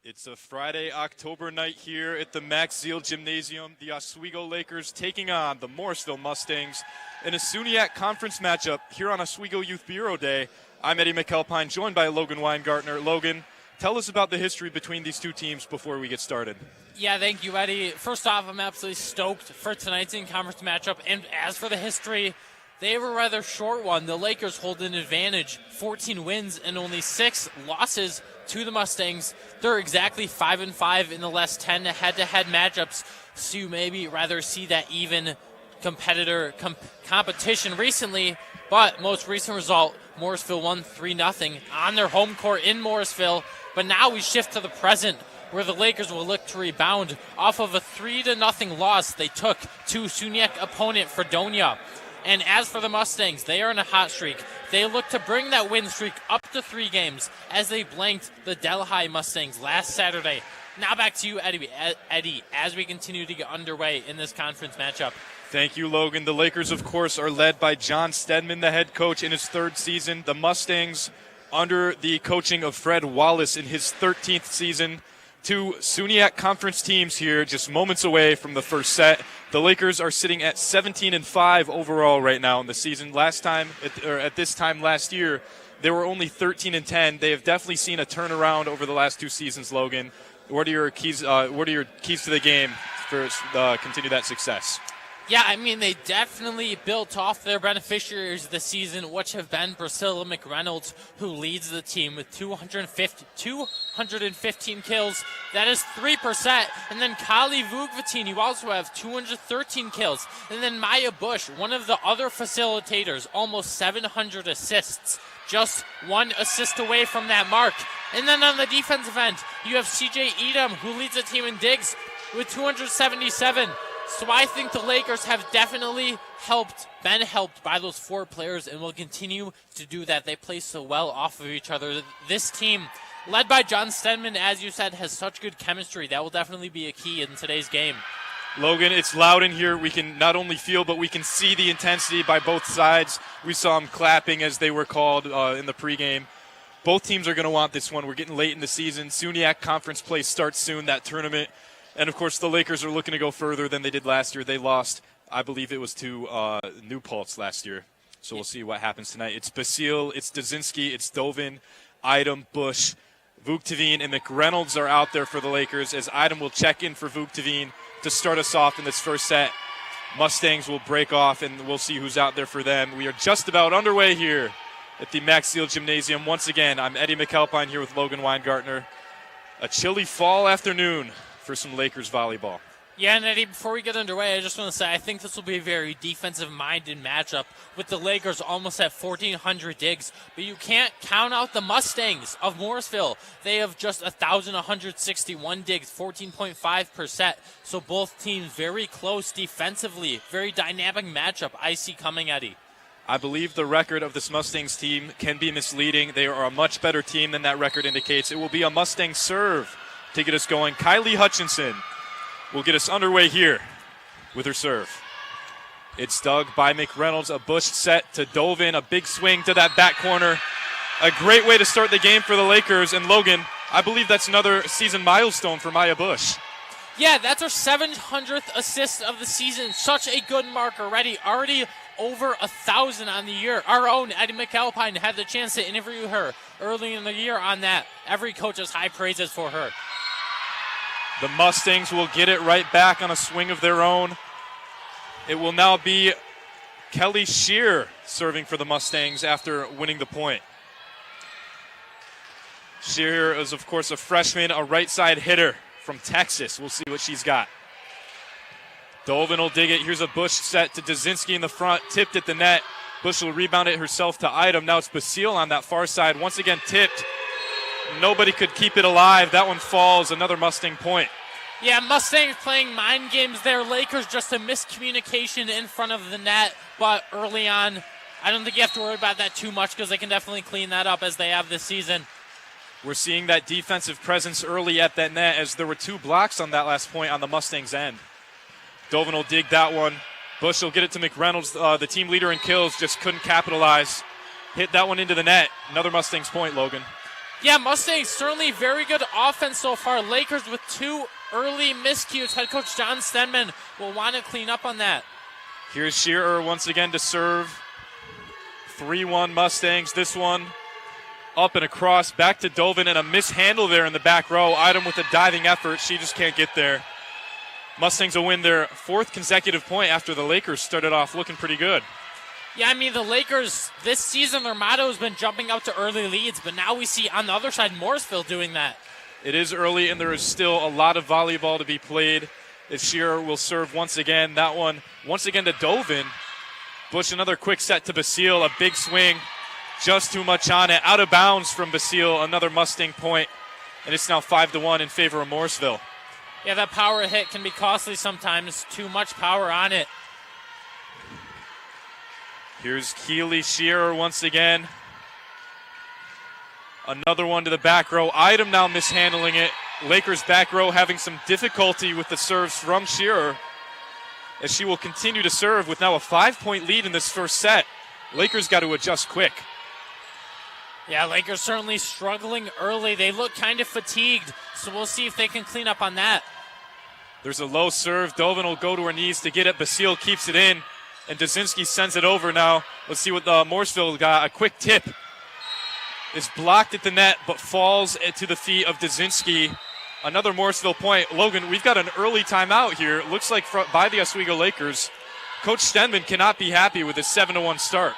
It's a Friday, October night here at the Max Zeal Gymnasium. The Oswego Lakers taking on the Morrisville Mustangs in a SUNY conference matchup here on Oswego Youth Bureau Day. I'm Eddie McAlpine, joined by Logan Weingartner. Logan, tell us about the history between these two teams before we get started. Yeah, thank you, Eddie. First off, I'm absolutely stoked for tonight's in-conference matchup. And as for the history, they have a rather short one. The Lakers hold an advantage, 14 wins and only 6 losses to the Mustangs. They're exactly 5-5 in the last 10 head-to-head matchups, so you maybe rather see that even competition recently. But most recent result, Morrisville won 3-0 on their home court in Morrisville. But now we shift to the present, where the Lakers will look to rebound off of a 3-0 loss they took to SUNY opponent Fredonia. And as for the Mustangs, they are in a hot streak. They look to bring that win streak up to 3 games as they blanked the Delhi Mustangs last Saturday. Now back to you, Eddie, as we continue to get underway in this conference matchup. Thank you, Logan. The Lakers, of course, are led by John Stedman, the head coach, in his 3rd season. The Mustangs, under the coaching of Fred Wallace in his 13th season. 2 SUNY conference teams here, just moments away from the first set. The Lakers are sitting at 17-5 overall right now in the season. At this time last year, they were only 13-10. They have definitely seen a turnaround over the last 2 seasons. Logan, what are your keys? What are your keys to the game for continue that success? Yeah, I mean, they definitely built off their beneficiaries this season, which have been Priscilla McReynolds, who leads the team with 215 kills. That is 3%. And then Kali Vugvatin, you also have 213 kills. And then Maya Bush, one of the other facilitators, almost 700 assists. Just 1 assist away from that mark. And then on the defensive end, you have CJ Edom, who leads the team in digs with 277. So I think the Lakers have definitely been helped by those 4 players and will continue to do that. They play so well off of each other. This team, led by John Stedman, as you said, has such good chemistry. That will definitely be a key in today's game. Logan, it's loud in here. We can not only feel, but we can see the intensity by both sides. We saw them clapping as they were called in the pregame. Both teams are going to want this one. We're getting late in the season. SUNY conference play starts soon, that tournament. And, of course, the Lakers are looking to go further than they did last year. They lost, I believe it was to New Paltz last year. So we'll see what happens tonight. It's Basile, it's Dazinski, it's Dovin, Idom, Bush, Vugtavin, and McReynolds are out there for the Lakers, as Idom will check in for Vugtavin to start us off in this first set. Mustangs will break off, and we'll see who's out there for them. We are just about underway here at the Max Zeal Gymnasium. Once again, I'm Eddie McAlpine here with Logan Weingartner. A chilly fall afternoon for some Lakers volleyball. Yeah, and Eddie, before we get underway, I just want to say I think this will be a very defensive-minded matchup with the Lakers almost at 1,400 digs. But you can't count out the Mustangs of Morrisville. They have just 1,161 digs, 14.5%. So both teams very close defensively. Very dynamic matchup I see coming, Eddie. I believe the record of this Mustangs team can be misleading. They are a much better team than that record indicates. It will be a Mustang serve to get us going. Kylie Hutchinson will get us underway here with her serve. It's dug by McReynolds, a Bush set to Dovin, a big swing to that back corner. A great way to start the game for the Lakers. And Logan, I believe that's another season milestone for Maya Bush. Yeah, that's her 700th assist of the season. Such a good mark already over 1,000 on the year. Our own Eddie McAlpine had the chance to interview her early in the year on that. Every coach has high praises for her. The Mustangs will get it right back on a swing of their own. It will now be Kelly Shear serving for the Mustangs after winning the point. Shear is, of course, a freshman, a right side hitter from Texas. We'll see what she's got. Dolvin will dig it. Here's a Bush set to Dazinski in the front, tipped at the net. Bush will rebound it herself to Idem. Now it's Basile on that far side. Once again tipped. Nobody could keep it alive. That one falls. Another Mustang point. Yeah, Mustangs playing mind games there. Lakers just a miscommunication in front of the net. But early on, I don't think you have to worry about that too much because they can definitely clean that up as they have this season. We're seeing that defensive presence early at that net as there were 2 blocks on that last point on the Mustangs' end. Dolvin will dig that one. Bush will get it to McReynolds, the team leader in kills, just couldn't capitalize. Hit that one into the net. Another Mustangs point, Logan. Yeah, Mustangs certainly very good offense so far. Lakers with 2 early miscues. Head coach John Stenman will want to clean up on that. Here's Shearer once again to serve. 3-1 Mustangs. This one up and across. Back to Dolvin and a mishandle there in the back row. Idem with a diving effort. She just can't get there. Mustangs will win their 4th consecutive point after the Lakers started off looking pretty good. Yeah, I mean, the Lakers this season, their motto has been jumping out to early leads, but now we see on the other side Morrisville doing that. It is early, and there is still a lot of volleyball to be played. As Shearer will serve once again. That one once again to Dolvin. Bush another quick set to Basile. A big swing. Just too much on it. Out of bounds from Basile. Another Mustang point. And it's now 5-1 in favor of Morrisville. Yeah, that power hit can be costly sometimes. Too much power on it. Here's Keely Shearer once again. Another one to the back row. Idem now mishandling it. Lakers back row having some difficulty with the serves from Shearer as she will continue to serve with now a 5-point lead in this first set. Lakers got to adjust quick. Yeah, Lakers certainly struggling early. They look kind of fatigued, so we'll see if they can clean up on that. There's a low serve. Dolvin will go to her knees to get it. Basile keeps it in, and Dazinski sends it over now. Let's see what Morrisville got. A quick tip is blocked at the net, but falls to the feet of Dazinski. Another Morrisville point. Logan, we've got an early timeout here. It looks like by the Oswego Lakers. Coach Stenman cannot be happy with his 7-1 start.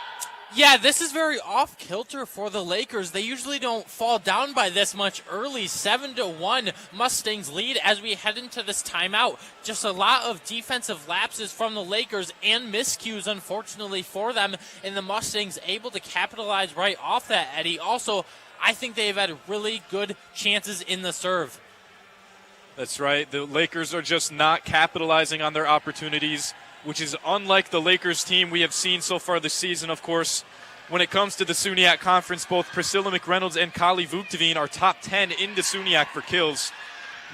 Yeah, this is very off-kilter for the Lakers. They usually don't fall down by this much early. 7-1 Mustangs lead as we head into this timeout. Just a lot of defensive lapses from the Lakers and miscues, unfortunately, for them. And the Mustangs able to capitalize right off that, Eddie. Also, I think they've had really good chances in the serve. That's right. The Lakers are just not capitalizing on their opportunities, which is unlike the Lakers team we have seen so far this season, of course. When it comes to the SUNYAC Conference, both Priscilla McReynolds and Kali Vukhteveen are top 10 in the SUNYAC for kills.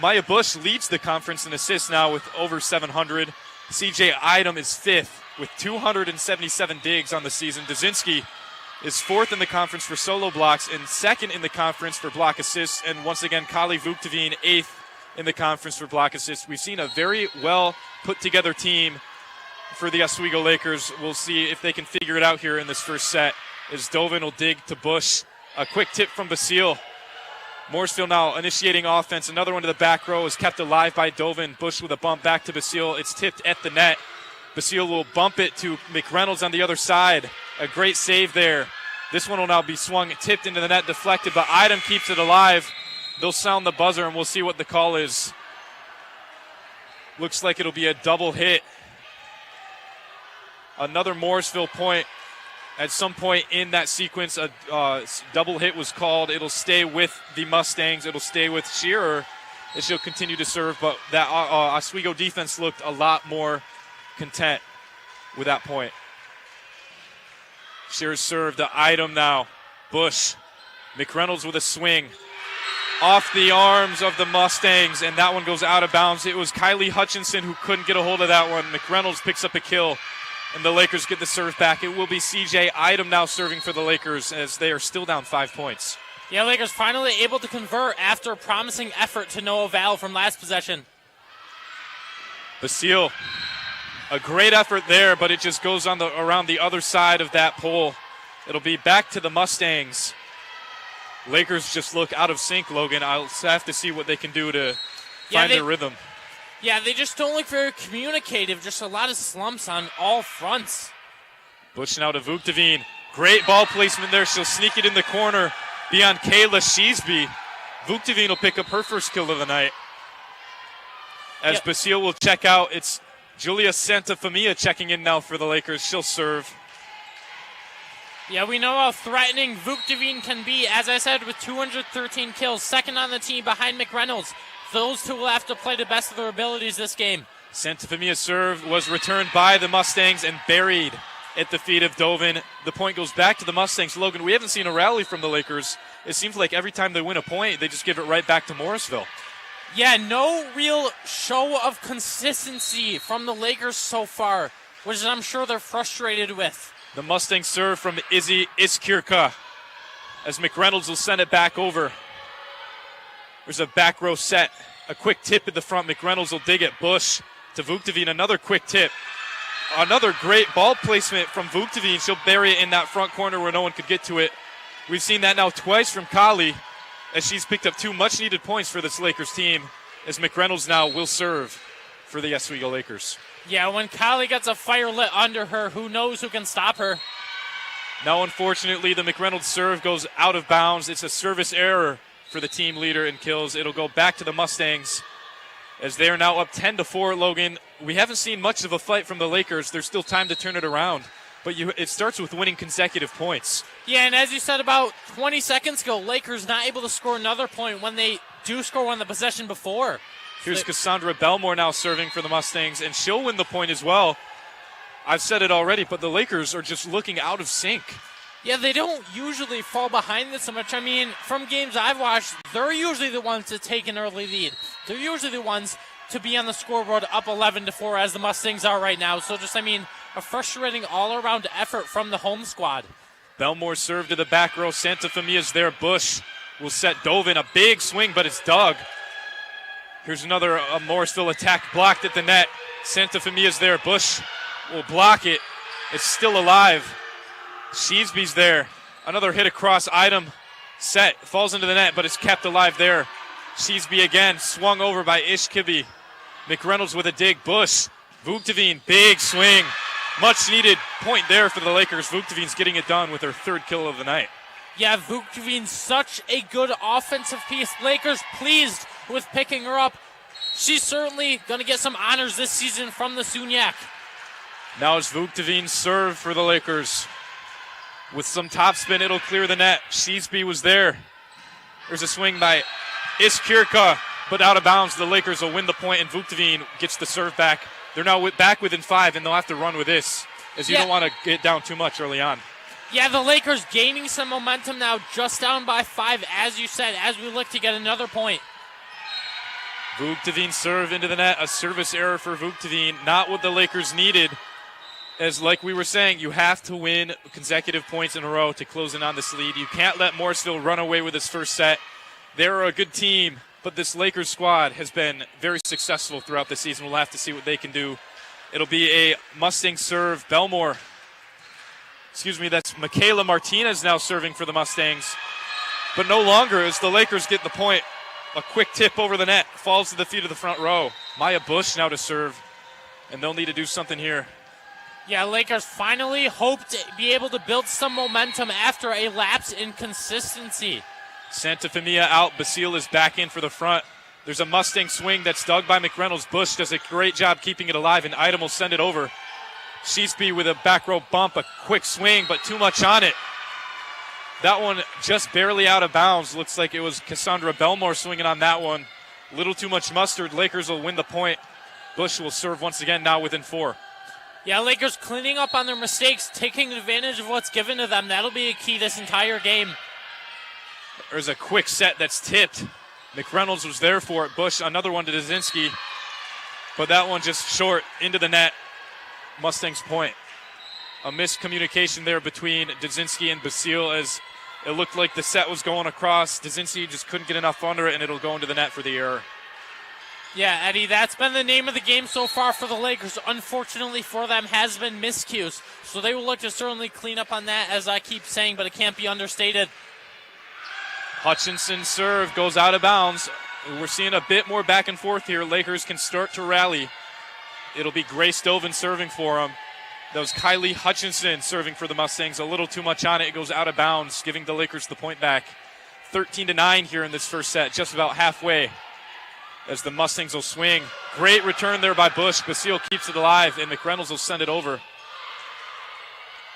Maya Bush leads the conference in assists now with over 700. CJ Idem is 5th with 277 digs on the season. Dazinski is 4th in the conference for solo blocks and 2nd in the conference for block assists. And once again, Kali Vukhteveen 8th in the conference for block assists. We've seen a very well put together team for the Oswego Lakers. We'll see if they can figure it out here in this first set as Dolvin will dig to Bush. A quick tip from Basile. Morrisville now initiating offense. Another one to the back row is kept alive by Dolvin. Bush with a bump back to Basile. It's tipped at the net. Basile will bump it to McReynolds on the other side. A great save there. This one will now be swung, tipped into the net, deflected, but Idem keeps it alive. They'll sound the buzzer, and we'll see what the call is. Looks like it'll be a double hit. Another Morrisville point. At some point in that sequence, a double hit was called. It'll stay with the Mustangs. It'll stay with Shearer as she'll continue to serve, but that Oswego defense looked a lot more content with that point. Shearer served to Idem now. Bush. McReynolds with a swing. Off the arms of the Mustangs, and that one goes out of bounds. It was Kylie Hutchinson who couldn't get a hold of that one. McReynolds picks up a kill, and the Lakers get the serve back. It will be CJ Idem now serving for the Lakers as they are still down 5 points. Yeah, Lakers finally able to convert after a promising effort to no avail from last possession. Basile, a great effort there, but it just goes on around the other side of that pole. It'll be back to the Mustangs. Lakers just look out of sync, Logan. I'll have to see what they can do to find their rhythm. Yeah, they just don't look very communicative. Just a lot of slumps on all fronts. Bush now to Vukdeveen. Great ball placement there. She'll sneak it in the corner beyond Kayla Sheesby. Vukdeveen will pick up her first kill of the night. As Basile will check out, it's Julia Santafamia checking in now for the Lakers. She'll serve. Yeah, we know how threatening Vukdeveen can be, as I said, with 213 kills, second on the team behind McReynolds. Those two will have to play the best of their abilities this game. Santafamia's serve was returned by the Mustangs and buried at the feet of Dovin. The point goes back to the Mustangs. Logan, we haven't seen a rally from the Lakers. It seems like every time they win a point, they just give it right back to Morrisville. Yeah, no real show of consistency from the Lakers so far, which I'm sure they're frustrated with. The Mustangs serve from Izzy Iskirka as McReynolds will send it back over. There's a back row set. A quick tip at the front. McReynolds will dig it. Bush to Vukdeveen. Another quick tip. Another great ball placement from Vukdeveen. She'll bury it in that front corner where no one could get to it. We've seen that now twice from Kali as she's picked up two much-needed points for this Lakers team, as McReynolds now will serve for the Oswego Lakers. Yeah, when Kali gets a fire lit under her, who knows who can stop her? Now, unfortunately, the McReynolds serve goes out of bounds. It's a service error for the team leader in kills. It'll go back to the Mustangs as they are now up 10-4, Logan. We haven't seen much of a fight from the Lakers. There's still time to turn it around, but it starts with winning consecutive points. Yeah, and as you said about 20 seconds ago, Lakers not able to score another point when they do score on the possession before. Here's Cassandra Belmore now serving for the Mustangs, and she'll win the point as well. I've said it already, but the Lakers are just looking out of sync. Yeah, they don't usually fall behind this so much. I mean, from games I've watched, they're usually the ones to take an early lead. They're usually the ones to be on the scoreboard up 11-4 as the Mustangs are right now. So just, a frustrating all-around effort from the home squad. Belmore served to the back row. Santafamia's there. Bush will set Dovin. A big swing, but it's dug. Here's another Morrisville attack blocked at the net. Santafamia's there. Bush will block it. It's still alive. Sheesby's there. Another hit across item. Set. Falls into the net, but it's kept alive there. Sheesby again. Swung over by Ishkibi. McReynolds with a dig. Bush. Vukdeveen. Big swing. Much needed point there for the Lakers. Vukdeveen's getting it done with her third kill of the night. Yeah, Vukdeveen's such a good offensive piece. Lakers pleased with picking her up. She's certainly going to get some honors this season from the SUNY. Now it's Vukdeveen's serve for the Lakers. With some topspin, it'll clear the net. Sheesby was there. There's a swing by Iskirka, but out of bounds. The Lakers will win the point, and Vukdeveen gets the serve back. They're now back within 5, and they'll have to run with this, as you don't want to get down too much early on. Yeah, the Lakers gaining some momentum now, just down by 5, as you said, as we look to get another point. Vukdeveen serve into the net. A service error for Vukdeveen. Not what the Lakers needed. As like we were saying, you have to win consecutive points in a row to close in on this lead. You can't let Morrisville run away with this first set. They're a good team, but this Lakers squad has been very successful throughout the season. We'll have to see what they can do. It'll be a Mustang serve. Belmore. That's Michaela Martinez now serving for the Mustangs. But no longer as the Lakers get the point. A quick tip over the net. Falls to the feet of the front row. Maya Bush now to serve. And they'll need to do something here. Yeah, Lakers finally hope to be able to build some momentum after a lapse in consistency. Santafamia out. Basile is back in for the front. There's a Mustang swing that's dug by McReynolds. Bush does a great job keeping it alive, and Item will send it over. Sheesby with a back row bump, a quick swing, but too much on it. That one just barely out of bounds. Looks like it was Cassandra Belmore swinging on that one. Little too much mustard. Lakers will win the point. Bush will serve once again now within 4. Yeah, Lakers cleaning up on their mistakes, taking advantage of what's given to them. That'll be a key this entire game. There's a quick set that's tipped. McReynolds was there for it. Bush, another one to Dzinski. But that one just short into the net. Mustangs point. A miscommunication there between Dzinski and Basile as it looked like the set was going across. Dzinski just couldn't get enough under it, and it'll go into the net for the error. Yeah, Eddie, that's been the name of the game so far for the Lakers. Unfortunately for them, has been miscues. So they will look to certainly clean up on that, as I keep saying, but it can't be understated. Hutchinson's serve goes out of bounds. We're seeing a bit more back and forth here. Lakers can start to rally. It'll be Grace Dovin serving for them. That was Kylie Hutchinson serving for the Mustangs. A little too much on it. It goes out of bounds, giving the Lakers the point back. 13-9 here in this first set, just about halfway as the Mustangs will swing. Great return there by Bush. Basile keeps it alive, and McReynolds will send it over.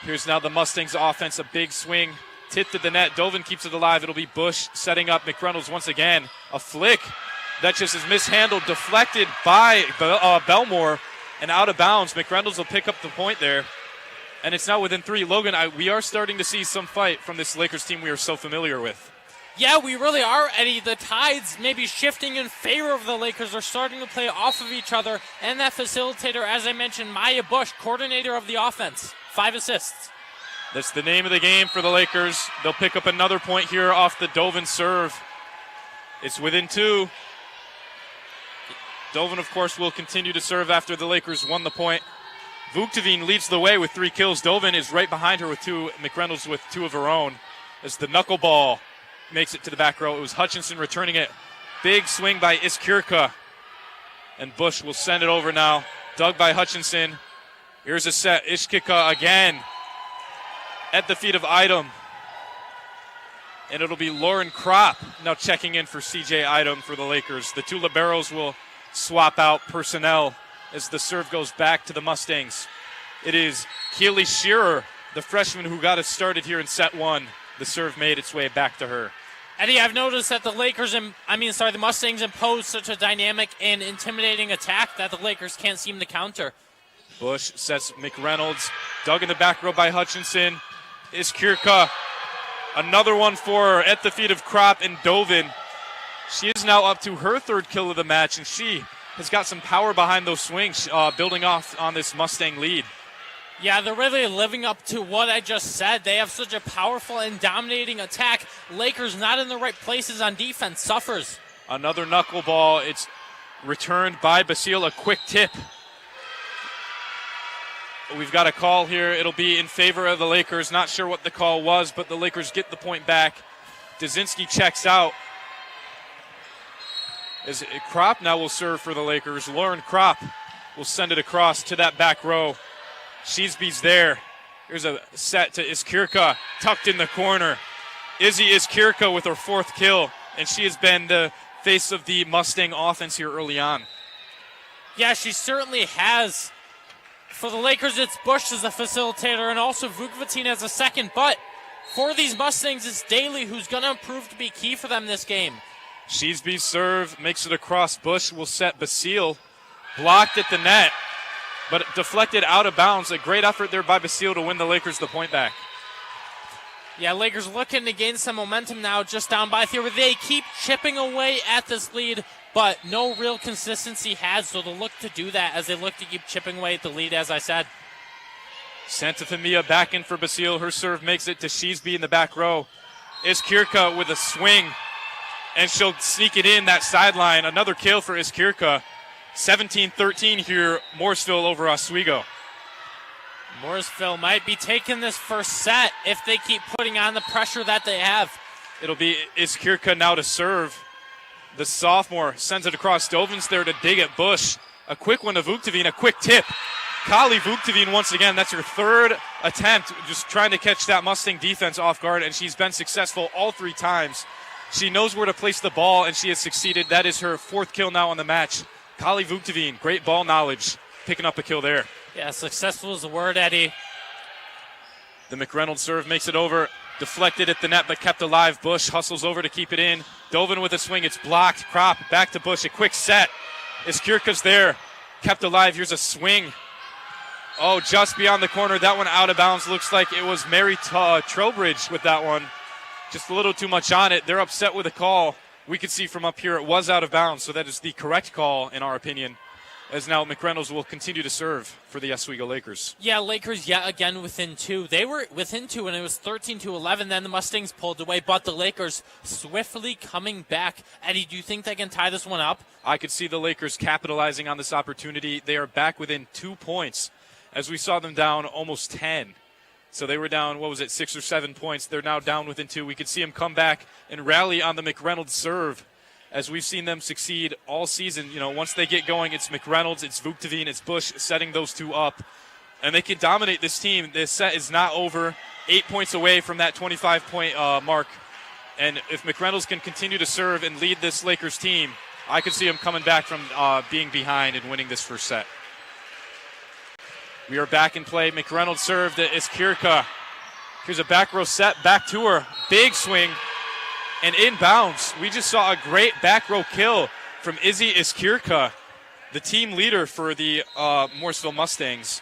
Here's now the Mustangs offense, a big swing. Tip to the net. Dovin keeps it alive. It'll be Bush setting up McReynolds once again. A flick that just is mishandled, deflected by Belmore, and out of bounds. McReynolds will pick up the point there, and it's now within 3. Logan, we are starting to see some fight from this Lakers team we are so familiar with. Yeah, we really are, Eddie. The tides maybe shifting in favor of the Lakers. Are starting to play off of each other. And that facilitator, as I mentioned, Maya Bush, coordinator of the offense. 5 assists. That's the name of the game for the Lakers. They'll pick up another point here off the Dovin serve. It's within 2. Dovin, of course, will continue to serve after the Lakers won the point. Vuctevine leads the way with 3 kills. Dovin is right behind her with 2. McReynolds with 2 of her own. As the knuckleball makes it to the back row. It was Hutchinson returning it. Big swing by Iskirka. And Bush will send it over now. Dug by Hutchinson. Here's a set. Iskirka again at the feet of Idom. And it'll be Lauren Kropp now checking in for CJ Idom for the Lakers. The 2 liberos will swap out personnel as the serve goes back to the Mustangs. It is Keely Shearer, the freshman who got us started here in set 1. The serve made its way back to her. Eddie, I've noticed that the Mustangs impose such a dynamic and intimidating attack that the Lakers can't seem to counter. Bush sets McReynolds. Dug in the back row by Hutchinson. Iskirka. Another one for her at the feet of Kropp and Dovin. She is now up to her 3rd kill of the match, and she has got some power behind those swings, building off on this Mustang lead. Yeah, they're really living up to what I just said. They have such a powerful and dominating attack. Lakers not in the right places on defense. Suffers. Another knuckleball. It's returned by Basile. A quick tip. We've got a call here. It'll be in favor of the Lakers. Not sure what the call was, but the Lakers get the point back. Dazinski checks out. As Kropp now will serve for the Lakers. Lauren Kropp will send it across to that back row. Sheesby's there. Here's a set to Iskirka, tucked in the corner. Izzy Iskirka with her 4th kill, and she has been the face of the Mustang offense here early on. Yeah, she certainly has. For the Lakers, it's Bush as a facilitator, and also Vuctevine as a 2nd. But for these Mustangs, it's Daly who's going to prove to be key for them this game. Sheesby's serve makes it across. Bush will set Basile. Blocked at the net, but deflected out of bounds. A great effort there by Basile to win the Lakers the point back. Yeah, Lakers looking to gain some momentum now, just down by 3. They keep chipping away at this lead, but no real consistency has, so they'll look to do that as they look to keep chipping away at the lead, as I said. Santafimia back in for Basile. Her serve makes it to Sheesby in the back row. Iskirka with a swing, and she'll sneak it in that sideline. Another kill for Iskirka. 17-13 here, Morrisville over Oswego. Morrisville might be taking this first set if they keep putting on the pressure that they have. It'll be Iskirka now to serve. The sophomore sends it across. Dovin's there to dig at Bush. A quick one to Vuctevine, a quick tip. Kali Vuctevine once again, that's her 3rd attempt, just trying to catch that Mustang defense off guard, and she's been successful all 3 times. She knows where to place the ball, and she has succeeded. That is her 4th kill now on the match. Kali Vuctevine, great ball knowledge, picking up a kill there. Yeah, successful is the word, Eddie. The McReynolds serve makes it over. Deflected at the net, but kept alive. Bush hustles over to keep it in. Dovin with a swing. It's blocked. Kropp back to Bush. A quick set. Iskirka's there. Kept alive. Here's a swing. Oh, just beyond the corner. That one out of bounds. Looks like it was Mary Trowbridge with that one. Just a little too much on it. They're upset with the call. We could see from up here it was out of bounds, so that is the correct call in our opinion. As now McReynolds will continue to serve for the Oswego Lakers. Yeah, Lakers yet again within 2. They were within 2 and it was 13-11. Then the Mustangs pulled away, but the Lakers swiftly coming back. Eddie, do you think they can tie this one up? I could see the Lakers capitalizing on this opportunity. They are back within 2 points as we saw them down almost 10. So they were down, 6 or 7 points. They're now down within 2. We could see them come back and rally on the McReynolds serve, as we've seen them succeed all season. Once they get going, it's McReynolds, it's Vuctevine, it's Bush setting those 2 up. and they can dominate this team. This set is not over. 8 points away from that 25-point mark. And if McReynolds can continue to serve and lead this Lakers team, I could see him coming back from being behind and winning this first set. We are back in play. McReynolds served to Iskirka. Here's a back row set, back to her. Big swing and inbounds. We just saw a great back row kill from Izzy Iskirka, the team leader for the Morrisville Mustangs.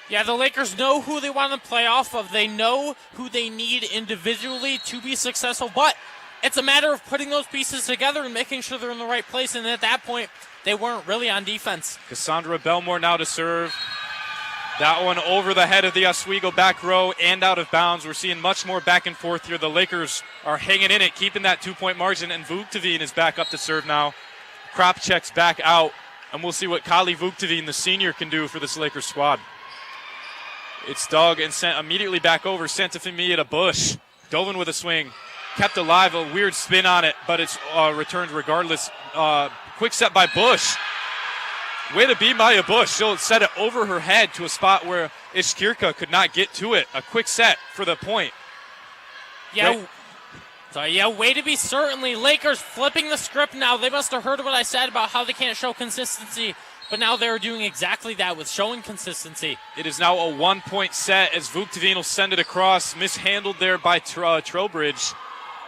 Yeah, the Lakers know who they want to play off of. They know who they need individually to be successful, but it's a matter of putting those pieces together and making sure they're in the right place, and at that point, they weren't really on defense. Cassandra Belmore now to serve. That one over the head of the Oswego back row and out of bounds. We're seeing much more back and forth here. The Lakers are hanging in it, keeping that 2-point margin, and Vuktavine is back up to serve now. Kropchek's back out, and we'll see what Kali Vuktavine, the senior, can do for this Lakers squad. It's dug and sent immediately back over. Sent to Femia to Bush. Dovin with a swing. Kept alive, a weird spin on it, but it's returned regardless. Quick set by Bush. Way to be Maya Bush. She'll set it over her head to a spot where Iskirka could not get to it. A quick set for the point. Yeah, way to be certainly. Lakers flipping the script now. They must have heard what I said about how they can't show consistency, but now they're doing exactly that with showing consistency. It is now a 1-point set as Vuktavine will send it across. Mishandled there by Trowbridge,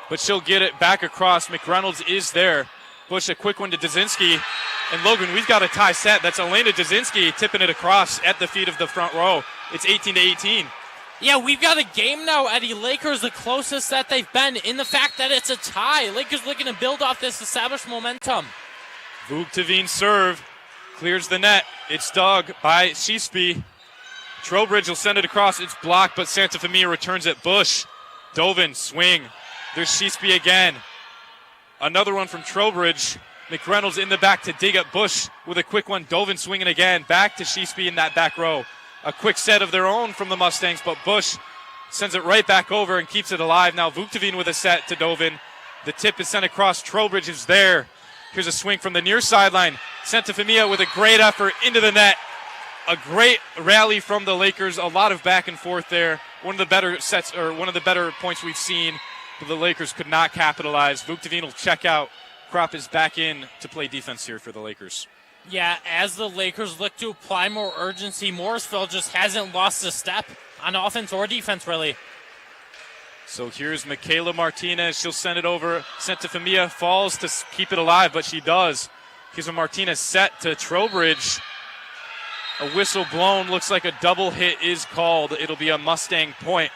but she'll get it back across. McReynolds is there. Bush, a quick one to Dazinski. And Logan, we've got a tie set. That's Elena Dazinski tipping it across at the feet of the front row. It's 18-18. Yeah, we've got a game now, Eddie. Lakers the closest that they've been in the fact that it's a tie. Lakers looking to build off this established momentum. Vuktavine serve. Clears the net. It's dug by Sheespy. Trowbridge will send it across. It's blocked, but Santa Femia returns it. Bush. Dovin, swing. There's Sheespy again. Another one from Trowbridge. McReynolds in the back to dig at Bush with a quick one. Dovin swinging again. Back to Sheespy in that back row. A quick set of their own from the Mustangs, but Bush sends it right back over and keeps it alive. Now Vuktavine with a set to Dovin. The tip is sent across. Trowbridge is there. Here's a swing from the near sideline. Sent to Femia with a great effort into the net. A great rally from the Lakers. A lot of back and forth there. One of the better sets, or one of the better points we've seen, but the Lakers could not capitalize. Vuktavine will check out. Krop is back in to play defense here for the Lakers. Yeah, as the Lakers look to apply more urgency, Morrisville just hasn't lost a step on offense or defense, really. So here's Michaela Martinez. She'll send it over. Sent to Femia. Falls to keep it alive, but she does. Here's a Martinez set to Trowbridge. A whistle blown. Looks like a double hit is called. It'll be a Mustang point.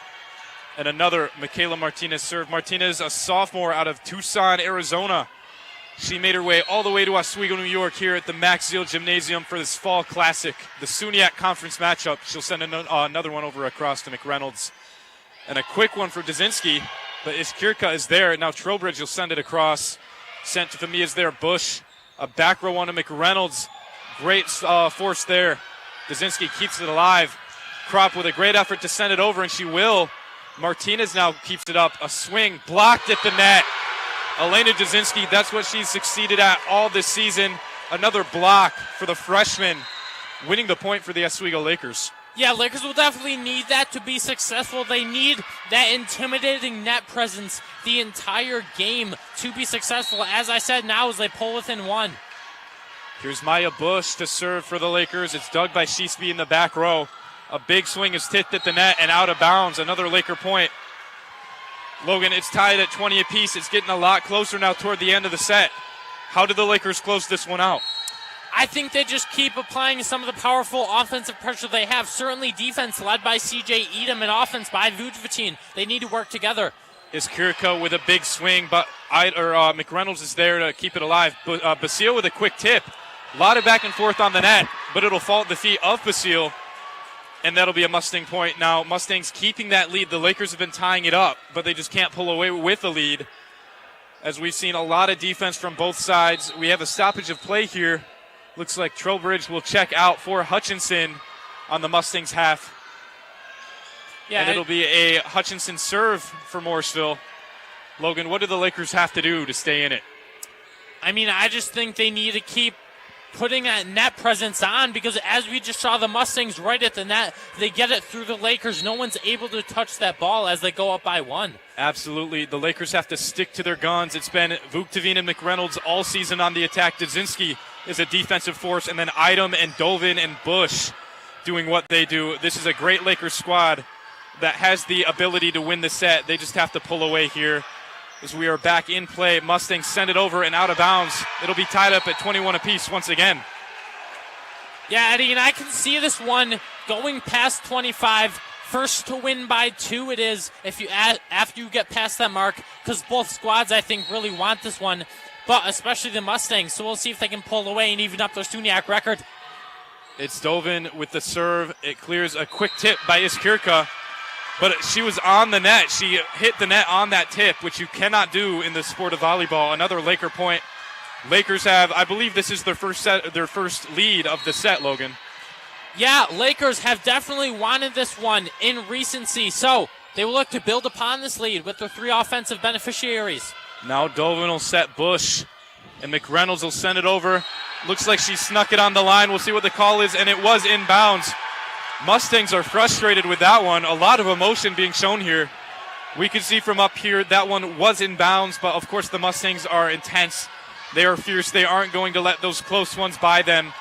And another Michaela Martinez serve. Martinez, a sophomore out of Tucson, Arizona. She made her way all the way to Oswego, New York here at the Max Zeal Gymnasium for this fall classic, the SUNY conference matchup. She'll send another one over across to McReynolds. And a quick one for Dazinski, but Iskirka is there. Now Trowbridge will send it across. Sent to Femia's there. Bush, a back row one to McReynolds. Great force there. Dazinski keeps it alive. Krop with a great effort to send it over, and she will. Martinez now keeps it up. A swing blocked at the net. Elena Dazinski, that's what she's succeeded at all this season. Another block for the freshman, winning the point for the Oswego Lakers. Yeah, Lakers will definitely need that to be successful. They need that intimidating net presence the entire game to be successful. As I said, now as they pull within one. Here's Maya Bush to serve for the Lakers. It's dug by Sheespy in the back row. A big swing is tipped at the net and out of bounds. Another Laker point. Logan, it's tied at 20 apiece. It's getting a lot closer now toward the end of the set. How did the Lakers close this one out? I think they just keep applying some of the powerful offensive pressure they have. Certainly defense led by C.J. Edom and offense by Vuktavine. They need to work together. Iskirka with a big swing, but McReynolds is there to keep it alive. Basile with a quick tip. A lot of back and forth on the net, but it'll fall at the feet of Basile. And that'll be a Mustang point. Now, Mustangs keeping that lead. The Lakers have been tying it up, but they just can't pull away with the lead. As we've seen a lot of defense from both sides. We have a stoppage of play here. Looks like Trowbridge will check out for Hutchinson on the Mustangs half. Yeah, and it'll be a Hutchinson serve for Morrisville. Logan, what do the Lakers have to do to stay in it? I mean, I just think they need to keep putting that net presence on, because as we just saw the Mustangs right at the net, they get it through the Lakers. No one's able to touch that ball as they go up by 1. Absolutely. The Lakers have to stick to their guns. It's been Vukhteveen and McReynolds all season on the attack. Dzinski is a defensive force, and then Idom and Dovin and Bush doing what they do. This is a great Lakers squad that has the ability to win the set. They just have to pull away here as we are back in play. Mustangs send it over and out of bounds. It'll be tied up at 21 apiece once again. Yeah, Eddie, and I can see this one going past 25. First to win by 2 it is after you get past that mark, because both squads, I think, really want this one, but especially the Mustangs. So we'll see if they can pull away and even up their SUNY record. It's Dovin with the serve. It clears a quick tip by Iskirka, but she was on the net. She hit the net on that tip, which you cannot do in the sport of volleyball. Another Laker point. Lakers have, I believe this is their first lead of the set, Logan. Yeah, Lakers have definitely wanted this one in recency, so they will look to build upon this lead with their 3 offensive beneficiaries. Now Dovin will set Bush, and McReynolds will send it over. Looks like she snuck it on the line. We'll see what the call is, and it was inbounds. Mustangs are frustrated with that one. A lot of emotion being shown here. We can see from up here that one was inbounds, but of course the Mustangs are intense. They are fierce. They aren't going to let those close ones by them.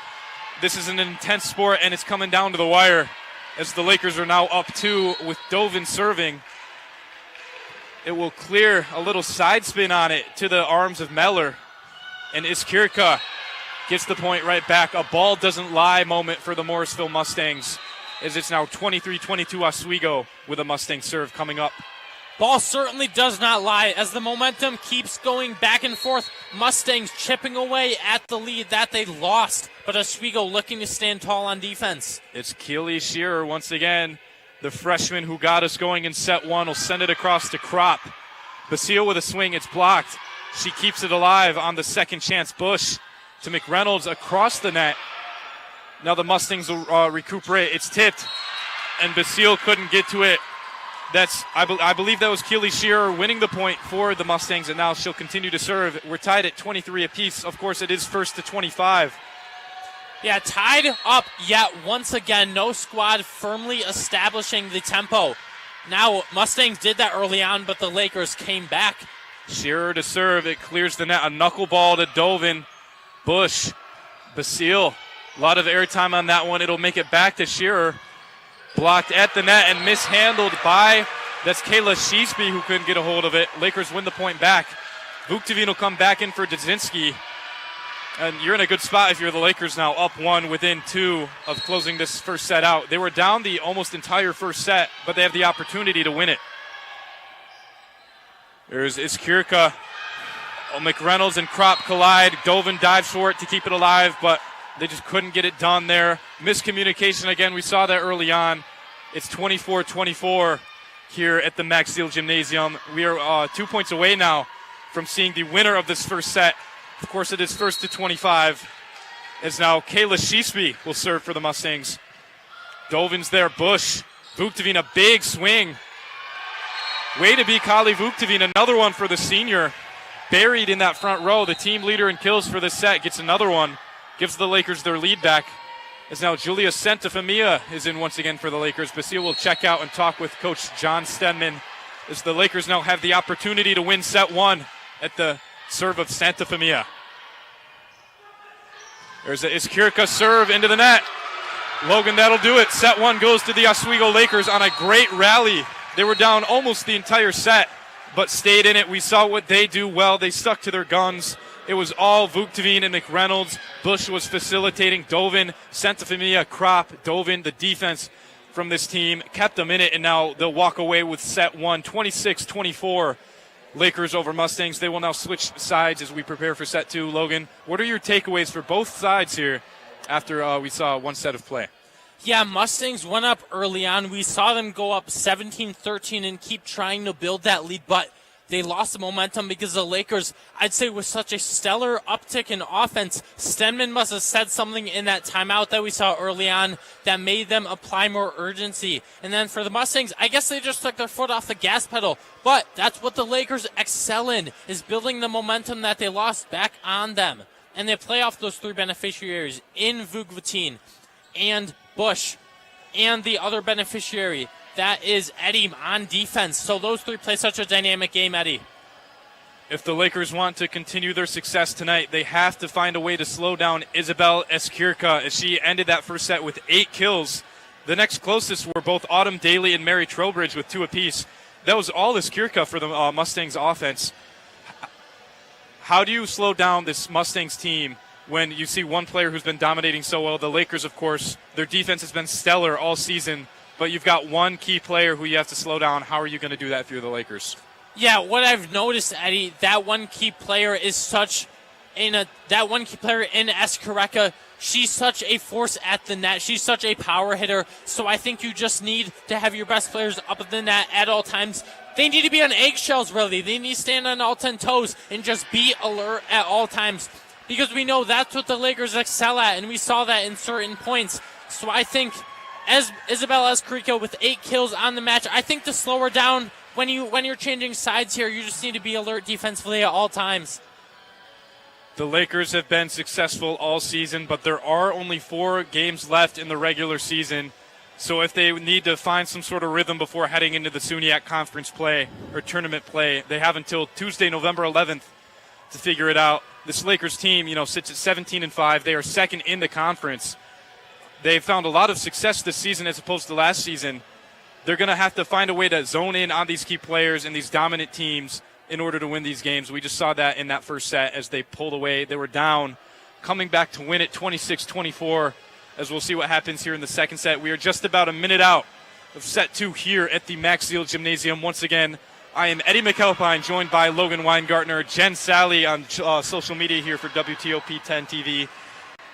This is an intense sport, and it's coming down to the wire as the Lakers are now up 2 with Dovin serving. It will clear a little side spin on it to the arms of Meller, and Iskirka gets the point right back. A ball doesn't lie moment for the Morrisville Mustangs, as it's now 23-22 Oswego with a Mustang serve coming up. Ball certainly does not lie as the momentum keeps going back and forth. Mustangs chipping away at the lead that they lost, but Oswego looking to stand tall on defense. It's Keely Shearer once again, the freshman who got us going in set 1, will send it across to Kropp. Basile with a swing, it's blocked. She keeps it alive on the second chance. Bush to McReynolds across the net. Now the Mustangs will recuperate. It's tipped, and Basile couldn't get to it. I believe that was Keely Shearer winning the point for the Mustangs, and now she'll continue to serve. We're tied at 23 apiece. Of course, it is first to 25. Yeah, tied up yet once again. No squad firmly establishing the tempo. Now, Mustangs did that early on, but the Lakers came back. Shearer to serve. It clears the net. A knuckleball to Dovin. Bush. Basile. A lot of airtime on that one. It'll make it back to Shearer. Blocked at the net and mishandled by, that's Kayla Sheesby who couldn't get a hold of it. Lakers win the point back. Vukhteveen will come back in for Dzinski. And you're in a good spot if you're the Lakers now, up 1 within 2 of closing this first set out. They were down the almost entire first set, but they have the opportunity to win it. There's Iskirka. McReynolds and Kropp collide. Dovin dives for it to keep it alive, but they just couldn't get it done there. Miscommunication again. We saw that early on. It's 24-24 here at the Max Steel Gymnasium. We are 2 points away now from seeing the winner of this first set. Of course, it is first to 25. As now Kayla Sheesby will serve for the Mustangs. Dovin's there. Bush. Vukhteveen, a big swing. Way to be Kali Vukhteveen. Another one for the senior. Buried in that front row. The team leader in kills for this set gets another one. Gives the Lakers their lead back. As now Julia Santafamia is in once again for the Lakers. Basile will check out and talk with Coach John Stenman as the Lakers now have the opportunity to win set 1 at the serve of Santafamia. There's a Iskirka serve into the net. Logan, that'll do it. Set 1 goes to the Oswego Lakers on a great rally. They were down almost the entire set, but stayed in it. We saw what they do well. They stuck to their guns. It was all Vukhteveen and McReynolds. Bush was facilitating. Dovin, Santafamia, Kropp, Dovin, the defense from this team kept them in it, and now they'll walk away with set 1, 26-24. Lakers over Mustangs. They will now switch sides as we prepare for set 2. Logan, what are your takeaways for both sides here after we saw one set of play? Yeah, Mustangs went up early on. We saw them go up 17-13 and keep trying to build that lead, but they lost the momentum because the Lakers, I'd say, with such a stellar uptick in offense, Stenman must have said something in that timeout that we saw early on that made them apply more urgency. And then for the Mustangs, I guess they just took their foot off the gas pedal. But that's what the Lakers excel in, is building the momentum that they lost back on them. and they play off those three beneficiaries in Vugvatine and Bush and the other beneficiary, that is Eddie on defense. So those three play such a dynamic game, Eddie. If the Lakers want to continue their success tonight, they have to find a way to slow down Isabel Esquirca as she ended that first set with 8 kills. The next closest were both Autumn Daly and Mary Trowbridge with 2 apiece. That was all Esquirca for the Mustangs offense. How do you slow down this Mustangs team when you see one player who's been dominating so well? The Lakers, of course, their defense has been stellar all season, but you've got one key player who you have to slow down. How are you going to do that if you're the Lakers? Yeah, what I've noticed, Eddie, that one key player in Esquirca, she's such a force at the net. She's such a power hitter. So I think you just need to have your best players up at the net at all times. They need to be on eggshells, really. They need to stand on all 10 toes and just be alert at all times, because we know that's what the Lakers excel at, and we saw that in certain points. So I think as Isabel Esquirca with 8 kills on the match, I think to slow her down when you're changing sides here, you just need to be alert defensively at all times. The Lakers have been successful all season, but there are only 4 games left in the regular season. So if they need to find some sort of rhythm before heading into the SUNY conference play or tournament play, they have until Tuesday, November 11th to figure it out. This Lakers team, sits at 17-5. They are second in the conference. They've found a lot of success this season as opposed to last season. They're going to have to find a way to zone in on these key players and these dominant teams in order to win these games. We just saw that in that first set as they pulled away. They were down, coming back to win it 26-24, as we'll see what happens here in the second set. We are just about a minute out of set 2 here at the Maxfield Gymnasium. Once again, I am Eddie McAlpine, joined by Logan Weingartner, Jen Sally on social media here for WTOP 10 TV.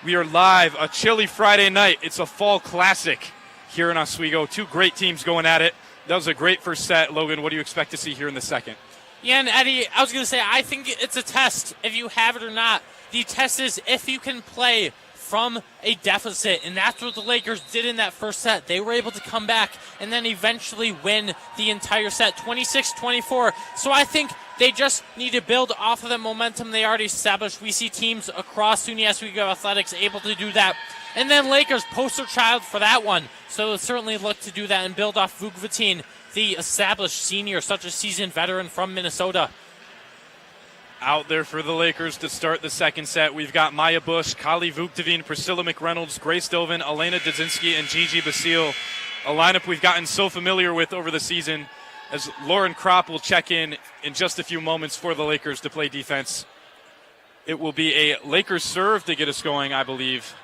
We are live, a chilly Friday night. It's a fall classic here in Oswego. 2 great teams going at it. That was a great first set. Logan, what do you expect to see here in the second? Yeah, and Eddie, I was going to say, I think it's a test if you have it or not. The test is if you can play from a deficit, and that's what the Lakers did in that first set. They were able to come back and then eventually win the entire set, 26-24. So I think they just need to build off of the momentum they already established. We see teams across SUNY Oswego Athletics able to do that. And then Lakers poster child for that one. So they'll certainly look to do that and build off Vugvatine, the established senior, such a seasoned veteran from Minnesota. Out there for the Lakers to start the second set, we've got Maya Bush, Kali Vugtavine, Priscilla McReynolds, Grace Dovin, Elena Dzinski, and Gigi Basile. A lineup we've gotten so familiar with over the season, as Lauren Kropp will check in just a few moments for the Lakers to play defense. It will be a Lakers serve to get us going, I believe,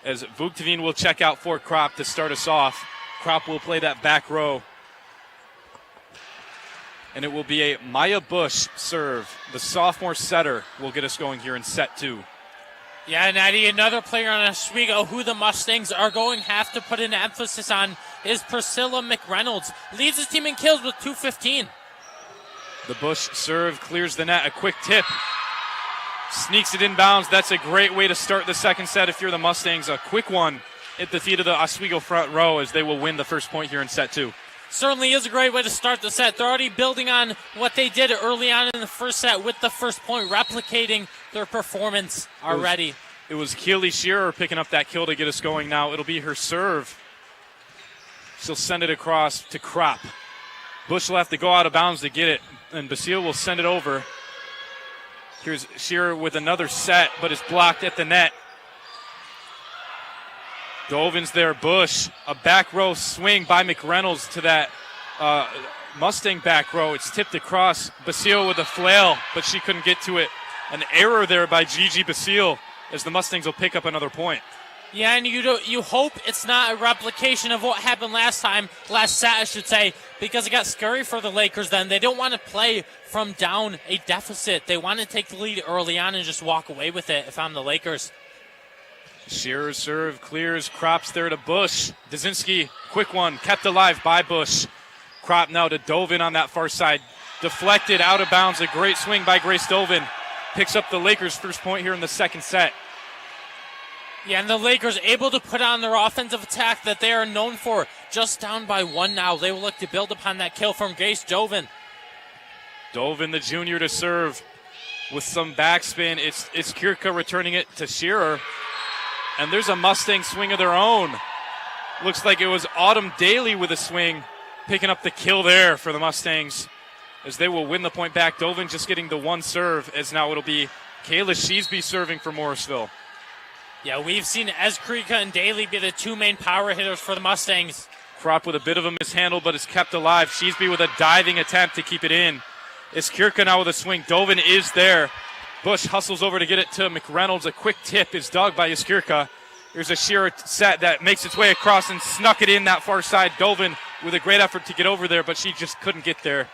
as Vugtavine will check out for Kropp to start us off. Kropp will play that back row. And it will be a Maya Bush serve. The sophomore setter will get us going here in set 2. Yeah, and Eddie, another player on Oswego who the Mustangs are going to have to put an emphasis on is Priscilla McReynolds. Leads his team in kills with 215. The Bush serve clears the net. A quick tip. Sneaks it inbounds. That's a great way to start the second set if you're the Mustangs. A quick one at the feet of the Oswego front row as they will win the first point here in set 2. Certainly is a great way to start the set. They're already building on what they did early on in the first set with the first point, replicating their performance already. It was Keely Shearer picking up that kill to get us going now. It'll be her serve. She'll send it across to Kropp. Bush will have to go out of bounds to get it, and Basile will send it over. Here's Shearer with another set, but is blocked at the net. Dovin's there, Bush. A back row swing by McReynolds to that Mustang back row. It's tipped across. Basile with a flail, but she couldn't get to it. An error there by Gigi Basile as the Mustangs will pick up another point. Yeah, and you hope it's not a replication of what happened last set, I should say, because it got scary for the Lakers then. They don't want to play from down a deficit. They want to take the lead early on and just walk away with it if I'm the Lakers. Shearer's serve clears. Kropp's there to Bush. Dzinski, quick one, kept alive by Bush. Kropp now to Dovin on that far side. Deflected out of bounds. A great swing by Grace Dovin. Picks up the Lakers' first point here in the second set. Yeah, and the Lakers able to put on their offensive attack that they are known for. Just down by 1 now. They will look to build upon that kill from Grace Dovin. Dovin, the junior, to serve. with some backspin. It's Kirka returning it to Shearer. And there's a Mustang swing of their own. Looks like it was Autumn Daly with a swing, picking up the kill there for the Mustangs, as they will win the point back. Dovin just getting the one serve, as now it'll be Kayla Sheesby serving for Morrisville. Yeah, we've seen Eskrika and Daly be the two main power hitters for the Mustangs. Crop with a bit of a mishandle, but is kept alive. Sheesby with a diving attempt to keep it in. Iskirka now with a swing. Dovin is there. Bush hustles over to get it to McReynolds. A quick tip is dug by Iskirka. There's a Shearer set that makes its way across and snuck it in that far side. Dovin with a great effort to get over there, but she just couldn't get there.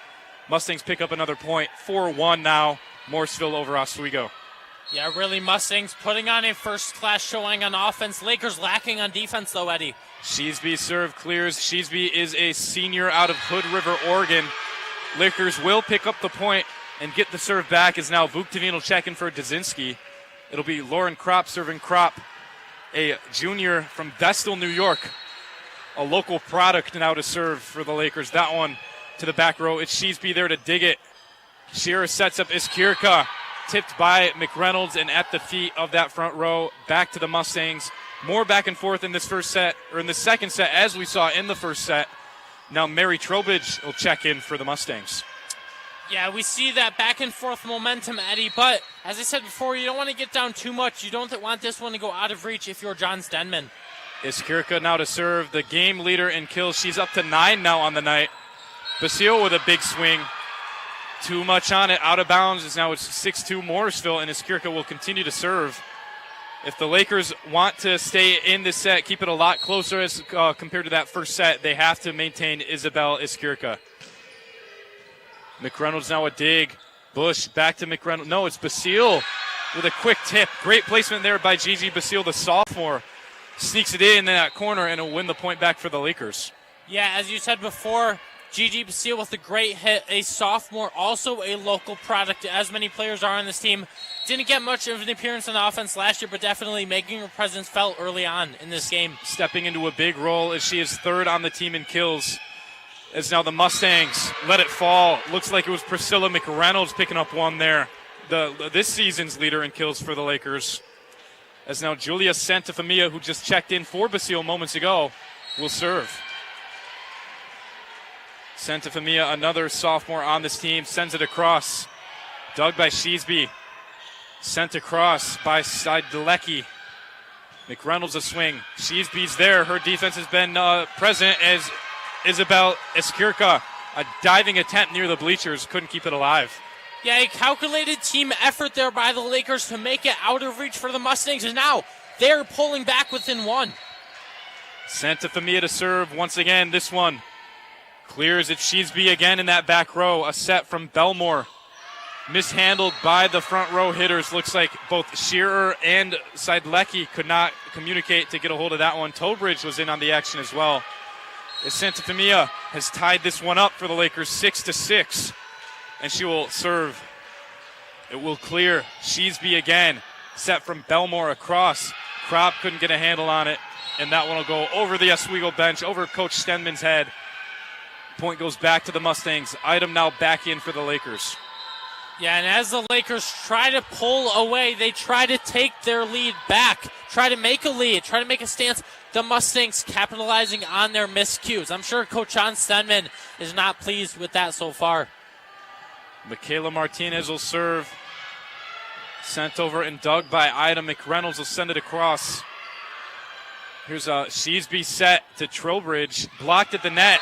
Mustangs pick up another point. 4-1 now. Morrisville over Oswego. Yeah, really, Mustangs putting on a first-class showing on offense. Lakers lacking on defense, though, Eddie. Sheesby serve clears. Sheesby is a senior out of Hood River, Oregon. Lakers will pick up the point and get the serve back, as now Vuktavin will check in for Dzinski. It'll be Lauren Kropp serving Kropp, a junior from Vestal, New York. A local product now to serve for the Lakers. That one to the back row. It's Sheesby there to dig it. Shearer sets up Iskirka. Tipped by McReynolds and at the feet of that front row. Back to the Mustangs. More back and forth in this first set, or in the second set, as we saw in the first set. Now Mary Trowbridge will check in for the Mustangs. Yeah, we see that back and forth momentum, Eddie, but as I said before, you don't want to get down too much. You don't want this one to go out of reach if you're John Stenman. Iskirka now to serve, the game leader in kills. She's up to 9 now on the night. Basile with a big swing. Too much on it, out of bounds. It's 6-2 Morrisville, and Iskirka will continue to serve. If the Lakers want to stay in this set, keep it a lot closer as compared to that first set, they have to maintain Isabel Iskirka. McReynolds now a dig. Bush back to McReynolds. No, it's Basile with a quick tip. Great placement there by Gigi Basile, the sophomore. Sneaks it in that corner, and will win the point back for the Lakers. Yeah, as you said before, Gigi Basile with a great hit, a sophomore, also a local product, as many players are on this team. Didn't get much of an appearance on offense last year, but definitely making her presence felt early on in this game. Stepping into a big role as she is third on the team in kills. As now the Mustangs let it fall. Looks like it was Priscilla McReynolds picking up one there. This season's leader in kills for the Lakers. As now Julia Santafamia, who just checked in for Basile moments ago, will serve. Santafamia, another sophomore on this team, sends it across. Dug by Sheesby. Sent across by Sidelecki. McReynolds a swing. Sheesby's there. Her defense has been present as Isabel Iskirka. A diving attempt near the bleachers. Couldn't keep it alive. Yeah, a calculated team effort there by the Lakers to make it out of reach for the Mustangs. And now they're pulling back within one. Santafamia to serve once again. This one clears it. Sheesby again in that back row. A set from Belmore. Mishandled by the front row hitters. Looks like both Shearer and Sidelecki could not communicate to get a hold of that one. Tobridge was in on the action as well. As Santafamia has tied this one up for the Lakers 6-6. And she will serve. It will clear. Sheesby again. Set from Belmore across. Kropp couldn't get a handle on it. And that one will go over the Oswego bench, over Coach Stenman's head. Point goes back to the Mustangs. Item now back in for the Lakers. Yeah, and as the Lakers try to pull away, they try to take their lead back, try to make a lead, try to make a stance. The Mustangs capitalizing on their miscues. I'm sure Coach John Stenman is not pleased with that so far. Michaela Martinez will serve. Sent over and dug by Ida. McReynolds will send it across. Here's a Sheesby set to Trowbridge. Blocked at the net.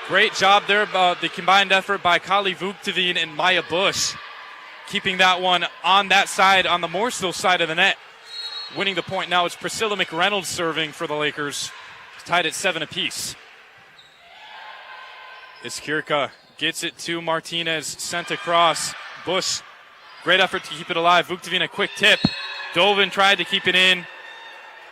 Great job there, the combined effort by Kali Vuktavin and Maya Bush. Keeping that one on that side, on the Morrisville side of the net. Winning the point now, it's Priscilla McReynolds serving for the Lakers. It's tied at 7 apiece. Iskirka gets it to Martinez, sent across. Bush, great effort to keep it alive. Vuktavin a quick tip. Dovin tried to keep it in.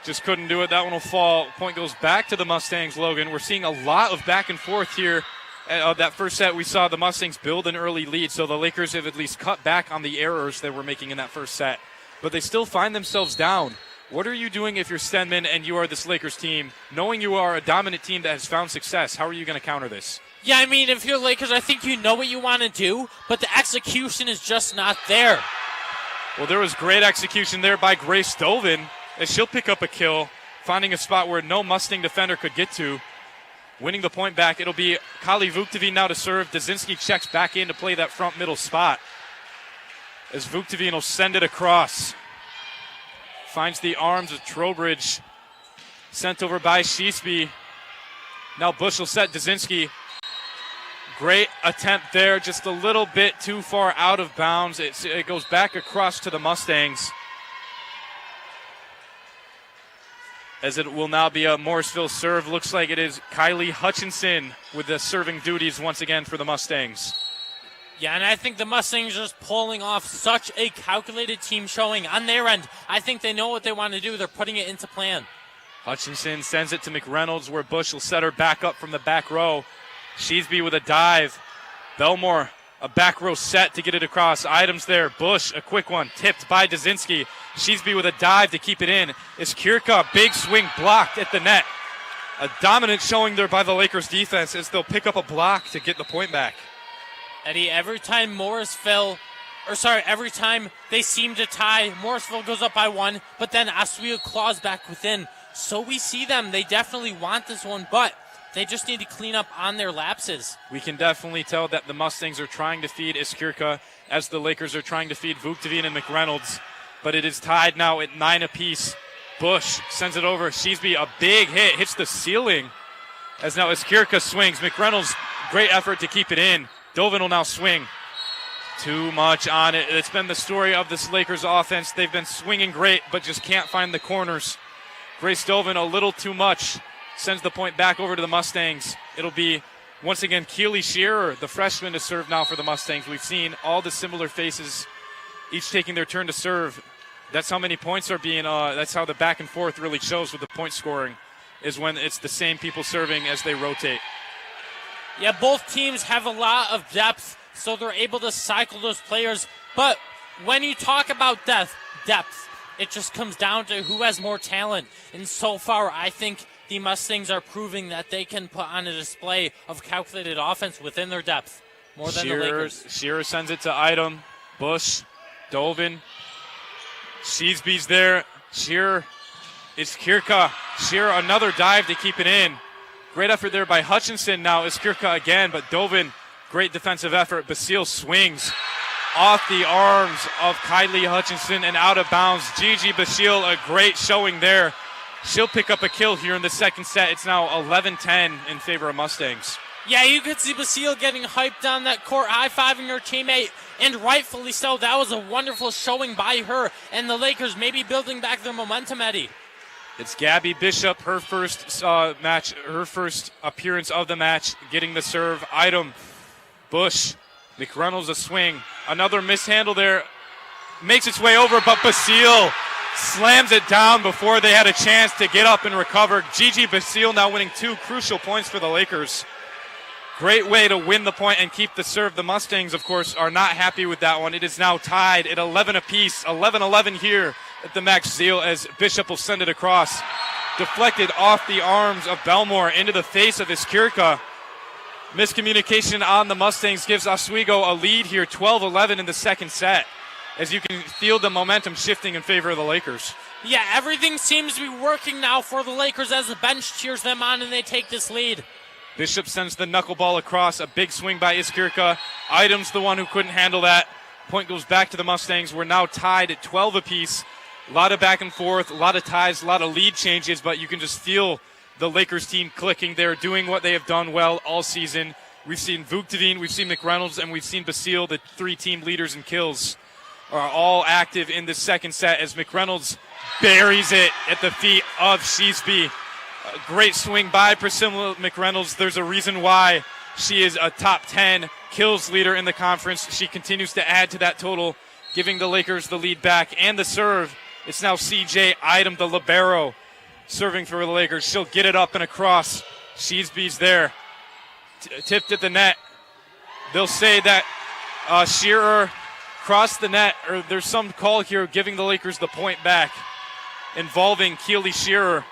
Just couldn't do it. That one will fall. Point goes back to the Mustangs, Logan. We're seeing a lot of back and forth here. That first set, we saw the Mustangs build an early lead, so the Lakers have at least cut back on the errors they were making in that first set. But they still find themselves down. What are you doing if you're Stenman and you are this Lakers team, knowing you are a dominant team that has found success? How are you going to counter this? Yeah, I mean, if you're Lakers, I think you know what you want to do, but the execution is just not there. Well, there was great execution there by Grace Dovin as she'll pick up a kill, finding a spot where no Mustang defender could get to. Winning the point back, it'll be Kali Vuktovin now to serve. Dazinski checks back in to play that front middle spot as Vuktovin will send it across. Finds the arms of Trowbridge. Sent over by Sheesby. Now Bush will set Dazinski. Great attempt there, just a little bit too far out of bounds. It goes back across to the Mustangs. As it will now be a Morrisville serve. Looks like it is Kylie Hutchinson with the serving duties once again for the Mustangs. Yeah, and I think the Mustangs are just pulling off such a calculated team showing on their end. I think they know what they want to do. They're putting it into plan. Hutchinson sends it to McReynolds where Bush will set her back up from the back row. Sheesby with a dive. Belmore, a back row set to get it across. Items there. Bush, a quick one, tipped by Dazinski. Sheesby with a dive to keep it in. Iskirka, big swing blocked at the net. A dominant showing there by the Lakers defense as they'll pick up a block to get the point back. Eddie, every time they seem to tie, Morrisville goes up by one, but then Oswego claws back within. So we see them. They definitely want this one, but they just need to clean up on their lapses. We can definitely tell that the Mustangs are trying to feed Iskirka as the Lakers are trying to feed Vuktovin and McReynolds. But it is tied now at 9 apiece. Bush sends it over. Sheesby, a big hit, hits the ceiling. As now Iskirka swings. McReynolds, great effort to keep it in. Dovin will now swing. Too much on it. It's been the story of this Lakers offense. They've been swinging great, but just can't find the corners. Grace Dovin, a little too much. Sends the point back over to the Mustangs. It'll be, once again, Keely Shearer, the freshman, to serve now for the Mustangs. We've seen all the similar faces, each taking their turn to serve. That's how many points are being, that's how the back and forth really shows with the point scoring, is when it's the same people serving as they rotate. Yeah, both teams have a lot of depth, so they're able to cycle those players. But when you talk about depth, it just comes down to who has more talent. And so far, I think the Mustangs are proving that they can put on a display of calculated offense within their depth more than the Lakers. Shearer sends it to Idem. Bush, Dovin. Sheesby's there. Shearer. Iskirka. Shearer, another dive to keep it in. Great effort there by Hutchinson. Now Iskirka again, but Dovin, great defensive effort. Basile swings off the arms of Kylie Hutchinson and out of bounds. Gigi Basile, a great showing there. She'll pick up a kill here in the second set. It's now 11-10 in favor of Mustangs. Yeah, you could see Basile getting hyped down that court, high-fiving her teammate, and rightfully so. That was a wonderful showing by her, and the Lakers maybe building back their momentum, Eddie. It's Gabby Bishop, her first first appearance of the match, getting the serve. Item, Bush, McReynolds a swing. Another mishandle there. Makes its way over, but Basile slams it down before they had a chance to get up and recover. Gigi Basile now winning 2 crucial points for the Lakers. Great way to win the point and keep the serve. The Mustangs, of course, are not happy with that one. It is now tied at 11 apiece. 11-11 here at the Max Zeal as Bishop will send it across. Deflected off the arms of Belmore into the face of Iskirka. Miscommunication on the Mustangs gives Oswego a lead here, 12-11 in the second set, as you can feel the momentum shifting in favor of the Lakers. Yeah, everything seems to be working now for the Lakers as the bench cheers them on and they take this lead. Bishop sends the knuckleball across, a big swing by Iskirka. Item's the one who couldn't handle that. Point goes back to the Mustangs. We're now tied at 12 apiece. A lot of back and forth, a lot of ties, a lot of lead changes, but you can just feel the Lakers team clicking. They're doing what they have done well all season. We've seen Vuktovin, we've seen McReynolds, and we've seen Basile, the 3 team leaders in kills, are all active in this second set as McReynolds buries it at the feet of Sheesby. A great swing by Priscilla McReynolds. There's a reason why she is a top 10 kills leader in the conference. She continues to add to that total, giving the Lakers the lead back and the serve. It's now CJ Idem, the libero, serving for the Lakers. She'll get it up and across. Sheesby's there. Tipped at the net. They'll say that Shearer crossed the net, or there's some call here giving the Lakers the point back involving Keely Shearer.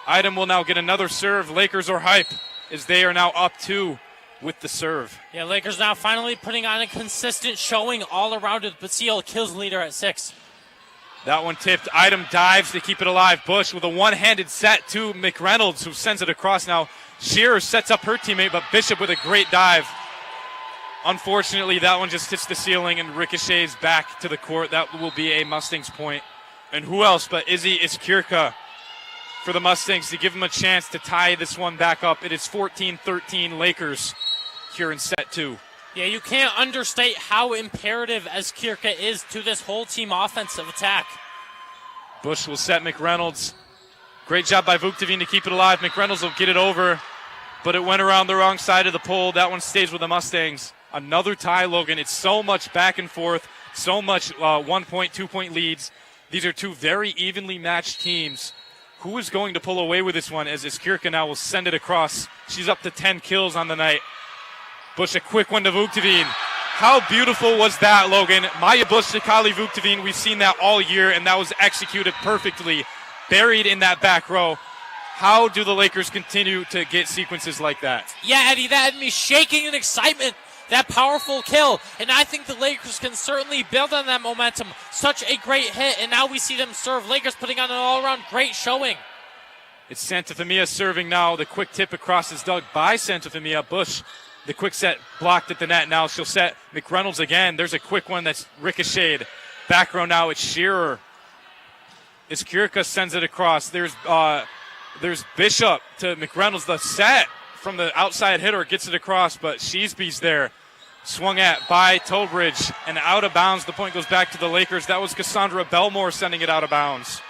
Idem will now get another serve. Lakers are hype as they are now up 2. with the serve. Yeah, Lakers now finally putting on a consistent showing all around with Basile kills leader at 6. That one tipped. Item dives to keep it alive. Bush with a one-handed set to McReynolds, who sends it across now. Shearer sets up her teammate, but Bishop with a great dive. Unfortunately, that one just hits the ceiling and ricochets back to the court. That will be a Mustangs point. And who else but Izzy Iskirka for the Mustangs to give them a chance to tie this one back up. It is 14-13 Lakers here in set 2. Yeah, you can't understate how imperative Iskirka is to this whole team offensive attack. Bush will set McReynolds. Great job by Vukovic to keep it alive. McReynolds will get it over, but it went around the wrong side of the pole. That one stays with the Mustangs. Another tie, Logan. It's so much back and forth, so much 1-point, 2-point leads. These are two very evenly matched teams. Who is going to pull away with this one as Iskirka now will send it across. She's up to 10 kills on the night. Bush, a quick one to Vukovic. How beautiful was that, Logan? Maya Bush to Kali Vukovic. We've seen that all year, and that was executed perfectly. Buried in that back row. How do the Lakers continue to get sequences like that? Yeah, Eddie, that had me shaking in excitement. That powerful kill. And I think the Lakers can certainly build on that momentum. Such a great hit, and now we see them serve. Lakers putting on an all-around great showing. It's Santafamia serving now. The quick tip across is dug by Santafamia. Bush, the quick set blocked at the net. Now she'll set McReynolds again. There's a quick one that's ricocheted. Back row now, it's Shearer. Iskirka sends it across. There's Bishop to McReynolds. The set from the outside hitter gets it across, but Sheesby's there. Swung at by Tolbridge and out of bounds. The point goes back to the Lakers. That was Cassandra Belmore sending it out of bounds.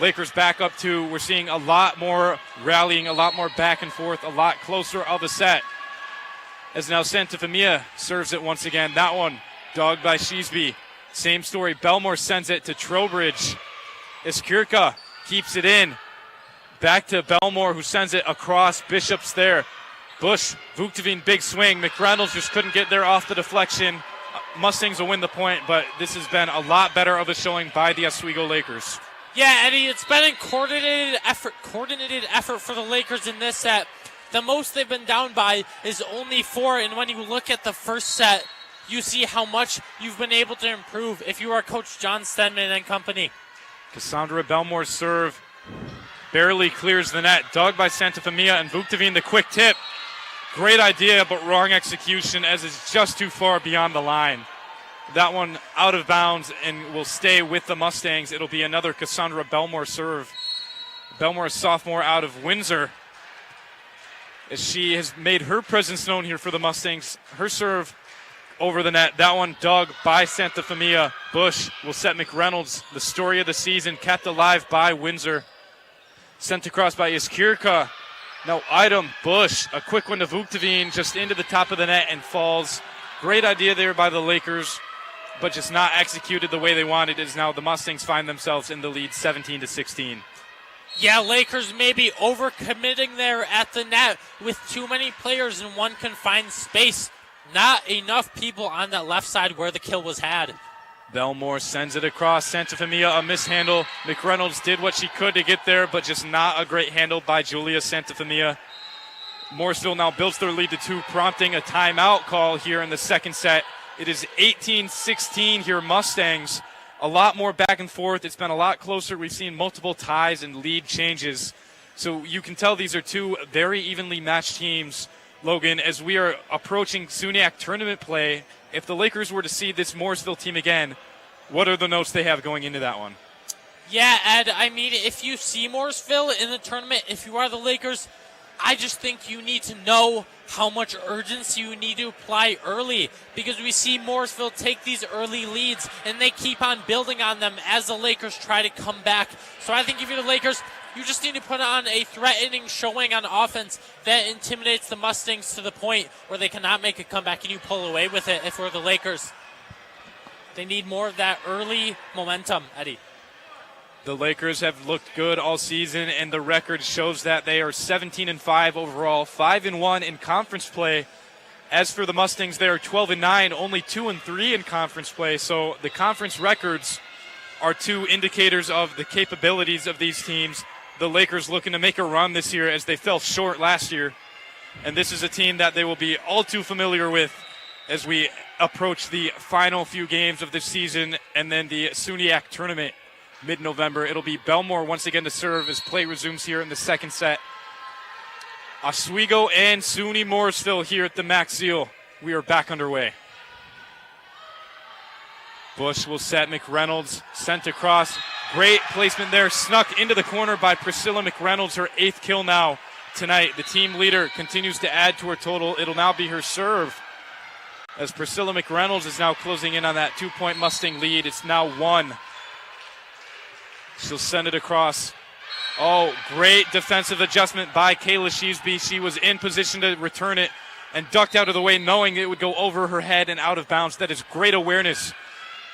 Lakers back up 2. We're seeing a lot more rallying, a lot more back and forth, a lot closer of a set. As now Santafamia serves it once again. That one dogged by Sheesby. Same story. Belmore sends it to Trowbridge. Iskirka keeps it in. Back to Belmore, who sends it across. Bishop's there. Bush, Vukovic, big swing. McReynolds just couldn't get there off the deflection. Mustangs will win the point, but this has been a lot better of a showing by the Oswego Lakers. Yeah, Eddie, it's been a coordinated effort for the Lakers in this set. The most they've been down by is only 4, and when you look at the first set, you see how much you've been able to improve if you are Coach John Stedman and company. Cassandra Belmore's serve barely clears the net. Dug by Santafamia and Vukovic, the quick tip. Great idea, but wrong execution as it's just too far beyond the line. That one out of bounds and will stay with the Mustangs. It'll be another Cassandra Belmore serve. Belmore, a sophomore out of Windsor, as she has made her presence known here for the Mustangs. Her serve over the net. That one dug by Santafamia. Bush will set McReynolds. The story of the season, kept alive by Windsor. Sent across by Iskirka. Now Item, Bush, a quick one to Vukovic, just into the top of the net and falls. Great idea there by the Lakers, but just not executed the way they wanted. As now the Mustangs find themselves in the lead 17-16. Yeah, Lakers may be overcommitting there at the net with too many players in one confined space. Not enough people on that left side where the kill was had. Belmore sends it across. Santafamia, a mishandle. McReynolds did what she could to get there, but just not a great handle by Julia Santafamia. Morrisville now builds their lead to 2, prompting a timeout call here in the second set. It is 18-16 here, Mustangs. A lot more back and forth. It's been a lot closer. We've seen multiple ties and lead changes. So you can tell these are two very evenly matched teams, Logan, as we are approaching SUNY tournament play. If the Lakers were to see this Morrisville team again, what are the notes they have going into that one? Yeah, Ed, I mean, if you see Morrisville in the tournament, if you are the Lakers, I just think you need to know how much urgency you need to apply early, because we see Morrisville take these early leads and they keep on building on them as the Lakers try to come back. So I think if you're the Lakers, you just need to put on a threatening showing on offense that intimidates the Mustangs to the point where they cannot make a comeback and you pull away with it. If we're the Lakers, they need more of that early momentum, Eddie. The Lakers have looked good all season, and the record shows that they are 17-5 overall, 5-1 in conference play. As for the Mustangs, they are 12-9, only 2-3 in conference play. So the conference records are two indicators of the capabilities of these teams. The Lakers looking to make a run this year as they fell short last year. And this is a team that they will be all too familiar with as we approach the final few games of the season and then the SUNY tournament mid-November. It'll be Belmore once again to serve as play resumes here in the second set. Oswego and SUNY Morrisville here at the Max Seal. We are back underway. Bush will set. McReynolds sent across. Great placement there. Snuck into the corner by Priscilla McReynolds, her 8th kill now tonight. The team leader continues to add to her total. It'll now be her serve as Priscilla McReynolds is now closing in on that 2-point Mustang lead. It's now 1. She'll send it across. Oh, great defensive adjustment by Kayla Sheesby. She was in position to return it and ducked out of the way knowing it would go over her head and out of bounds. That is great awareness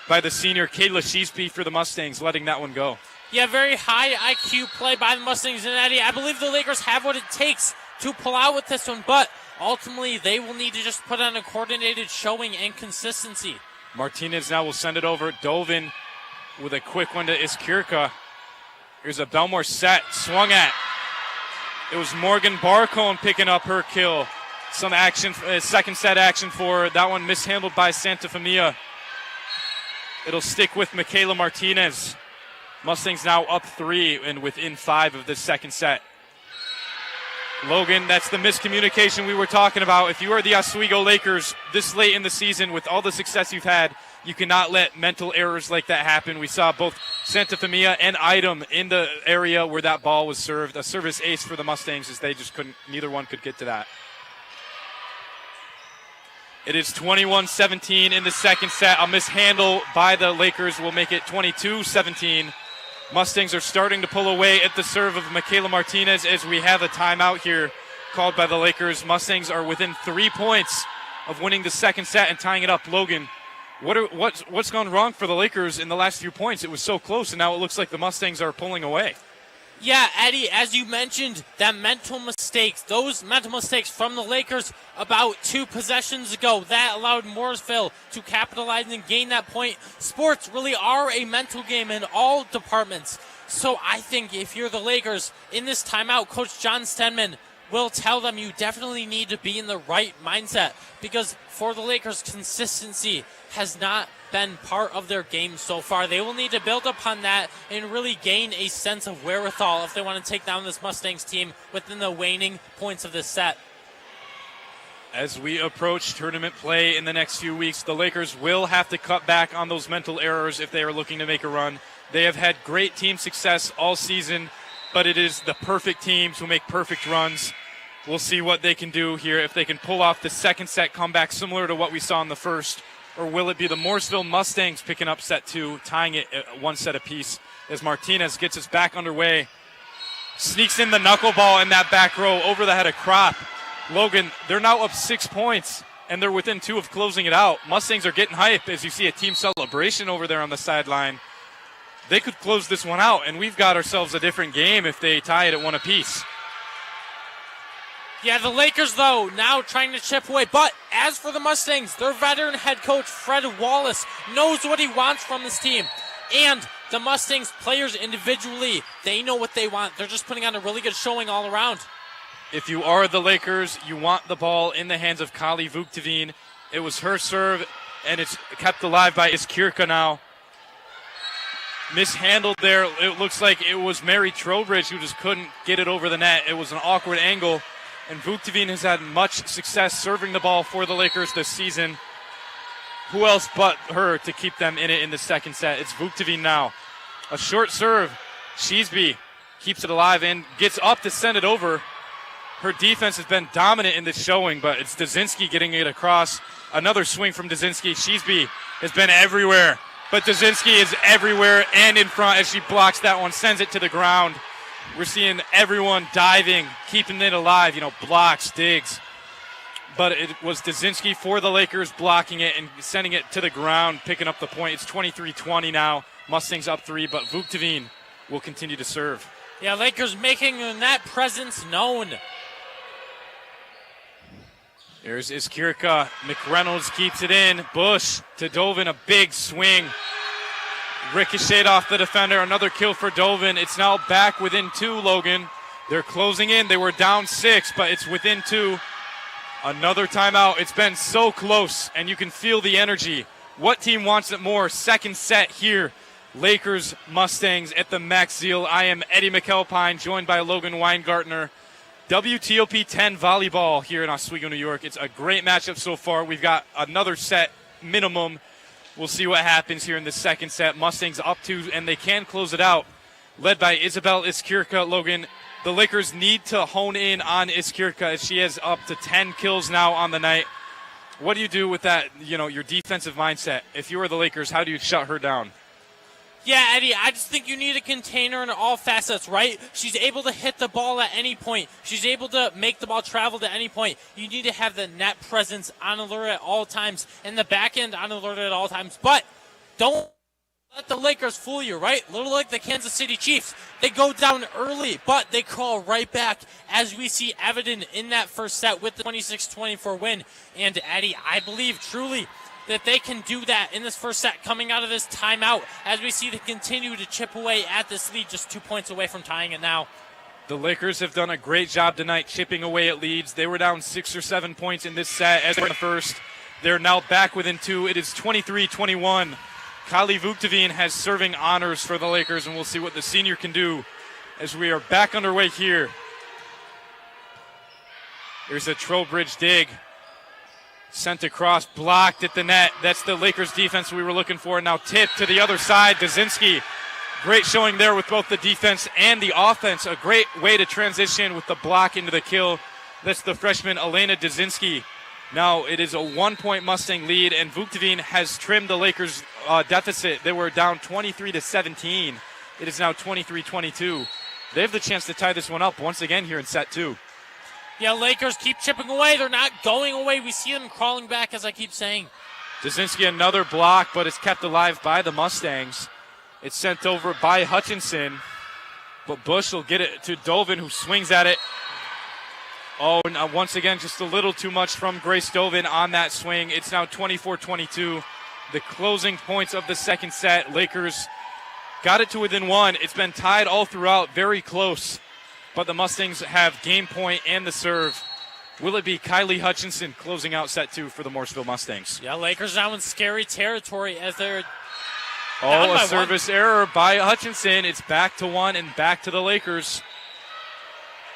by the senior Kayla Sheesby for the Mustangs, letting that one go. Yeah, very high IQ play by the Mustangs, and Eddie, I believe the Lakers have what it takes to pull out with this one, but ultimately they will need to just put on a coordinated showing and consistency. Martinez now will send it over. Dovin with a quick one to Iskirka. Here's a Belmore set, swung at. It was Morgan Barcone picking up her kill. Some action, second set action for her. That one mishandled by Santa Femia. It'll stick with Michaela Martinez. Mustangs now up 3 and within 5 of the second set. Logan, that's the miscommunication we were talking about. If you are the Oswego Lakers this late in the season with all the success you've had, you cannot let mental errors like that happen. We saw both Santa Femia and Idem in the area where that ball was served. A service ace for the Mustangs as they just couldn't, neither one could get to that. It is 21-17 in the second set. A mishandle by the Lakers will make it 22-17. Mustangs are starting to pull away at the serve of Michaela Martinez as we have a timeout here called by the Lakers. Mustangs are within 3 points of winning the second set and tying it up. Logan, what's gone wrong for the Lakers in the last few points? It was so close, and now it looks like the Mustangs are pulling away. Yeah, Eddie, as you mentioned, those mental mistakes from the Lakers about 2 possessions ago, that allowed Morrisville to capitalize and gain that point. Sports really are a mental game in all departments. So I think if you're the Lakers, in this timeout, Coach John Stenman will tell them you definitely need to be in the right mindset, because for the Lakers, consistency has not been part of their game so far. They will need to build upon that and really gain a sense of wherewithal if they want to take down this Mustangs team within the waning points of this set. As we approach tournament play in the next few weeks, the Lakers will have to cut back on those mental errors if they are looking to make a run. They have had great team success all season, but it is the perfect teams who make perfect runs. We'll see what they can do here, if they can pull off the second set comeback similar to what we saw in the first, or will it be the Morrisville Mustangs picking up set 2, tying it at 1 set apiece as Martinez gets us back underway. Sneaks in the knuckleball in that back row over the head of Crop. Logan, they're now up 6 points, and they're within 2 of closing it out. Mustangs are getting hype as you see a team celebration over there on the sideline. They could close this one out, and we've got ourselves a different game if they tie it at 1 apiece. Yeah, the Lakers, though, now trying to chip away. But as for the Mustangs, their veteran head coach, Fred Wallace, knows what he wants from this team. And the Mustangs players individually, they know what they want. They're just putting on a really good showing all around. If you are the Lakers, you want the ball in the hands of Kali Vukhteveen. It was her serve, and it's kept alive by Iskirka now. Mishandled there. It looks like it was Mary Trowbridge who just couldn't get it over the net. It was an awkward angle. And Vukhteveen has had much success serving the ball for the Lakers this season. Who else but her to keep them in it in the second set? It's Vukhteveen now. A short serve. Sheesby keeps it alive and gets up to send it over. Her defense has been dominant in this showing, but it's Dazinski getting it across. Another swing from Dazinski. Sheesby has been everywhere, but Dazinski is everywhere and in front as she blocks that one, sends it to the ground. We're seeing everyone diving, keeping it alive, blocks, digs. But it was Dazinski for the Lakers blocking it and sending it to the ground, picking up the point. It's 23-20 now. Mustangs up 3, but Vukhteveen will continue to serve. Yeah, Lakers making that presence known. There's Iskirka. McReynolds keeps it in. Bush to Dovin, a big swing. Ricocheted off the defender. Another kill for Dovin. It's now back within 2, Logan. They're closing in. They were down 6, but it's within 2. Another timeout. It's been so close, and you can feel the energy. What team wants it more? Second set here. Lakers, Mustangs at the Max Zeal. I am Eddie McAlpine, joined by Logan Weingartner. WTOP 10 volleyball here in Oswego, New York. It's a great matchup so far. We've got another set minimum. We'll see what happens here in the second set. Mustangs up 2, and they can close it out. Led by Isabel Iskirka. Logan, the Lakers need to hone in on Iskirka as she has up to 10 kills now on the night. What do you do with that, your defensive mindset? If you were the Lakers, how do you shut her down? Yeah, Eddie, I just think you need a container in all facets, right? She's able to hit the ball at any point. She's able to make the ball travel to any point. You need to have the net presence on alert at all times and the back end on alert at all times. But don't let the Lakers fool you, right? A little like the Kansas City Chiefs. They go down early, but they crawl right back, as we see evident in that first set with the 26-24 win. And, Eddie, I believe truly that they can do that in this first set coming out of this timeout, as we see them continue to chip away at this lead, just 2 points away from tying it now. The Lakers have done a great job tonight chipping away at leads. They were down 6 or 7 points in this set as they were in the first. They're now back within 2. It is 23-21. Kali Vukhteveen has serving honors for the Lakers, and we'll see what the senior can do as we are back underway here. There's a Trowbridge dig. Sent across, blocked at the net. That's the Lakers defense we were looking for. Now tipped to the other side. Dazinski, great showing there with both the defense and the offense. A great way to transition with the block into the kill. That's the freshman Elena Dazinski. Now it is a 1-point Mustang lead, and Vukhteveen has trimmed the Lakers' deficit. They were down 23-17. It is now 23-22. They have the chance to tie this one up once again here in set 2. Yeah, Lakers keep chipping away. They're not going away. We see them crawling back, as I keep saying. Dazinski, another block, but it's kept alive by the Mustangs. It's sent over by Hutchinson, but Bush will get it to Dovin, who swings at it. Oh, and once again, just a little too much from Grace Dovin on that swing. It's now 24-22. The closing points of the second set. Lakers got it to within 1. It's been tied all throughout, very close. But the Mustangs have game point and the serve. Will it be Kylie Hutchinson closing out set 2 for the Morrisville Mustangs? Yeah, Lakers now in scary territory as they're down by a service error by Hutchinson. It's back to 1 and back to the Lakers.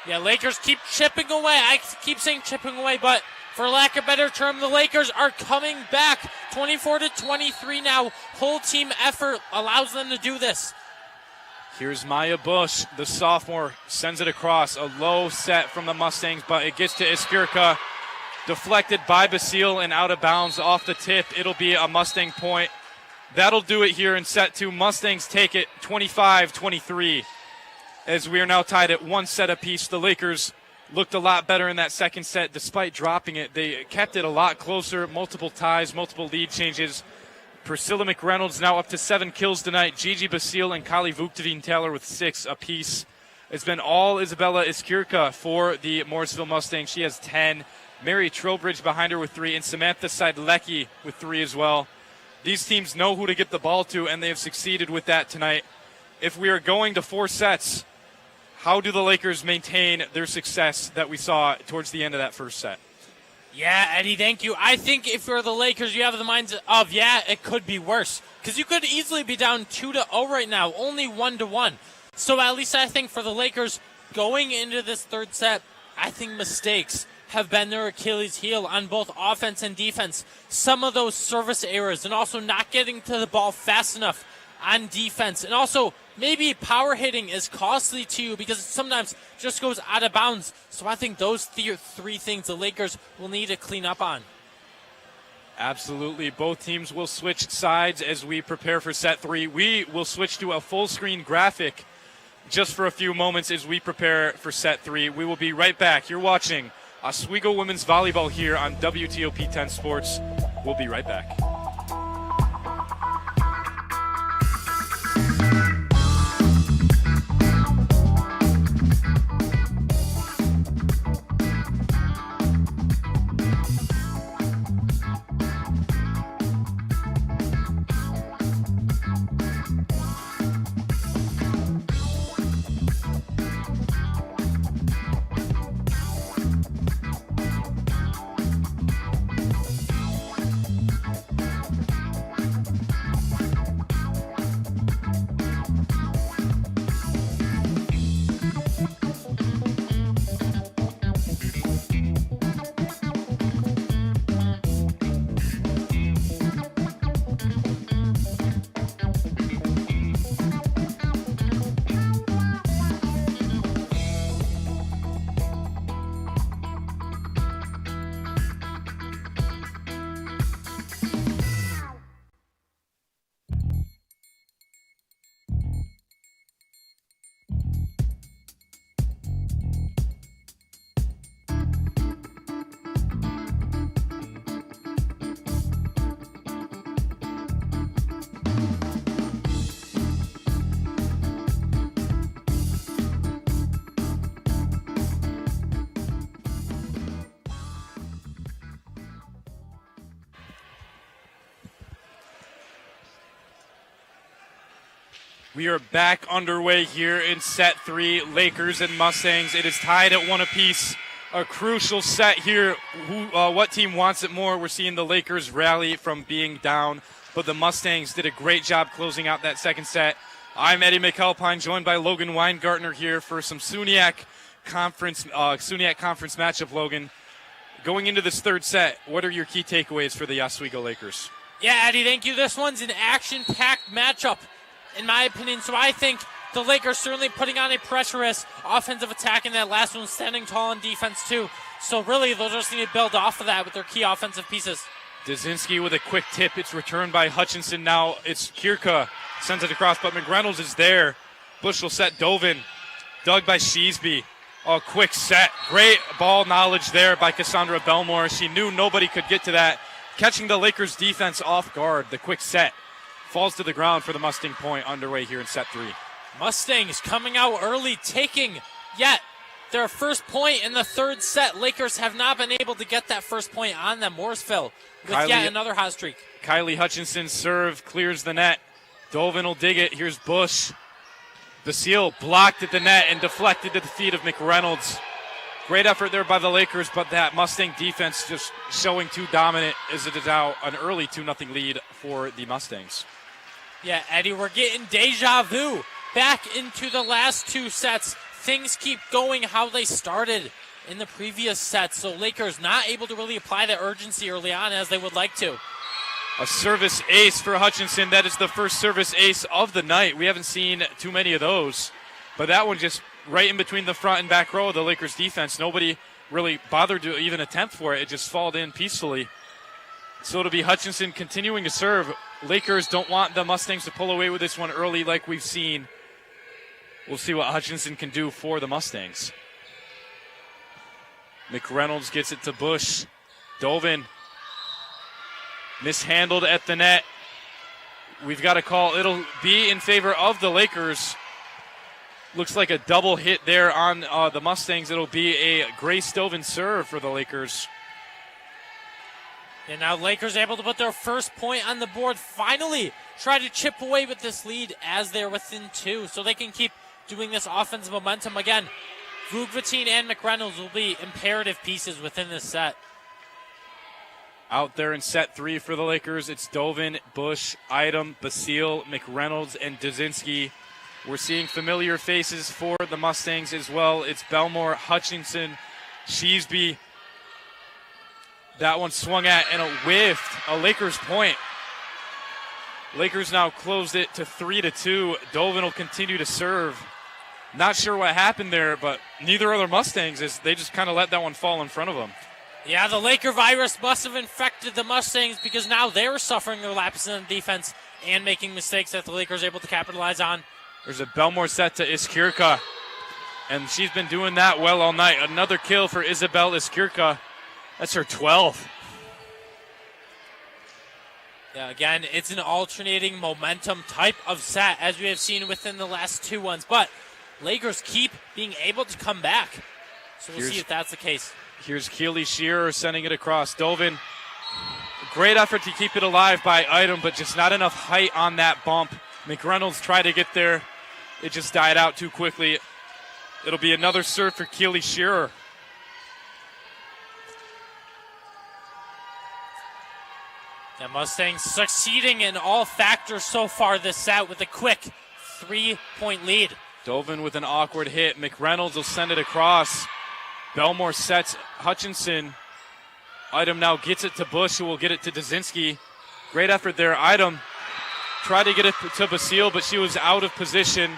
Yeah, Lakers keep chipping away. I keep saying chipping away, but for lack of a better term, the Lakers are coming back. 24-23 now. Whole team effort allows them to do this. Here's Maya Bush, the sophomore, sends it across. A low set from the Mustangs, but it gets to Iskirka. Deflected by Basile and out of bounds off the tip. It'll be a Mustang point. That'll do it here in set 2. Mustangs take it 25-23 as we are now tied at 1 set apiece. The Lakers looked a lot better in that second set despite dropping it. They kept it a lot closer, multiple ties, multiple lead changes. Priscilla McReynolds now up to 7 kills tonight. Gigi Basile and Kali Vukhteveen Taylor with 6 apiece. It's been all Isabella Iskirka for the Morrisville Mustangs. She has 10. Mary Trowbridge behind her with 3, and Samantha Seidlecki with 3 as well. These teams know who to get the ball to, and they have succeeded with that tonight. If we are going to 4 sets, how do the Lakers maintain their success that we saw towards the end of that first set? Yeah, Eddie, thank you. I think if you're the Lakers, you have the mindset of, it could be worse. Because you could easily be down 2-0 right now, only 1-1. So at least I think for the Lakers, going into this third set, I think mistakes have been their Achilles heel on both offense and defense. Some of those service errors and also not getting to the ball fast enough on defense. And also maybe power hitting is costly to you because it sometimes just goes out of bounds. So I think those 3 things the Lakers will need to clean up on. Absolutely. Both teams will switch sides as we prepare for set 3. We will switch to a full screen graphic just for a few moments as we prepare for set 3. We will be right back. You're watching Oswego Women's Volleyball here on WTOP 10 Sports. We'll be right back. We are back underway here in set 3, Lakers and Mustangs. It is tied at 1 apiece. A crucial set here. What team wants it more? We're seeing the Lakers rally from being down, but the Mustangs did a great job closing out that second set. I'm Eddie McAlpine, joined by Logan Weingartner here for some SUNY Conference matchup. Logan, going into this third set, what are your key takeaways for the Oswego Lakers? Yeah, Eddie, thank you. This one's an action-packed matchup, in my opinion. So I think the Lakers certainly putting on a pressurous offensive attack, and that last one standing tall on defense too. So really, they'll just need to build off of that with their key offensive pieces. Dzinski with a quick tip. It's returned by Hutchinson. Now it's Kirka. Sends it across, but McReynolds is there. Bush will set Dovin. Dug by Sheesby. Oh, quick set. Great ball knowledge there by Cassandra Belmore. She knew nobody could get to that. Catching the Lakers defense off guard. The quick set falls to the ground for the Mustang point underway here in set 3. Mustangs coming out early, taking yet their first point in the third set. Lakers have not been able to get that first point on them. Morrisville with yet another hot streak. Kylie Hutchinson's serve clears the net. Dovin will dig it. Here's Bush. Basile blocked at the net and deflected to the feet of McReynolds. Great effort there by the Lakers, but that Mustang defense just showing too dominant as it is now an early 2-0 lead for the Mustangs. Yeah, Eddie, we're getting deja vu back into the last 2 sets. Things keep going how they started in the previous sets, so Lakers not able to really apply the urgency early on as they would like to. A service ace for Hutchinson. That is the first service ace of the night. We haven't seen too many of those. But that one just right in between the front and back row of the Lakers defense. Nobody really bothered to even attempt for it. It just falled in peacefully. So it'll be Hutchinson continuing to serve. Lakers don't want the Mustangs to pull away with this one early like we've seen. We'll see what Hutchinson can do for the Mustangs. McReynolds gets it to Bush. Dovin mishandled at the net. We've got a call. It'll be in favor of the Lakers. Looks like a double hit there on the Mustangs. It'll be a Grace Dovin serve for the Lakers. And now Lakers able to put their first point on the board. Finally try to chip away with this lead as they're within 2, so they can keep doing this offensive momentum again. Vugvatine and McReynolds will be imperative pieces within this set. Out there in set 3 for the Lakers, it's Dovin, Bush, Idem, Basile, McReynolds, and Dzinski. We're seeing familiar faces for the Mustangs as well. It's Belmore, Hutchinson, Sheesby. That one swung at and a whiffed. A Lakers point. Lakers now closed it to 3-2. Dovin will continue to serve. Not sure what happened there, but neither are the Mustangs as they just kind of let that one fall in front of them. Yeah, the Laker virus must have infected the Mustangs because now they're suffering their lapses in defense and making mistakes that the Lakers are able to capitalize on. There's a Belmore set to Iskirka, and she's been doing that well all night. Another kill for Isabel Iskirka. That's her 12th. Yeah, again, it's an alternating momentum type of set as we have seen within the last 2 ones, but Lakers keep being able to come back. So we'll see if that's the case. Here's Keely Shearer sending it across. Dovin, great effort to keep it alive by Idem, but just not enough height on that bump. McReynolds tried to get there. It just died out too quickly. It'll be another serve for Keely Shearer. The Mustangs succeeding in all factors so far this set with a quick 3-point lead. Dovin with an awkward hit. McReynolds will send it across. Belmore sets Hutchinson. Idem now gets it to Bush, who will get it to Dzinski. Great effort there. Idem tried to get it to Basile, but she was out of position.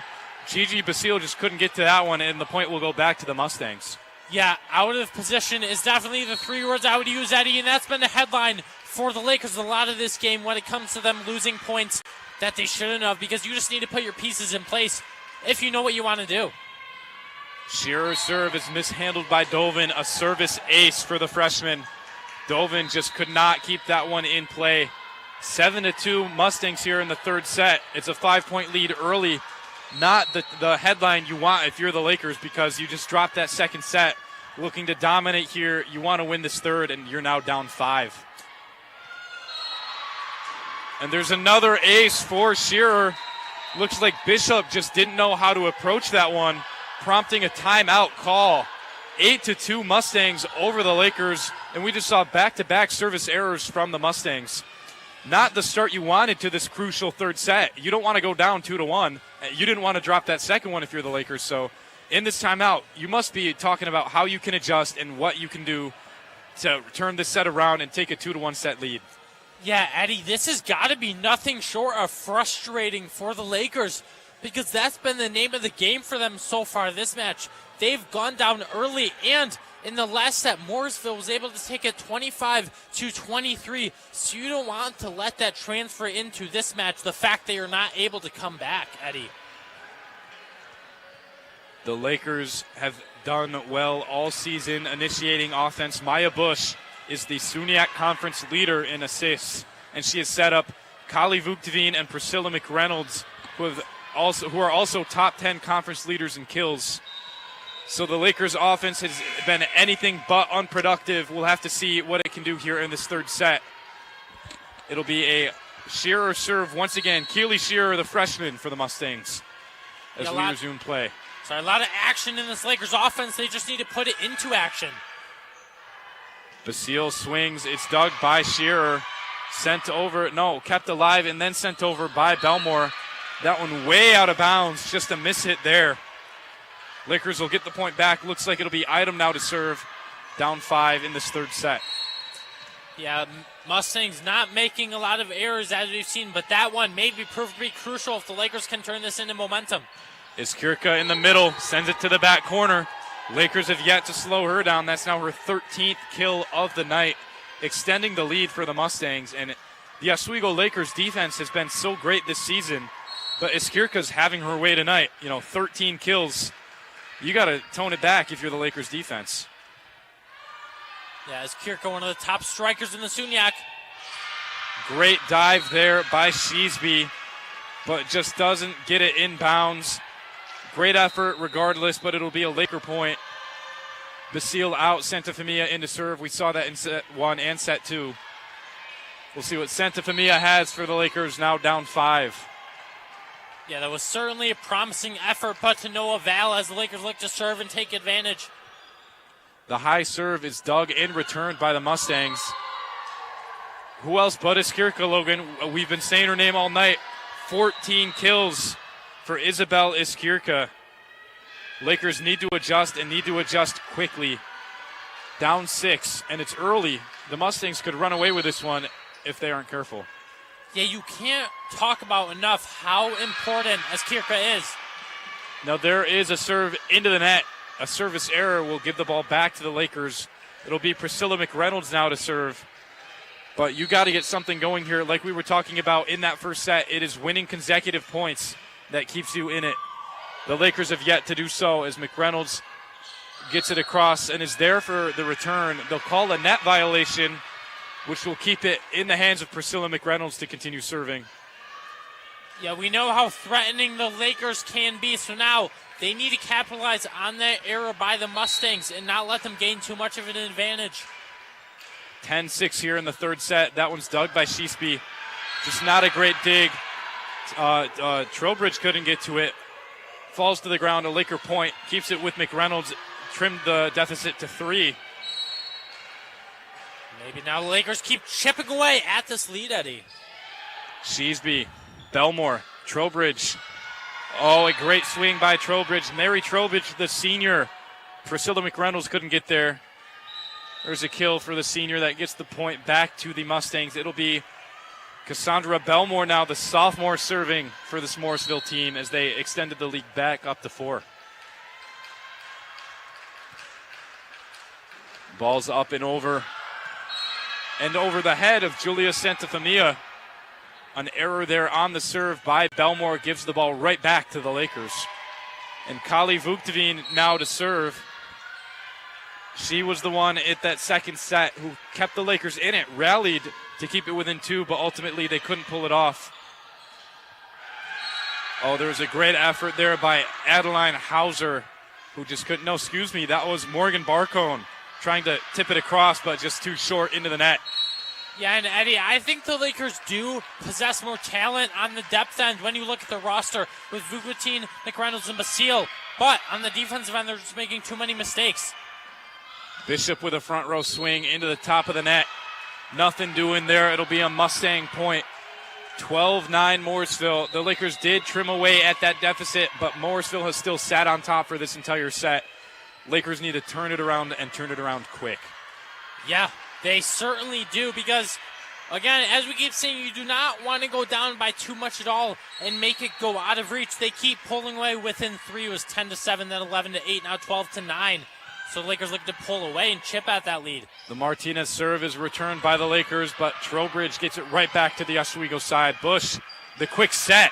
Gigi Basile just couldn't get to that one, and the point will go back to the Mustangs. Yeah, out of position is definitely the 3 words I would use, Eddie, and that's been the headline for the Lakers a lot of this game when it comes to them losing points that they shouldn't have, because you just need to put your pieces in place if you know what you want to do. Shearer's serve is mishandled by Dovin, a service ace for the freshman. Dovin just could not keep that one in play. 7-2 Mustangs here in the third set. It's a 5-point lead early. Not the headline you want if you're the Lakers, because you just dropped that second set. Looking to dominate here. You want to win this third, and you're now down 5. And there's another ace for Shearer. Looks like Bishop just didn't know how to approach that one, prompting a timeout call. 8-2 Mustangs over the Lakers, and we just saw back-to-back service errors from the Mustangs. Not the start you wanted to this crucial third set. You don't want to go down 2-1. You didn't want to drop that second one if you're the Lakers. So in this timeout, you must be talking about how you can adjust and what you can do to turn this set around and take a 2-1 set lead. Yeah, Eddie, this has got to be nothing short of frustrating for the Lakers because that's been the name of the game for them so far this match. They've gone down early, and in the last set, Morrisville was able to take it 25-23, so you don't want to let that transfer into this match, the fact they are not able to come back, Eddie. The Lakers have done well all season initiating offense. Maya Bush is the SUNY Conference leader in assists, and she has set up Kali Vuktavine and Priscilla McReynolds, who are also top 10 conference leaders in kills. So the Lakers' offense has been anything but unproductive. We'll have to see what it can do here in this third set. It'll be a Shearer serve once again. Keely Shearer, the freshman for the Mustangs, as we resume play. So a lot of action in this Lakers offense. They just need to put it into action. Basile swings. It's dug by Shearer. Sent over. No, kept alive and then sent over by Belmore. That one way out of bounds. Just a miss hit there. Lakers will get the point back. Looks like it'll be Item now to serve. Down 5 in this third set. Yeah, Mustangs not making a lot of errors as we've seen, but that one may prove to be crucial if the Lakers can turn this into momentum. Iskirka in the middle, sends it to the back corner. Lakers have yet to slow her down. That's now her 13th kill of the night, extending the lead for the Mustangs. And the Oswego Lakers defense has been so great this season, but Iskirka's having her way tonight. 13 kills. You got to tone it back if you're the Lakers defense. Yeah, Iskirka, one of the top strikers in the SUNY. Great dive there by Sheesby, but just doesn't get it inbounds. Great effort regardless, but it'll be a Laker point. Basile out, Santa Femia into serve. We saw that in set 1 and set 2. We'll see what Santa Femia has for the Lakers, now down 5. Yeah, that was certainly a promising effort, but to no avail as the Lakers look to serve and take advantage. The high serve is dug and returned by the Mustangs. Who else but Iskirka, Logan? We've been saying her name all night. 14 kills for Isabel Iskirka. Lakers need to adjust and need to adjust quickly. Down 6, and it's early. The Mustangs could run away with this one if they aren't careful. Yeah, you can't talk about enough how important Iskirka is. Now there is a serve into the net. A service error will give the ball back to the Lakers. It'll be Priscilla McReynolds now to serve. But you got to get something going here. Like we were talking about in that first set, it is winning consecutive points that keeps you in it. The Lakers have yet to do so as McReynolds gets it across and is there for the return. They'll call a net violation, which will keep it in the hands of Priscilla McReynolds to continue serving. Yeah, we know how threatening the Lakers can be, so now they need to capitalize on that error by the Mustangs and not let them gain too much of an advantage. 10-6 here in the third set. That one's dug by Sheesby. Just not a great dig. Trowbridge couldn't get to it. Falls to the ground, a Laker point. Keeps it with McReynolds. Trimmed the deficit to 3. Maybe now the Lakers keep chipping away at this lead, Eddie. Sheesby, Belmore, Trowbridge. Oh, a great swing by Trowbridge. Mary Trowbridge, the senior. Priscilla McReynolds couldn't get there. There's a kill for the senior that gets the point back to the Mustangs. It'll be Cassandra Belmore now, the sophomore, serving for this Morrisville team as they extended the lead back up to 4. Ball's up and over the head of Julia Santafamia. An error there on the serve by Belmore gives the ball right back to the Lakers. And Kali Vuktavine now to serve. She was the one at that second set who kept the Lakers in it, rallied to keep it within 2, but ultimately they couldn't pull it off. Oh, there was a great effort there by Adeline Hauser, who just couldn't. No, excuse me, that was Morgan Barcone trying to tip it across, but just too short into the net. Yeah, and Eddie, I think the Lakers do possess more talent on the depth end when you look at the roster with Vukovic, McReynolds, and Basile. But on the defensive end, they're just making too many mistakes. Bishop with a front row swing into the top of the net. Nothing doing there. It'll be a Mustang point. 12-9 Morrisville. The Lakers did trim away at that deficit, but Morrisville has still sat on top for this entire set. Lakers need to turn it around and turn it around quick. Yeah, they certainly do because, again, as we keep saying, you do not want to go down by too much at all and make it go out of reach. They keep pulling away within 3. It was 10-7, then 11-8, now 12-9. So the Lakers look to pull away and chip at that lead. The Martinez serve is returned by the Lakers, but Trowbridge gets it right back to the Oswego side. Bush, the quick set,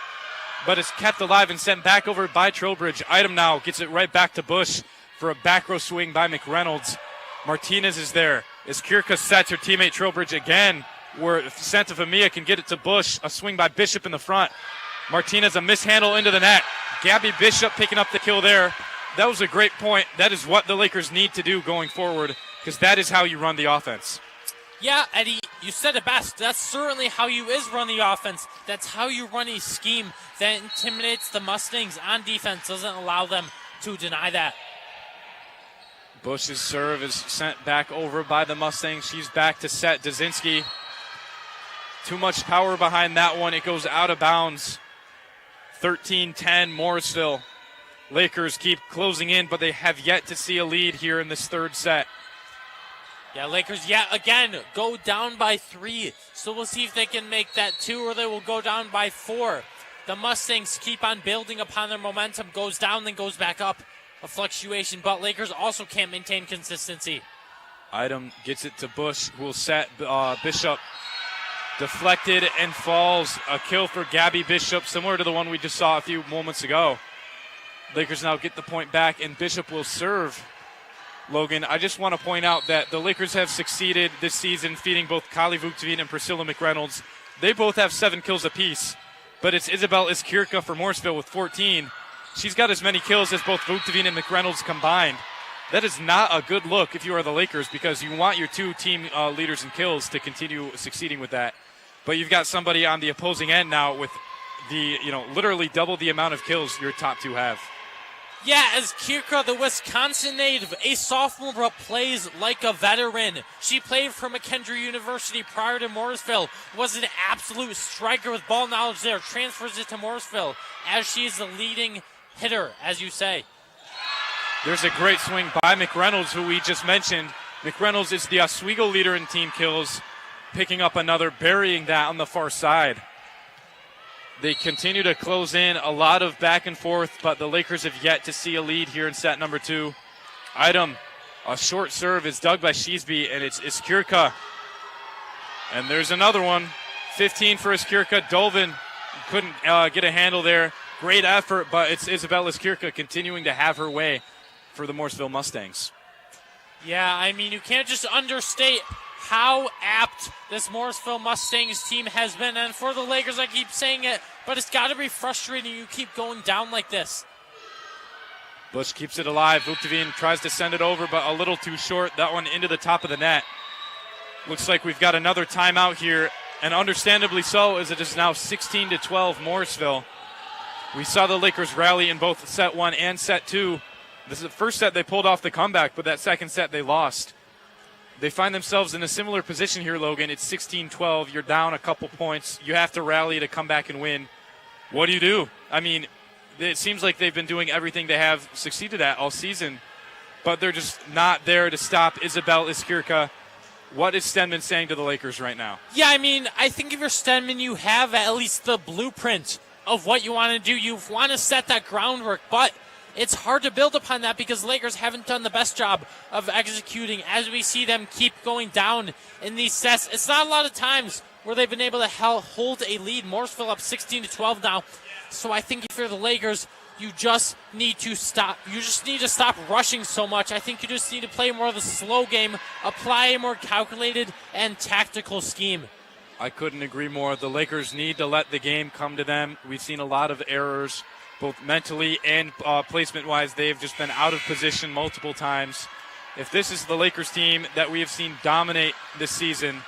but it's kept alive and sent back over by Trowbridge. Item now gets it right back to Bush for a back row swing by McReynolds. Martinez is there. As Kirka sets her teammate Trowbridge again, where Santa Famia can get it to Bush. A swing by Bishop in the front. Martinez, a mishandle into the net. Gabby Bishop picking up the kill there. That was a great point. That is what the Lakers need to do going forward, because that is how you run the offense. Yeah, Eddie, you said it best. That's certainly how you run the offense. That's how you run a scheme that intimidates the Mustangs on defense, doesn't allow them to deny that. Bush's serve is sent back over by the Mustangs. She's back to set Dazinski. Too much power behind that one. It goes out of bounds. 13-10 Morrisville. Lakers keep closing in, but they have yet to see a lead here in this third set. Yeah, Lakers yet again go down by 3. So we'll see if they can make that 2 or they will go down by 4. The Mustangs keep on building upon their momentum. Goes down, then goes back up. A fluctuation, but Lakers also can't maintain consistency. Item gets it to Bush, who will set Bishop. Deflected and falls. A kill for Gabby Bishop, similar to the one we just saw a few moments ago. Lakers now get the point back, and Bishop will serve. Logan, I just want to point out that the Lakers have succeeded this season feeding both Kali Vukovic and Priscilla McReynolds. They both have 7 kills apiece, but it's Isabel Iskirka for Morrisville with 14. She's got as many kills as both Vukovic and McReynolds combined. That is not a good look if you are the Lakers, because you want your 2 team leaders in kills to continue succeeding with that. But you've got somebody on the opposing end now with the, literally double the amount of kills your top 2 have. Yeah, as Kirka, the Wisconsin native, a sophomore, but plays like a veteran. She played for McKendree University prior to Morrisville, was an absolute striker with ball knowledge there, transfers it to Morrisville as she is the leading hitter, as you say. There's a great swing by McReynolds, who we just mentioned. McReynolds is the Oswego leader in team kills, picking up another, burying that on the far side. They continue to close in, a lot of back and forth, but the Lakers have yet to see a lead here in set number 2. Item, a short serve is dug by Sheesby, and it's Iskirka. And there's another one. 15 for Iskirka. Dolvin couldn't get a handle there. Great effort, but it's Isabel Iskirka continuing to have her way for the Morrisville Mustangs. Yeah, I mean, you can't just understate how apt this Morrisville Mustangs team has been. And for the Lakers, I keep saying it, but it's got to be frustrating. You keep going down like this. Bush keeps it alive. Vukovic tries to send it over, but a little too short. That one into the top of the net. Looks like we've got another timeout here, and understandably so, as it is now 16-12 Morrisville. We saw the Lakers rally in both set 1 and set 2. This is the first set they pulled off the comeback, but that second set they lost. They find themselves in a similar position here, Logan. It's 16-12. You're down a couple points. You have to rally to come back and win. What do? I mean, it seems like they've been doing everything they have succeeded at all season, but they're just not there to stop Isabel Iskirka. What is Stenman saying to the Lakers right now? Yeah, I mean, I think if you're Stenman, you have at least the blueprint of what you want to do. You want to set that groundwork, but it's hard to build upon that because Lakers haven't done the best job of executing as we see them keep going down in these sets. It's not a lot of times where they've been able to hold a lead. Morrisville up 16-12 now. So I think if you're the Lakers, you just need to stop. You just need to stop rushing so much. I think you just need to play more of the slow game, apply a more calculated and tactical scheme. I couldn't agree more. The Lakers need to let the game come to them. We've seen a lot of errors, both mentally and placement-wise. They've just been out of position multiple times. If this is the Lakers team that we have seen dominate this season,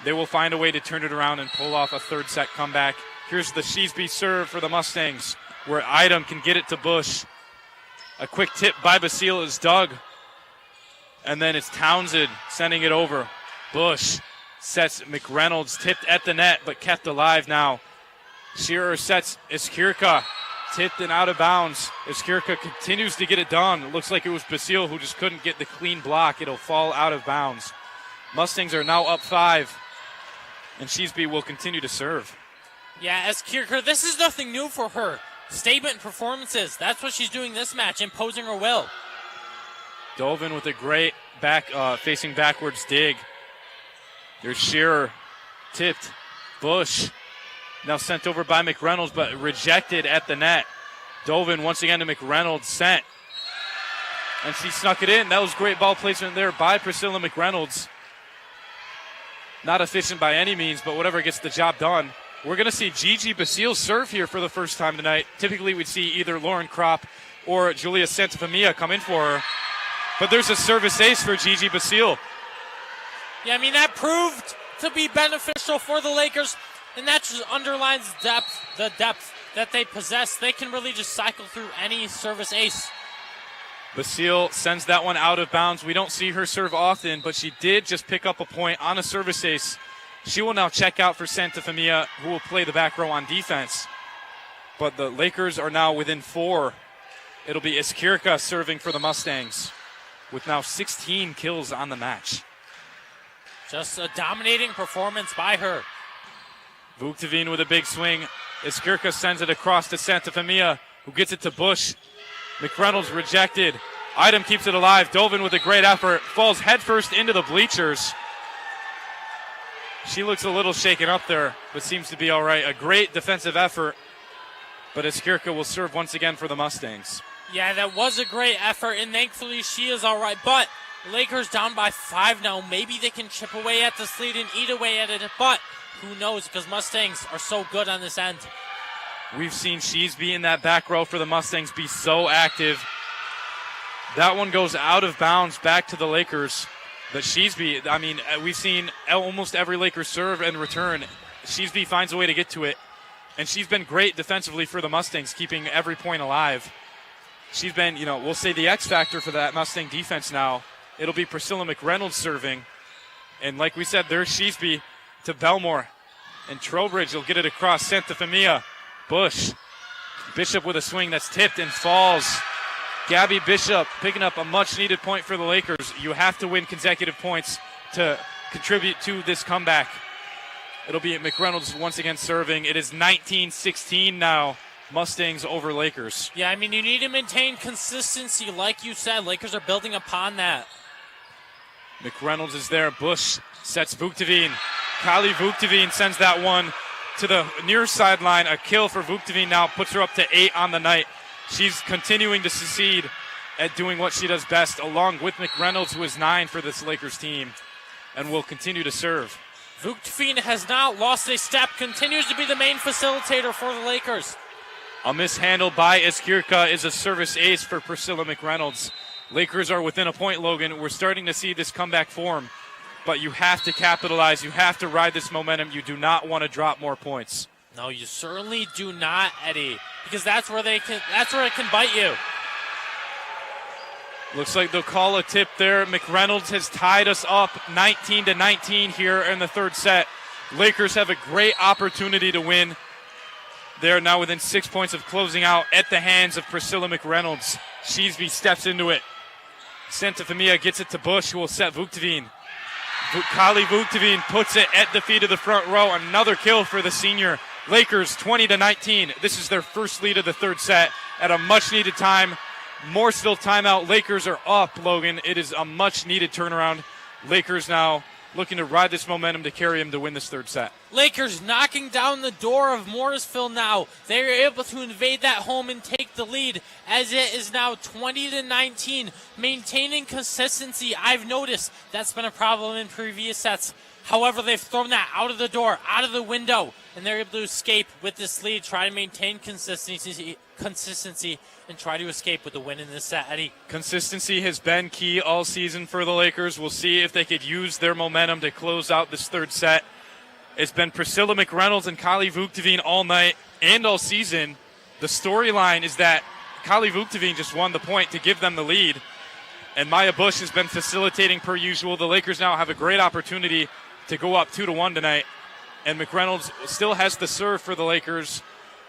They will find a way to turn it around and pull off a third set comeback. Here's the Sheesby serve for the Mustangs, where Idem can get it to Bush. A quick tip by Basile is dug. And then it's Townsend sending it over. Bush sets McReynolds, tipped at the net, but kept alive now. Shearer sets Iskirka, tipped and out of bounds. Iskirka continues to get it done. It looks like it was Basile who just couldn't get the clean block. It'll fall out of bounds. Mustangs are now up 5, and Sheesby will continue to serve. Yeah, Iskirka, this is nothing new for her. Statement performances. That's what she's doing this match, imposing her will. Dovin with a great facing backwards dig. There's Shearer, tipped. Bush, now sent over by McReynolds, but rejected at the net. Dovin once again to McReynolds, sent. And she snuck it in. That was great ball placement there by Priscilla McReynolds. Not efficient by any means, but whatever gets the job done. We're going to see Gigi Basile serve here for the first time tonight. Typically, we'd see either Lauren Kropp or Julia Santafamia come in for her. But there's a service ace for Gigi Basile. Yeah, I mean, that proved to be beneficial for the Lakers, and that just underlines the depth that they possess. They can really just cycle through any service ace. Basile sends that one out of bounds. We don't see her serve often, but she did just pick up a point on a service ace. She will now check out for Santafamia, who will play the back row on defense. But the Lakers are now within 4. It'll be Iskirka serving for the Mustangs, with now 16 kills on the match. Just a dominating performance by her. Vuktavin with a big swing. Iskirka sends it across to Santafamia, who gets it to Bush. McReynolds rejected. Idem keeps it alive. Dovin with a great effort. Falls headfirst into the bleachers. She looks a little shaken up there, but seems to be all right. A great defensive effort, but Iskirka will serve once again for the Mustangs. Yeah, that was a great effort, and thankfully she is all right. But Lakers down by 5 now. Maybe they can chip away at this lead and eat away at it, but who knows, because Mustangs are so good on this end. We've seen Sheesby in that back row for the Mustangs be so active. That one goes out of bounds back to the Lakers. But Sheesby, I mean, we've seen almost every Lakers serve and return. Sheesby finds a way to get to it. And she's been great defensively for the Mustangs, keeping every point alive. She's been, we'll say the X factor for that Mustang defense now. It'll be Priscilla McReynolds serving. And like we said, there's Sheesby to Belmore. And Trowbridge will get it across Santafamia. Bush. Bishop with a swing that's tipped and falls. Gabby Bishop picking up a much-needed point for the Lakers. You have to win consecutive points to contribute to this comeback. It'll be McReynolds once again serving. It is 19-16 now. Mustangs over Lakers. Yeah, I mean, you need to maintain consistency like you said. Lakers are building upon that. McReynolds is there. Bush sets Vuktavin. Kali Vuktavin sends that one to the near sideline. A kill for Vuktavin now puts her up to 8 on the night. She's continuing to succeed at doing what she does best, along with McReynolds, who is 9 for this Lakers team, and will continue to serve. Vuktavin has not lost a step, continues to be the main facilitator for the Lakers. A mishandle by Iskirka is a service ace for Priscilla McReynolds. Lakers are within a point, Logan. We're starting to see this comeback form, but you have to capitalize. You have to ride this momentum. You do not want to drop more points. No, you certainly do not, Eddie, because that's where it can bite you. Looks like they'll call a tip there. McReynolds has tied us up 19-19 here in the third set. Lakers have a great opportunity to win. They're now within 6 points of closing out at the hands of Priscilla McReynolds. Sheesby steps into it. Santafamia gets it to Bush, who will set Vuktavin. Kali Vuktavin puts it at the feet of the front row. Another kill for the senior. Lakers 20-19. This is their first lead of the third set at a much-needed time. Morrisville timeout. Lakers are up, Logan. It is a much-needed turnaround. Lakers now looking to ride this momentum to carry him to win this third set. Lakers knocking down the door of Morrisville now. They are able to invade that home and take the lead as it is now 20-19. Maintaining consistency, I've noticed that's been a problem in previous sets. However, they've thrown that out of the door, out of the window, and they're able to escape with this lead, try to maintain consistency, and try to escape with the win in this set, Eddie. Consistency has been key all season for the Lakers. We'll see if they could use their momentum to close out this third set. It's been Priscilla McReynolds and Kali Vuctavine all night and all season. The storyline is that Kali Vuctavine just won the point to give them the lead, and Maya Bush has been facilitating per usual. The Lakers now have a great opportunity to go up 2-1 tonight, and McReynolds still has the serve for the Lakers.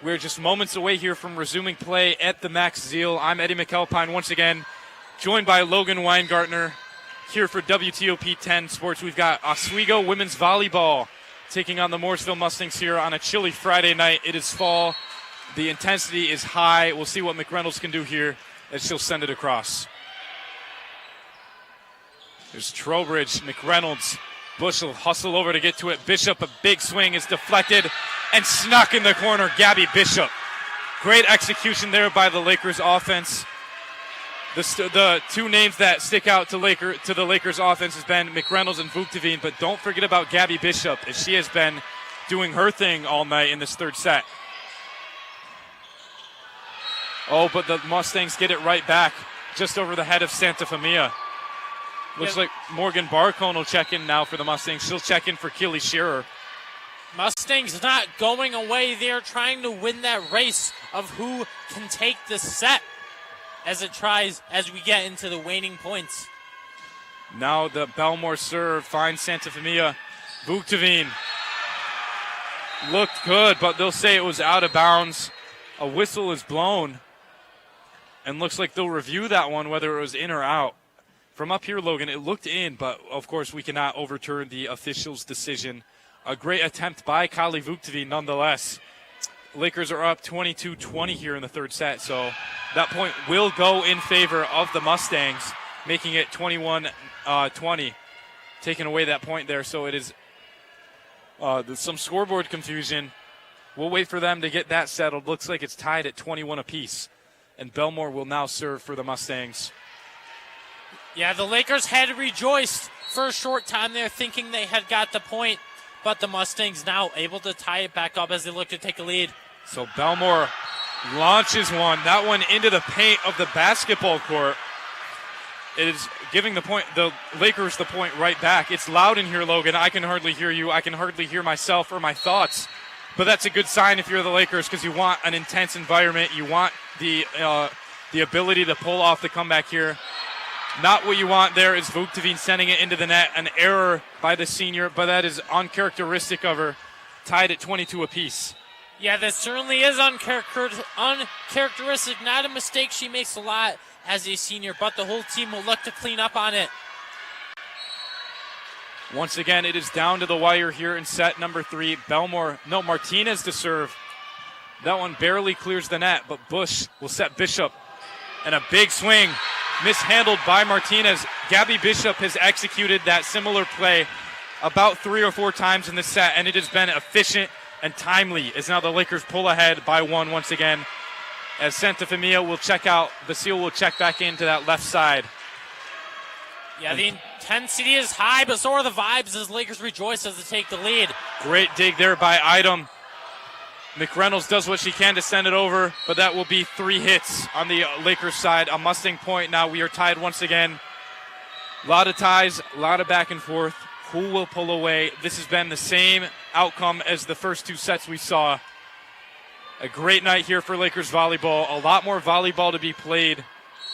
We're just moments away here from resuming play at the Max Zeal. I'm Eddie McAlpine once again, joined by Logan Weingartner here for WTOP 10 Sports. We've got Oswego women's volleyball taking on the Morrisville Mustangs here on a chilly Friday night. It is fall. The intensity is high. We'll see what McReynolds can do here as she'll send it across. There's Trowbridge, McReynolds. Bush will hustle over to get to it. Bishop, a big swing, is deflected and snuck in the corner. Gabby Bishop. Great execution there by the Lakers offense. The two names that stick out to the Lakers offense has been McReynolds and Vuctavine, but don't forget about Gabby Bishop, as she has been doing her thing all night in this third set. Oh, but the Mustangs get it right back, just over the head of Santa Femia. Looks like Morgan Barcone will check in now for the Mustangs. She'll check in for Keely Shearer. Mustangs not going away. They're trying to win that race of who can take the set as we get into the waning points. Now the Belmore serve finds Santa Femia. Vuctavine looked good, but they'll say it was out of bounds. A whistle is blown, and looks like they'll review that one, whether it was in or out. From up here, Logan, it looked in, but of course we cannot overturn the official's decision. A great attempt by Kali Vuctavine nonetheless. Lakers are up 22-20 here in the third set, so that point will go in favor of the Mustangs, making it 21-20, taking away that point there. So it is some scoreboard confusion. We'll wait for them to get that settled. Looks like it's tied at 21 apiece, and Belmore will now serve for the Mustangs. Yeah, the Lakers had rejoiced for a short time there, thinking they had got the point, but the Mustangs now able to tie it back up as they look to take a lead. So Belmore launches one. That one into the paint of the basketball court. It is giving the Lakers the point right back. It's loud in here, Logan. I can hardly hear you. I can hardly hear myself or my thoughts. But that's a good sign if you're the Lakers, because you want an intense environment. You want the ability to pull off the comeback here. Not what you want there is Vuctavine sending it into the net. An error by the senior, but that is uncharacteristic of her. Tied at 22 apiece. Yeah, that certainly is uncharacteristic. Not a mistake she makes a lot as a senior, but the whole team will look to clean up on it. Once again, it is down to the wire here in set number 3. Martinez to serve. That one barely clears the net, but Bush will set Bishop. And a big swing. Mishandled by Martinez. Gabby Bishop has executed that similar play about 3 or 4 times in this set, and it has been efficient and timely as now the Lakers pull ahead by 1 once again. As Santa Femia will check out, Basile will check back into that left side. Yeah, the intensity is high, but so are the vibes as Lakers rejoice as they take the lead. Great dig there by Idom. McReynolds does what she can to send it over, but that will be 3 hits on the Lakers side. A Mustang point now. We are tied once again. A lot of ties, a lot of back and forth. Who will pull away? This has been the same outcome as the first 2 sets we saw. A great night here for Lakers volleyball. A lot more volleyball to be played.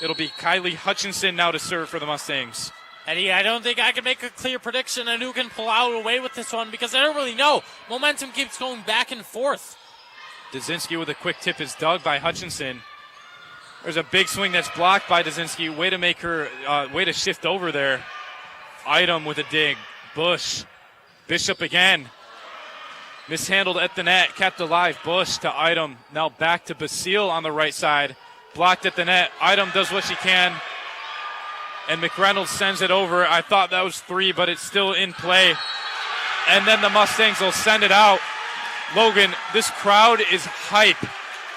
It'll be Kylie Hutchinson now to serve for the Mustangs. Eddie, I don't think I can make a clear prediction on who can pull out away with this one because I don't really know. Momentum keeps going back and forth. Dazinski with a quick tip is dug by Hutchinson. There's a big swing that's blocked by Dazinski. Way to make her, way to shift over there. Idom with a dig. Bush. Bishop again. Mishandled at the net. Kept alive. Bush to Idom. Now back to Basile on the right side. Blocked at the net. Idom does what she can. And McReynolds sends it over. I thought that was 3, but it's still in play. And then the Mustangs will send it out. Logan, this crowd is hype.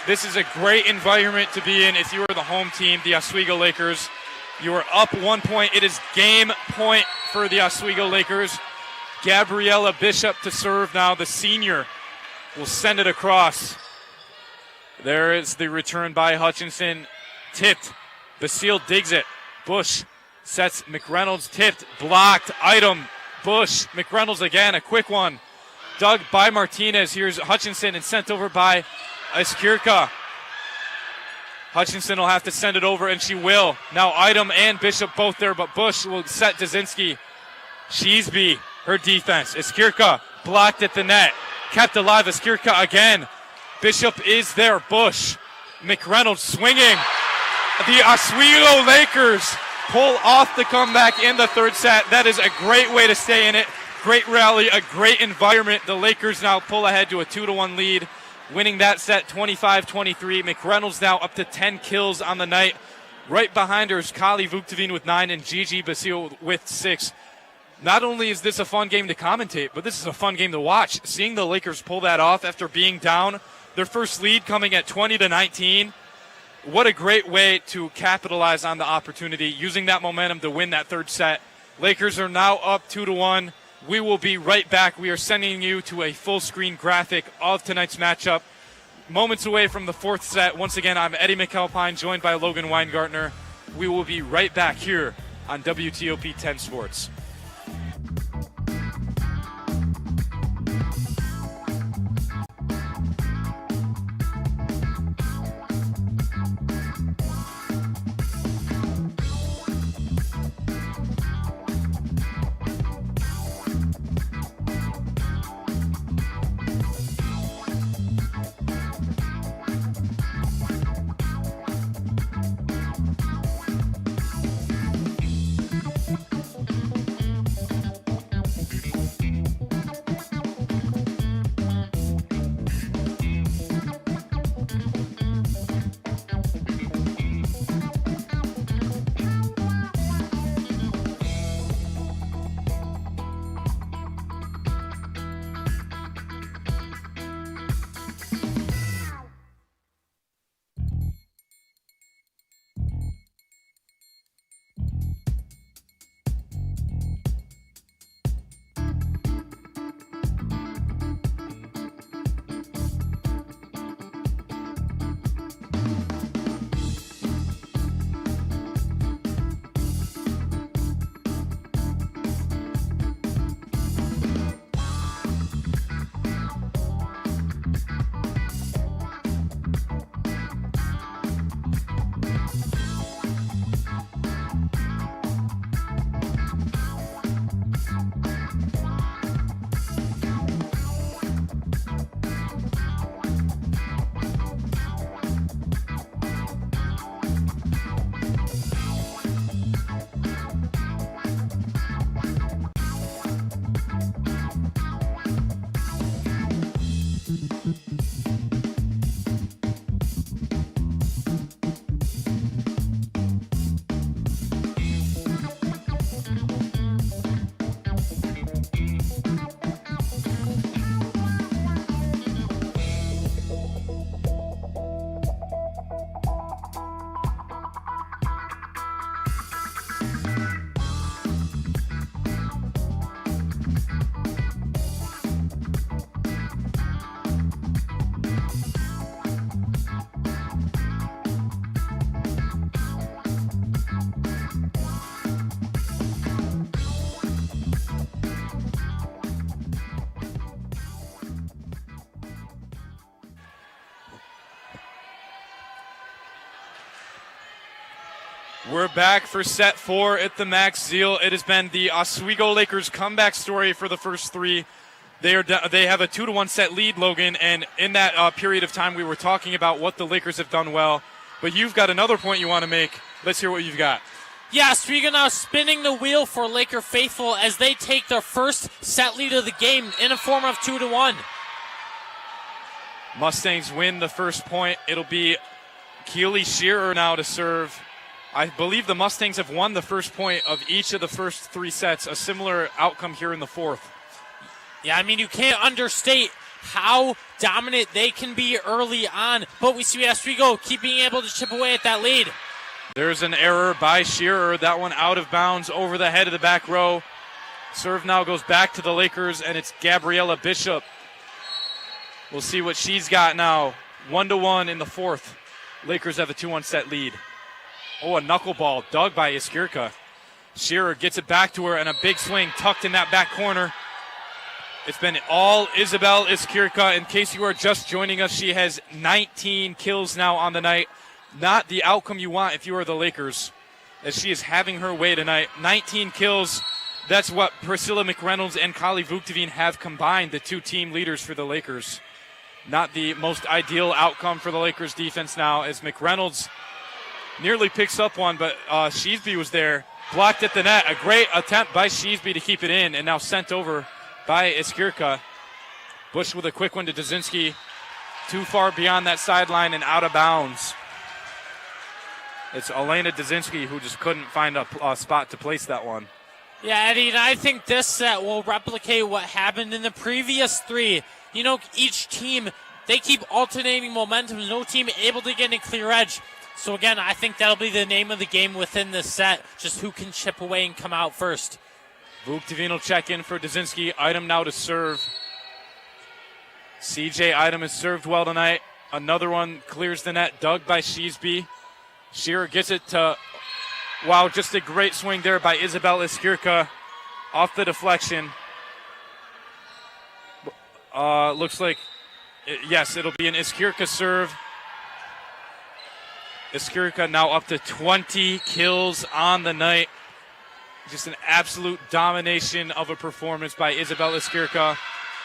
This is a great environment to be in if you are the home team, the Oswego Lakers. You are up 1 point. It is game point for the Oswego Lakers. Gabriella Bishop to serve now. The senior will send it across. There is the return by Hutchinson. Tipped. Basile digs it. Bush sets McReynolds. Tipped. Blocked. Item. Bush. McReynolds again. A quick one. Dug by Martinez. Here's Hutchinson and sent over by Eskirka. Hutchinson will have to send it over, and she will. Now Item and Bishop both there, but Bush will set Dazinski. Sheesby, her defense. Eskirka blocked at the net. Kept alive. Eskirka again. Bishop is there. Bush. McReynolds swinging. The Oswego Lakers pull off the comeback in the third set. That is a great way to stay in it. Great rally, a great environment. The Lakers now pull ahead to a 2-1 lead, winning that set 25-23. McReynolds now up to 10 kills on the night. Right behind her is Kali Vukovic with 9 and Gigi Basile with 6. Not only is this a fun game to commentate, but this is a fun game to watch. Seeing the Lakers pull that off after being down, their first lead coming at 20-19. What a great way to capitalize on the opportunity, using that momentum to win that third set. Lakers are now up 2-1. We will be right back. We are sending you to a full-screen graphic of tonight's matchup. Moments away from the fourth set. Once again, I'm Eddie McAlpine, joined by Logan Weingartner. We will be right back here on WTOP 10 Sports. We're back for set 4 at the Max Zeal. It has been the Oswego Lakers comeback story for the first three. They have a 2-1 set lead, Logan, and in that period of time we were talking about what the Lakers have done well. But you've got another point you want to make. Let's hear what you've got. Yeah, Oswego now spinning the wheel for Laker faithful as they take their first set lead of the game in a form of 2-1. Mustangs win the first point. It'll be Keely Shearer now to serve. I believe the Mustangs have won the first point of each of the first three sets. A similar outcome here in the fourth. Yeah, I mean, you can't understate how dominant they can be early on. But we see Oswego keep being able to chip away at that lead. There's an error by Shearer. That one out of bounds over the head of the back row. Serve now goes back to the Lakers, and it's Gabriella Bishop. We'll see what she's got now. 1-1 in the fourth. Lakers have a 2-1 set lead. Oh, a knuckleball dug by Iskirka. Shearer gets it back to her, and a big swing tucked in that back corner. It's been all Isabel Iskirka. In case you are just joining us, she has 19 kills now on the night. Not the outcome you want if you are the Lakers, as she is having her way tonight. 19 kills. That's what Priscilla McReynolds and Kali Vuktovin have combined, the two team leaders for the Lakers. Not the most ideal outcome for the Lakers defense now, as McReynolds nearly picks up one, but Sheesby was there. Blocked at the net. A great attempt by Sheesby to keep it in, and now sent over by Iskirka. Bush with a quick one to Dazinski. Too far beyond that sideline and out of bounds. It's Elena Dazinski who just couldn't find a spot to place that one. Yeah, Eddie, and I think this set will replicate what happened in the previous three. You know, each team, they keep alternating momentum. No team able to get a clear edge. So again, I think that'll be the name of the game within this set, just who can chip away and come out first. Vuktovin will check in for Dazinski. Item now to serve. CJ Item has served well tonight. Another one clears the net, dug by Sheesby. Shearer gets it to, wow, just a great swing there by Isabel Iskirka off the deflection. Looks like, yes, it'll be an Iskirka serve. Iskirka now up to 20 kills on the night. Just an absolute domination of a performance by Isabel Iskirka.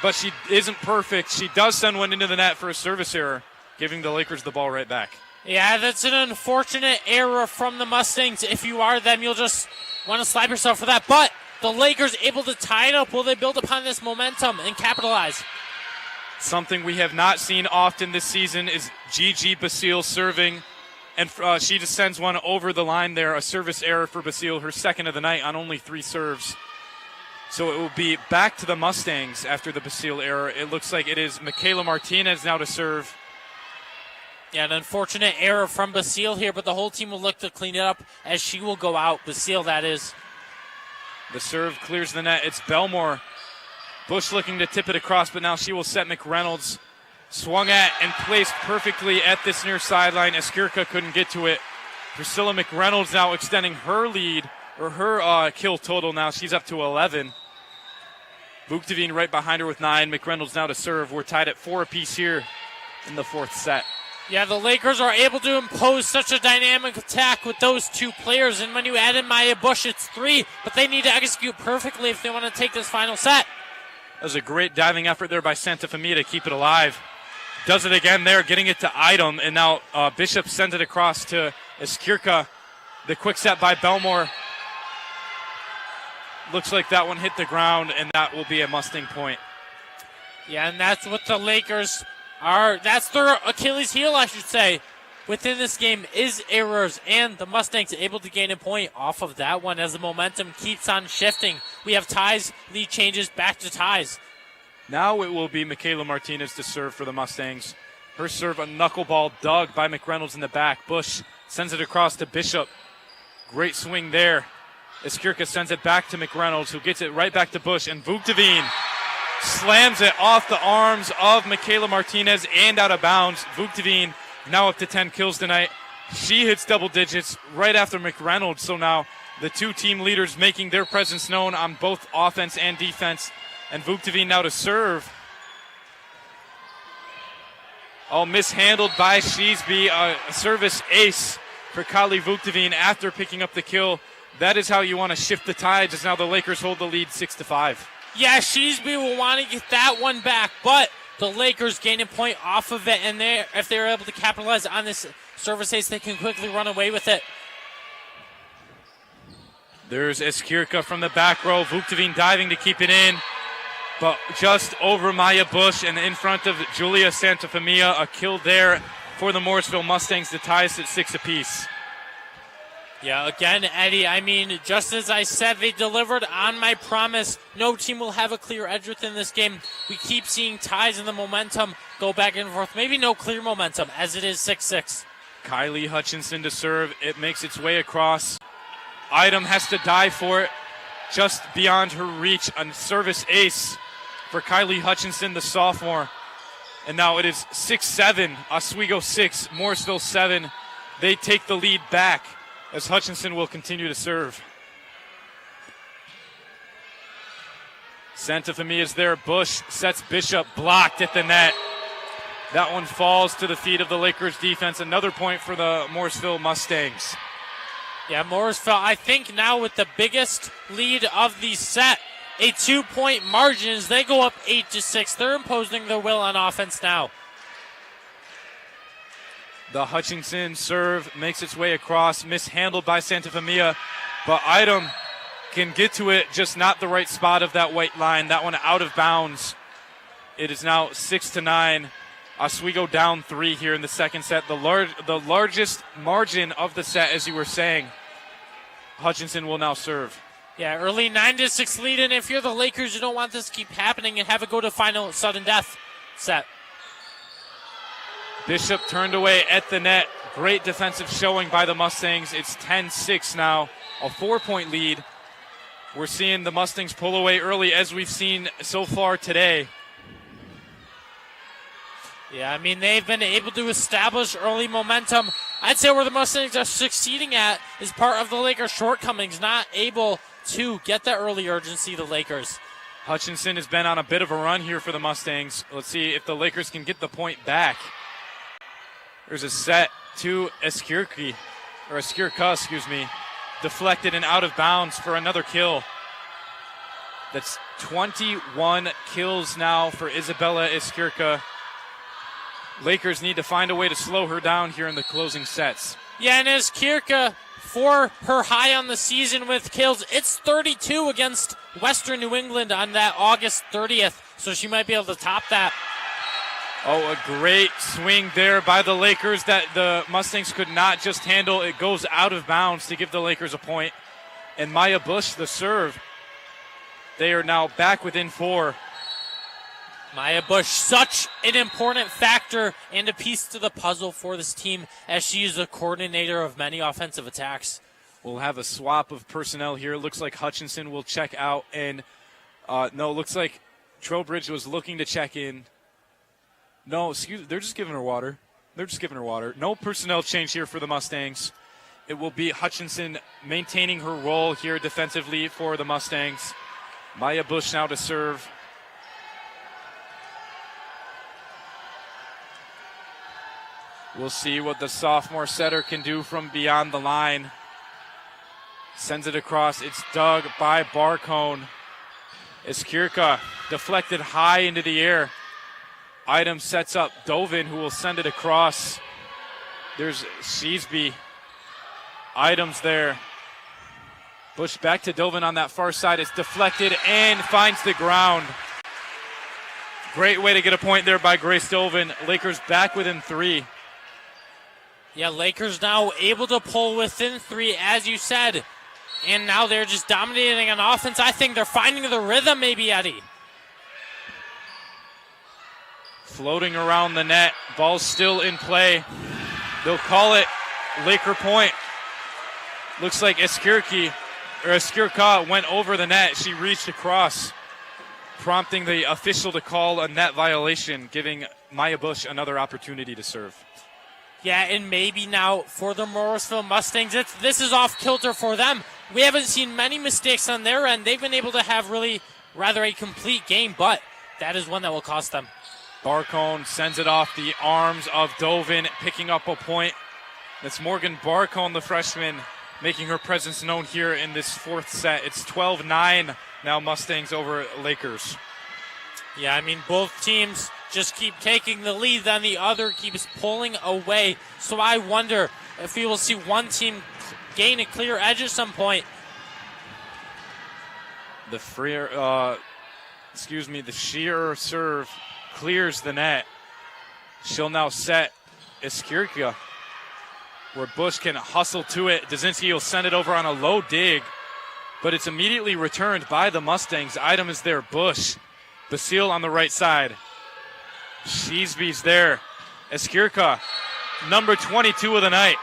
But she isn't perfect. She does send one into the net for a service error, giving the Lakers the ball right back. Yeah, that's an unfortunate error from the Mustangs. If you are them, you'll just want to slap yourself for that. But the Lakers able to tie it up. Will they build upon this momentum and capitalize? Something we have not seen often this season is Gigi Basile serving. And she just sends one over the line there, a service error for Basile, her second of the night on only 3 serves. So it will be back to the Mustangs after the Basile error. It looks like it is Michaela Martinez now to serve. Yeah, an unfortunate error from Basile here, but the whole team will look to clean it up as she will go out. Basile, that is. The serve clears the net. It's Belmore. Bush looking to tip it across, but now she will set McReynolds. Swung at and placed perfectly at this near sideline. Iskirka couldn't get to it. Priscilla McReynolds now extending her lead, or her kill total now. She's up to 11. Vuktovin right behind her with 9. McReynolds now to serve. We're tied at 4 apiece here in the fourth set. Yeah, the Lakers are able to impose such a dynamic attack with those 2 players. And when you add in Maya Bush, it's 3. But they need to execute perfectly if they want to take this final set. That was a great diving effort there by Santa Femia to keep it alive. Does it again there, getting it to Item. And now Bishop sends it across to Iskirka. The quick set by Belmore. Looks like that one hit the ground, and that will be a Mustang point. Yeah, and that's what the Lakers are. That's their Achilles heel, I should say, within this game is errors, and the Mustangs able to gain a point off of that one as the momentum keeps on shifting. We have ties, lead changes, back to ties. Now it will be Michaela Martinez to serve for the Mustangs. Her serve, a knuckleball dug by McReynolds in the back. Bush sends it across to Bishop. Great swing there. Iskirka sends it back to McReynolds, who gets it right back to Bush. And Vuktovin slams it off the arms of Michaela Martinez and out of bounds. Vuktovin now up to 10 kills tonight. She hits double digits right after McReynolds. So now the 2 team leaders making their presence known on both offense and defense. And Vuktovin now to serve. Oh, mishandled by Sheesby. A service ace for Kali Vuktovin after picking up the kill. That is how you want to shift the tides, as now the Lakers hold the lead 6-5. Yeah, Sheesby will want to get that one back, but the Lakers gain a point off of it, and if they're able to capitalize on this service ace, they can quickly run away with it. There's Iskirka from the back row. Vuktovin diving to keep it in, but just over Maya Bush and in front of Julia Santafamia. A kill there for the Morrisville Mustangs. The ties at 6 apiece. Yeah, again, Eddie, I mean, just as I said, they delivered on my promise. No team will have a clear edge within this game. We keep seeing ties in the momentum go back and forth. Maybe no clear momentum, as it is 6-6. Kylie Hutchinson to serve. It makes its way across. Item has to die for it. just beyond her reach. A service ace for Kylie Hutchinson, the sophomore. And now it is 6-7, Oswego 6, Morrisville 7. They take the lead back as Hutchinson will continue to serve. Santa Fe is there. Bush sets Bishop, blocked at the net. That one falls to the feet of the Lakers defense. Another point for the Morrisville Mustangs. Yeah, Morrisville, I think now with the biggest lead of the set, a 2-point margin as they go up 8-6. They're imposing their will on offense now. The Hutchinson serve makes its way across, mishandled by Santa Fe, but Item can get to it, just not the right spot of that white line. That one out of bounds. It is now 6-9. Oswego down 3 here in the second set. The largest margin of the set, as you were saying. Hutchinson will now serve. Yeah, early 9-6 lead, and if you're the Lakers, you don't want this to keep happening and have it go to final sudden death set. Bishop turned away at the net. Great defensive showing by the Mustangs. It's 10-6 now, a 4-point lead. We're seeing the Mustangs pull away early, as we've seen so far today. Yeah, I mean, they've been able to establish early momentum. I'd say where the Mustangs are succeeding at is part of the Lakers' shortcomings, not able to get that early urgency, the Lakers. Hutchinson has been on a bit of a run here for the Mustangs. Let's see if the Lakers can get the point back. There's a set to Eskirka, deflected and out of bounds for another kill. That's 21 kills now for Isabella Eskirka. Lakers need to find a way to slow her down here in the closing sets. Yeah, and Eskirka, for her high on the season with kills, it's 32 against Western New England on that August 30th, so she might be able to top that. Oh, a great swing there by the Lakers that the Mustangs could not just handle. It goes out of bounds to give the Lakers a point. And Maya Bush, the serve. They are now back within 4. Maya Bush, such an important factor and a piece to the puzzle for this team, as she is the coordinator of many offensive attacks. We'll have a swap of personnel here. It looks like Hutchinson will check out. And it looks like Trowbridge was looking to check in. No, they're just giving her water. No personnel change here for the Mustangs. It will be Hutchinson maintaining her role here defensively for the Mustangs. Maya Bush now to serve. We'll see what the sophomore setter can do from beyond the line. Sends it across. It's dug by Barcone. Eskirka deflected high into the air. Item sets up Dovin, who will send it across. There's Sheesby. Items there. Bush back to Dovin on that far side. It's deflected and finds the ground. Great way to get a point there by Grace Dovin. Lakers back within 3. Yeah, Lakers now able to pull within 3, as you said. And now they're just dominating on offense. I think they're finding the rhythm, maybe, Eddie. Floating around the net. Ball's still in play. They'll call it Laker point. Looks like Eskirka went over the net. She reached across, prompting the official to call a net violation, giving Maya Bush another opportunity to serve. Yeah, and maybe now for the Morrisville Mustangs, this is off kilter for them. We haven't seen many mistakes on their end. They've been able to have rather a complete game, but that is one that will cost them. Barcone sends it off the arms of Dovin, picking up a point. That's Morgan Barcone, the freshman, making her presence known here in this 4th set. It's 12-9 now, Mustangs over Lakers. Yeah, I mean, both teams just keep taking the lead, then the other keeps pulling away. So I wonder if we will see one team gain a clear edge at some point. The sheer serve clears the net. She'll now set Eskirka, where Bush can hustle to it. Dazinski will send it over on a low dig, but it's immediately returned by the Mustangs. Item is there. Bush. Basile on the right side. Sheesby's there. Eskirka, number 22 of the night.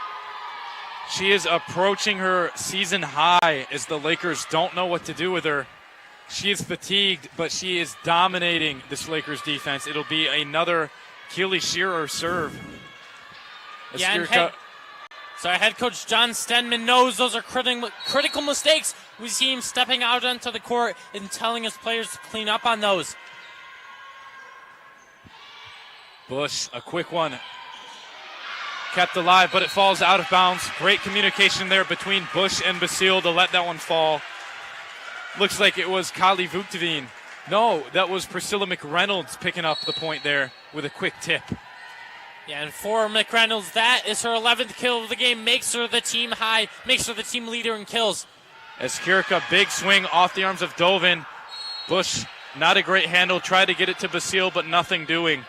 She is approaching her season high as the Lakers don't know what to do with her. She is fatigued, but she is dominating this Lakers defense. It'll be another Keely Shearer serve. Head coach John Stenman knows those are critical mistakes. We see him stepping out onto the court and telling his players to clean up on those. Bush, a quick one. Kept alive, but it falls out of bounds. Great communication there between Bush and Basile to let that one fall. Looks like it was Kali Vuktavine. No, that was Priscilla McReynolds picking up the point there with a quick tip. Yeah, and for McReynolds, that is her 11th kill of the game. Makes her the team high, makes her the team leader in kills. As Kirka, big swing off the arms of Dovin. Bush, not a great handle, tried to get it to Basile, but nothing doing.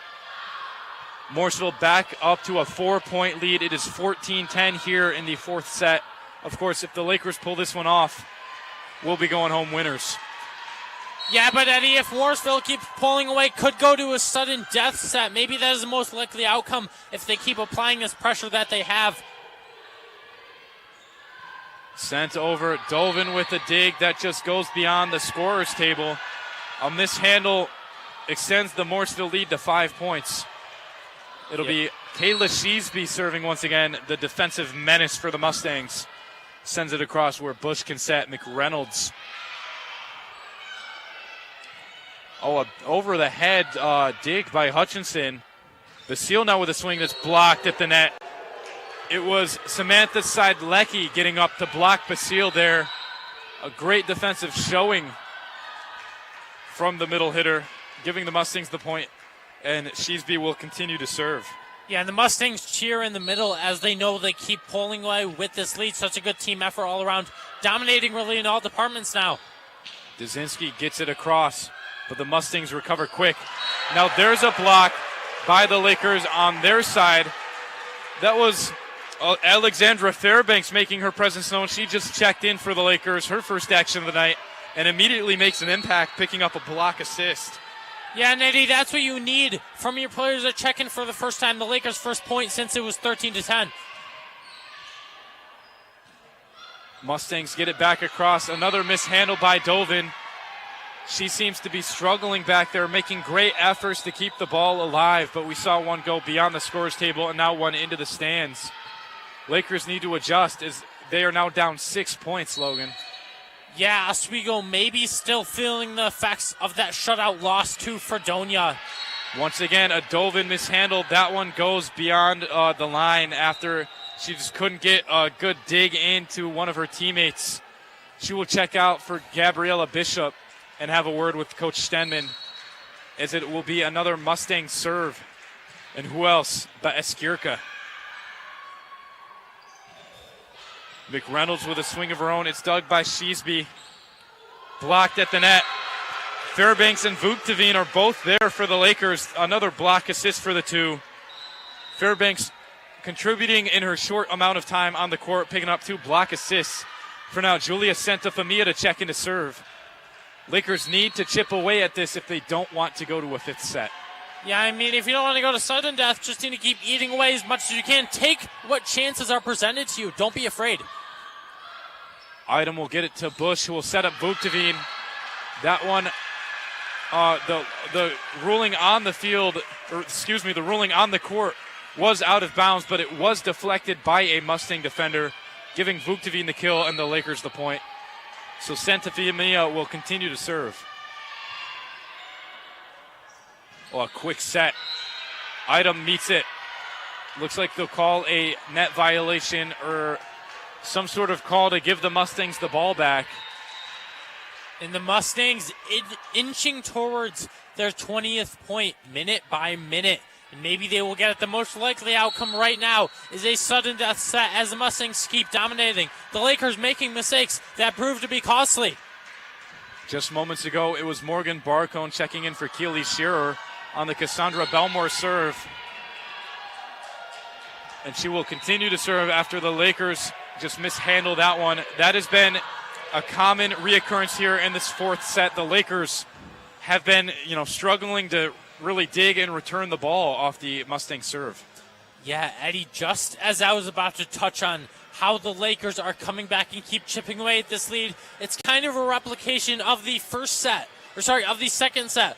Morrisville back up to a 4-point lead. It is 14-10 here in the fourth set. Of course, if the Lakers pull this one off, we'll be going home winners. Yeah, but Eddie, if Morrisville keeps pulling away, could go to a sudden death set. Maybe that is the most likely outcome if they keep applying this pressure that they have. Sent over, Dovin with a dig that just goes beyond the scorer's table. A mishandle extends the Morrisville lead to 5 points. It'll be Kayla Sheesby serving once again, the defensive menace for the Mustangs. Sends it across where Bush can set McReynolds. Oh, a over-the-head dig by Hutchinson. Basile now with a swing that's blocked at the net. It was Samantha Seidlecki getting up to block Basile there. A great defensive showing from the middle hitter, giving the Mustangs the point, and Sheesby will continue to serve. Yeah, and the Mustangs cheer in the middle as they know they keep pulling away with this lead. Such a good team effort all around, dominating really in all departments now. Dzinski gets it across, but the Mustangs recover quick. Now there's a block by the Lakers on their side. That was Alexandra Fairbanks making her presence known. She just checked in for the Lakers, her first action of the night, and immediately makes an impact, picking up a block assist. Yeah, and Eddie, that's what you need from your players that check in for the first time. The Lakers' first point since it was 13-10. Mustangs get it back across. Another mishandle by Dovin. She seems to be struggling back there, making great efforts to keep the ball alive, but we saw one go beyond the scorer's table and now one into the stands. Lakers need to adjust as they are now down 6 points, Logan. Yeah, Oswego maybe still feeling the effects of that shutout loss to Fredonia. Once again, a Dovin mishandled. That one goes beyond the line after she just couldn't get a good dig into one of her teammates. She will check out for Gabriella Bishop and have a word with Coach Stenman, as it will be another Mustang serve. And who else but Eskirka? McReynolds with a swing of her own. It's dug by Sheesby. Blocked at the net. Fairbanks and Vuktavine are both there for the Lakers. Another block assist for the two. Fairbanks contributing in her short amount of time on the court, picking up 2 block assists. For now, Julia Santafamia to check in to serve. Lakers need to chip away at this if they don't want to go to a 5th set. Yeah, I mean, if you don't want to go to sudden death, just need to keep eating away as much as you can. Take what chances are presented to you. Don't be afraid. Item will get it to Bush, who will set up Vuktavine. That one, the ruling on the field, the ruling on the court was out of bounds, but it was deflected by a Mustang defender, giving Vuktavine the kill and the Lakers the point. So Santafamia will continue to serve. Oh, a quick set. Item meets it. Looks like they'll call a net violation or some sort of call to give the Mustangs the ball back. And the Mustangs inching towards their 20th point minute by minute. And maybe they will get it. The most likely outcome right now is a sudden death set as the Mustangs keep dominating. The Lakers making mistakes that prove to be costly. Just moments ago, it was Morgan Barcone checking in for Keely Shearer on the Cassandra Belmore serve. And she will continue to serve after the Lakers just mishandled that one. That has been a common reoccurrence here in this 4th set. The Lakers have been, struggling to really dig and return the ball off the Mustang serve. Yeah, Eddie, just as I was about to touch on how the Lakers are coming back and keep chipping away at this lead. It's kind of a replication of the of the second set,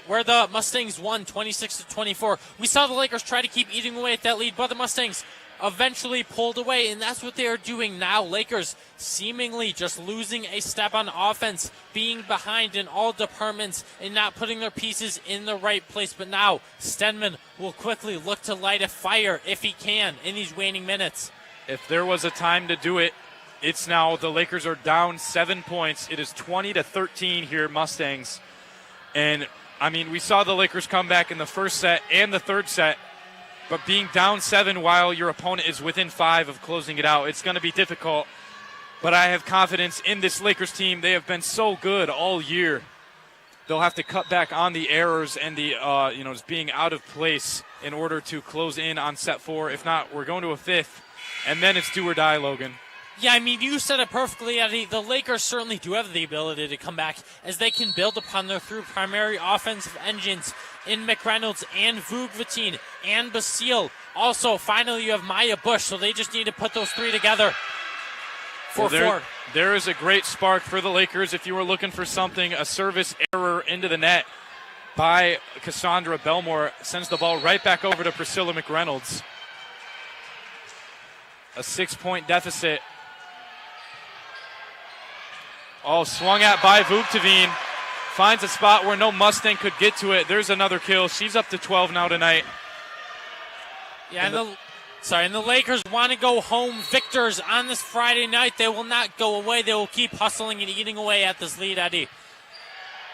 where the Mustangs won 26-24. We saw the Lakers try to keep eating away at that lead, but the Mustangs eventually pulled away, and that's what they are doing now. Lakers seemingly just losing a step on offense, being behind in all departments, and not putting their pieces in the right place. But now Stenman will quickly look to light a fire if he can in these waning minutes. If there was a time to do it, it's now. The Lakers are down 7 points. It is 20-13 here, Mustangs. And, I mean, we saw the Lakers come back in the first set and the third set, but being down 7 while your opponent is within 5 of closing it out, it's going to be difficult. But I have confidence in this Lakers team. They have been so good all year. They'll have to cut back on the errors and the, just being out of place in order to close in on set 4. If not, we're going to a fifth, and then it's do or die, Logan. Yeah, I mean, you said it perfectly, Eddie. The Lakers certainly do have the ability to come back, as they can build upon their three primary offensive engines in McReynolds and Vugvatine and Basile. Also, finally, you have Maya Bush, so they just need to put those three together for four. There is a great spark for the Lakers. If you were looking for something, a service error into the net by Cassandra Belmore sends the ball right back over to Priscilla McReynolds. A 6-point deficit. Oh, swung at by Vugtavine. Finds a spot where no Mustang could get to it. There's another kill. She's up to 12 now tonight. Yeah, and the Lakers want to go home victors on this Friday night. They will not go away. They will keep hustling and eating away at this lead, Eddie.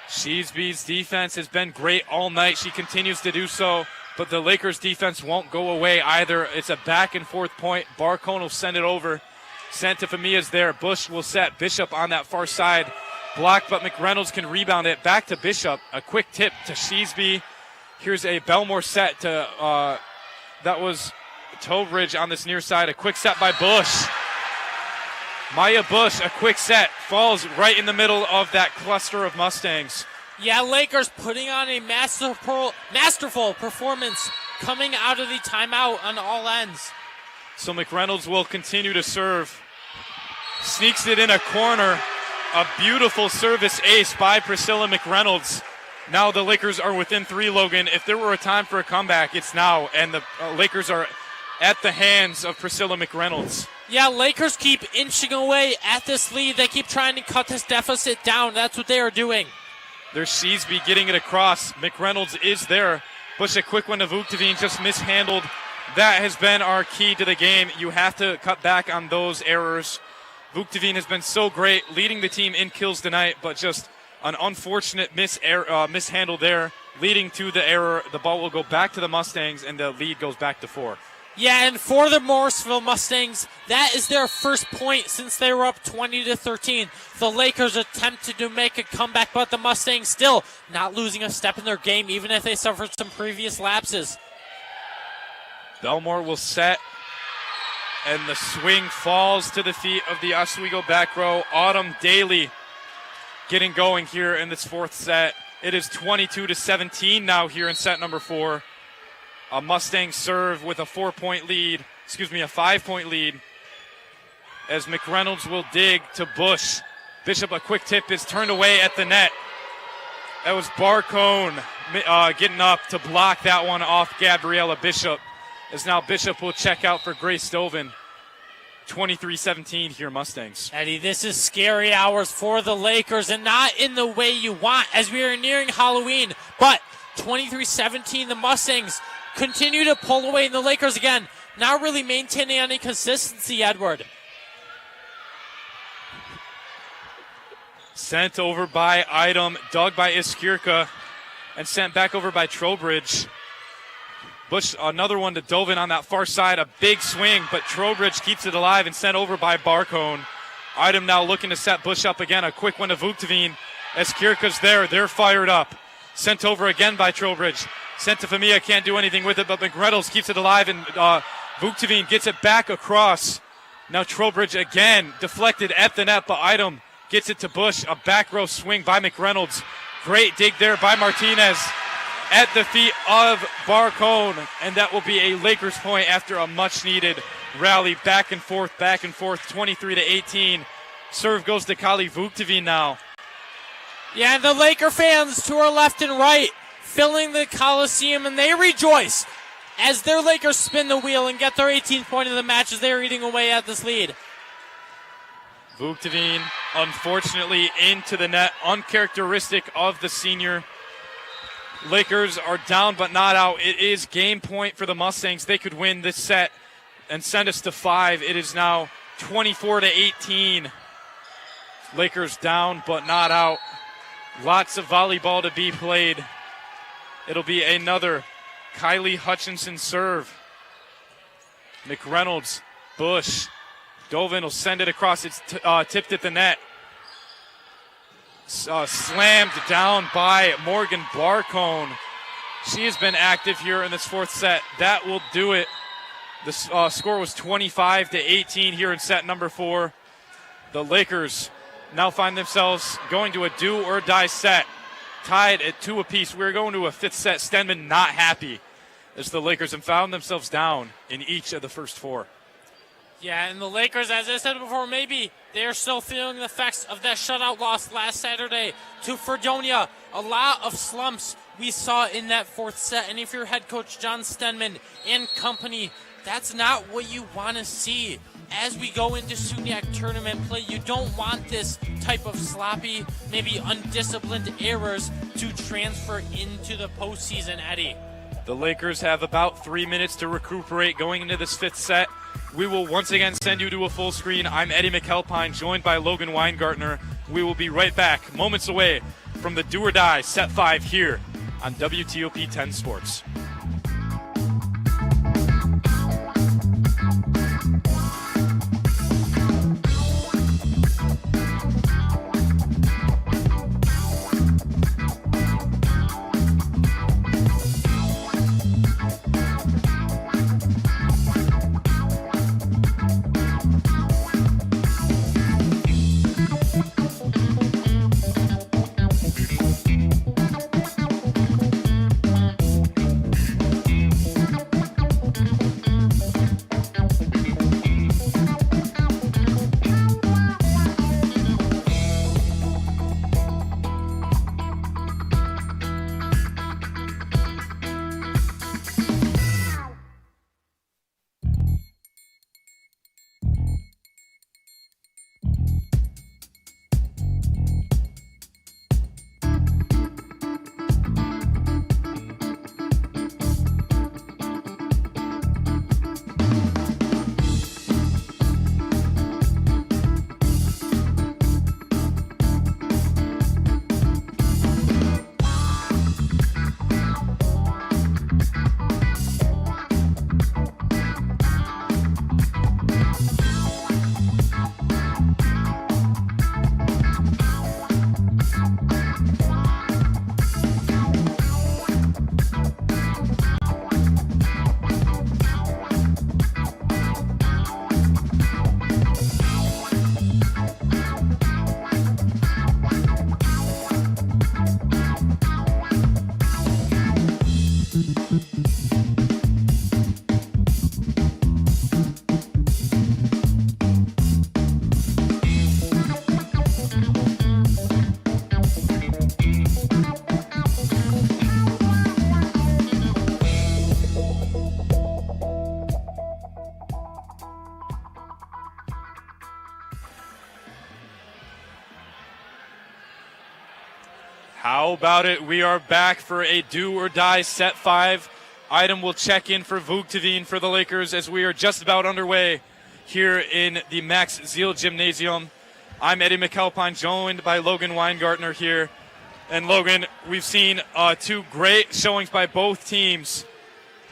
Sheesby's defense has been great all night. She continues to do so, but the Lakers defense won't go away either. It's a back and forth point. Barcone will send it over. Santa Famia's there. Bush will set Bishop on that far side. Blocked, but McReynolds can rebound it. Back to Bishop. A quick tip to Sheesby. Here's a Belmore set to, that was Tovridge on this near side. A quick set by Bush. Maya Bush, a quick set. Falls right in the middle of that cluster of Mustangs. Yeah, Lakers putting on a masterful performance coming out of the timeout on all ends. So McReynolds will continue to serve. Sneaks it in a corner. A beautiful service ace by Priscilla McReynolds. Now the Lakers are within 3, Logan. If there were a time for a comeback, it's now. And the Lakers are at the hands of Priscilla McReynolds. Yeah, Lakers keep inching away at this lead. They keep trying to cut this deficit down. That's what they are doing. There's Sheesby getting it across. McReynolds is there. Bush, a quick one to Vugtavine, just mishandled. That has been our key to the game. You have to cut back on those errors. Vugtavine has been so great, leading the team in kills tonight, but just an unfortunate mishandle there, leading to the error. The ball will go back to the Mustangs, and the lead goes back to 4. Yeah, and for the Morrisville Mustangs, that is their first point since they were up 20-13. The Lakers attempted to make a comeback, but the Mustangs still not losing a step in their game, even if they suffered some previous lapses. Belmore will set, and the swing falls to the feet of the Oswego back row. Autumn Daly getting going here in this fourth set. It is 22-17 now here in set number 4. A Mustang serve with a 5-point lead, as McReynolds will dig to Bush. Bishop, a quick tip, is turned away at the net. That was Barcone getting up to block that one off Gabriella Bishop. As now Bishop will check out for Grace Stoven. 23-17 here, Mustangs. Eddie, this is scary hours for the Lakers, and not in the way you want as we are nearing Halloween. But 23-17, the Mustangs continue to pull away, and the Lakers again not really maintaining any consistency, Edward. Sent over by Idem, dug by Iskirka, and sent back over by Trowbridge. Bush, another one to Dovin on that far side, a big swing, but Trowbridge keeps it alive and sent over by Barcone. Idem now looking to set Bush up again, a quick one to Vugtavine. Iskirka's there, they're fired up. Sent over again by Trowbridge. Sent to Famia, can't do anything with it, but McReynolds keeps it alive, and Vugtavine gets it back across. Now Trowbridge again, deflected at the net, but Idem gets it to Bush. A back row swing by McReynolds. Great dig there by Martinez at the feet of Barcone, and that will be a Lakers point after a much-needed rally back and forth, 23-18. Serve goes to Kali Vukhtevin now. Yeah, the Laker fans to our left and right filling the Coliseum, and they rejoice as their Lakers spin the wheel and get their 18th point of the match as they're eating away at this lead. Vukhtevin, unfortunately, into the net, uncharacteristic of the senior. Lakers are down but not out. It is game point for the Mustangs. They could win this set and send us to 5. It is now 24-18. Lakers down but not out. Lots of volleyball to be played. It'll be another Kylie Hutchinson serve. McReynolds, Bush. Dovin will send it across. It's tipped at the net. Slammed down by Morgan Barcone. She has been active here in this fourth set. That will do it. The score was 25-18 here in set number 4. The Lakers now find themselves going to a do-or-die set, tied at 2 apiece. We're going to a 5th set. Stenman not happy as the Lakers have found themselves down in each of the first 4. Yeah, and the Lakers, as I said before, maybe they're still feeling the effects of that shutout loss last Saturday to Fredonia. A lot of slumps we saw in that 4th set, and if you're head coach John Stenman and company, that's not what you want to see. As we go into SUNY tournament play, you don't want this type of sloppy, maybe undisciplined errors to transfer into the postseason, Eddie. The Lakers have about 3 minutes to recuperate going into this 5th set. We will once again send you to a full screen. I'm Eddie McAlpine, joined by Logan Weingartner. We will be right back, moments away from the do or die set 5 here on WTOP 10 Sports. How about it? We are back for a do-or-die set 5. Item will check in for Vukhtevin for the Lakers as we are just about underway here in the Max Zeal Gymnasium. I'm Eddie McAlpine, joined by Logan Weingartner here. And Logan, we've seen 2 great showings by both teams,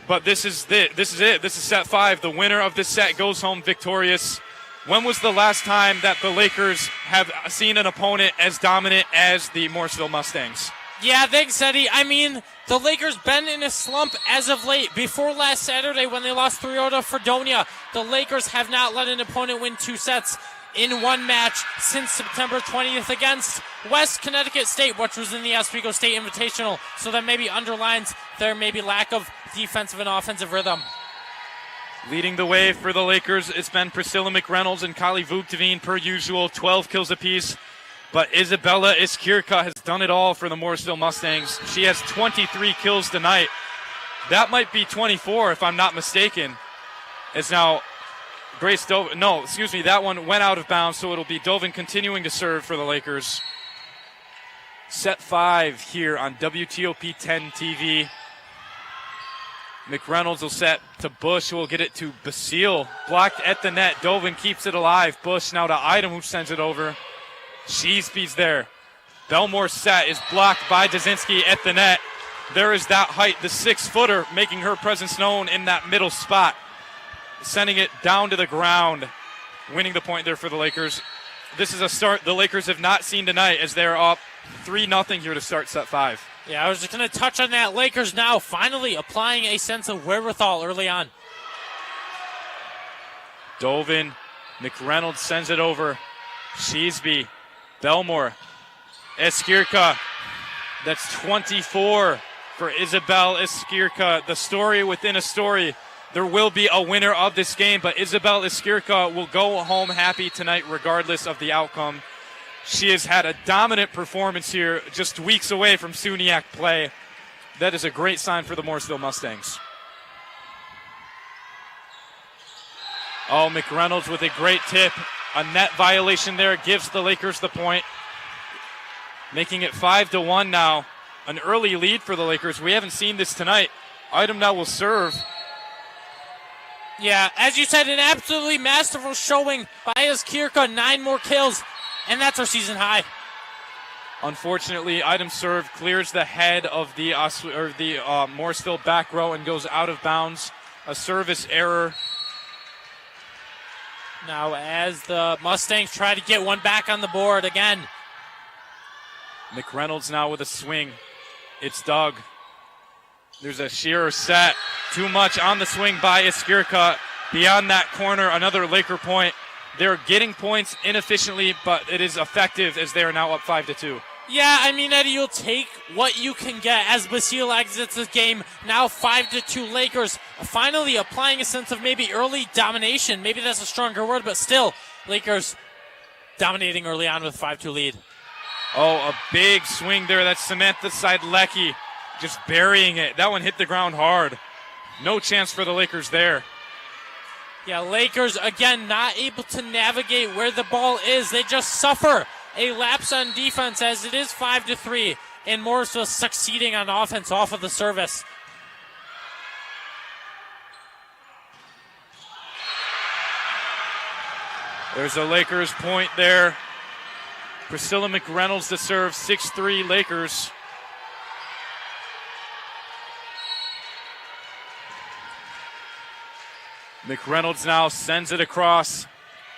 but this is it. This is set 5. The winner of this set goes home victorious. When was the last time that the Lakers have seen an opponent as dominant as the Morrisville Mustangs? Yeah, thanks, Eddie. I mean, the Lakers been in a slump as of late. Before last Saturday when they lost 3-0 to Fredonia, the Lakers have not let an opponent win 2 sets in one match since September 20th against West Connecticut State, which was in the Oswego State Invitational. So that maybe underlines their maybe lack of defensive and offensive rhythm. Leading the way for the Lakers, it's been Priscilla McReynolds and Kali Vukhteveen per usual, 12 kills apiece. But Isabella Iskirka has done it all for the Morrisville Mustangs. She has 23 kills tonight. That might be 24 if I'm not mistaken. It's now Grace Dovin. No, excuse me, that one went out of bounds, so it'll be Dovin continuing to serve for the Lakers. Set 5 here on WTOP 10 TV. McReynolds will set to Bush, who will get it to Basile. Blocked at the net. Dovin keeps it alive. Bush now to Idem, who sends it over. Sheesby's there. Belmore's set is blocked by Dazinski at the net. There is that height, the 6-footer, making her presence known in that middle spot. Sending it down to the ground. Winning the point there for the Lakers. This is a start the Lakers have not seen tonight, as they're up 3-0 here to start set 5. Yeah, I was just going to touch on that. Lakers now finally applying a sense of wherewithal early on. Dovin, McReynolds sends it over. Sheesby, Belmore, Iskirka. That's 24 for Isabel Iskirka. The story within a story. There will be a winner of this game, but Isabel Iskirka will go home happy tonight regardless of the outcome. She has had a dominant performance here, just weeks away from SUNY play. That is a great sign for the Morrisville Mustangs. Oh, McReynolds with a great tip. A net violation there gives the Lakers the point. Making it 5-1 now. An early lead for the Lakers. We haven't seen this tonight. Idem now will serve. Yeah, as you said, an absolutely masterful showing by Iskirka. 9 more kills. And that's our season high. Unfortunately, Idem serve clears the head of the Morrisville back row and goes out of bounds. A service error. Now as the Mustangs try to get one back on the board again. McReynolds now with a swing. It's Doug. There's a sheer set. Too much on the swing by Iskirka. Beyond that corner, another Laker point. They're getting points inefficiently, but it is effective as they are now up 5-2. Yeah, I mean, Eddie, you'll take what you can get as Basile exits this game. Now 5-2 Lakers, finally applying a sense of maybe early domination. Maybe that's a stronger word, but still, Lakers dominating early on with 5-2 lead. Oh, a big swing there. That's Samantha Seidlecki just burying it. That one hit the ground hard. No chance for the Lakers there. Yeah, Lakers, again, not able to navigate where the ball is. They just suffer a lapse on defense as it is 5-3, and Morrisville succeeding on offense off of the service. There's a Lakers point there. Priscilla McReynolds to serve, 6-3 Lakers. McReynolds now sends it across.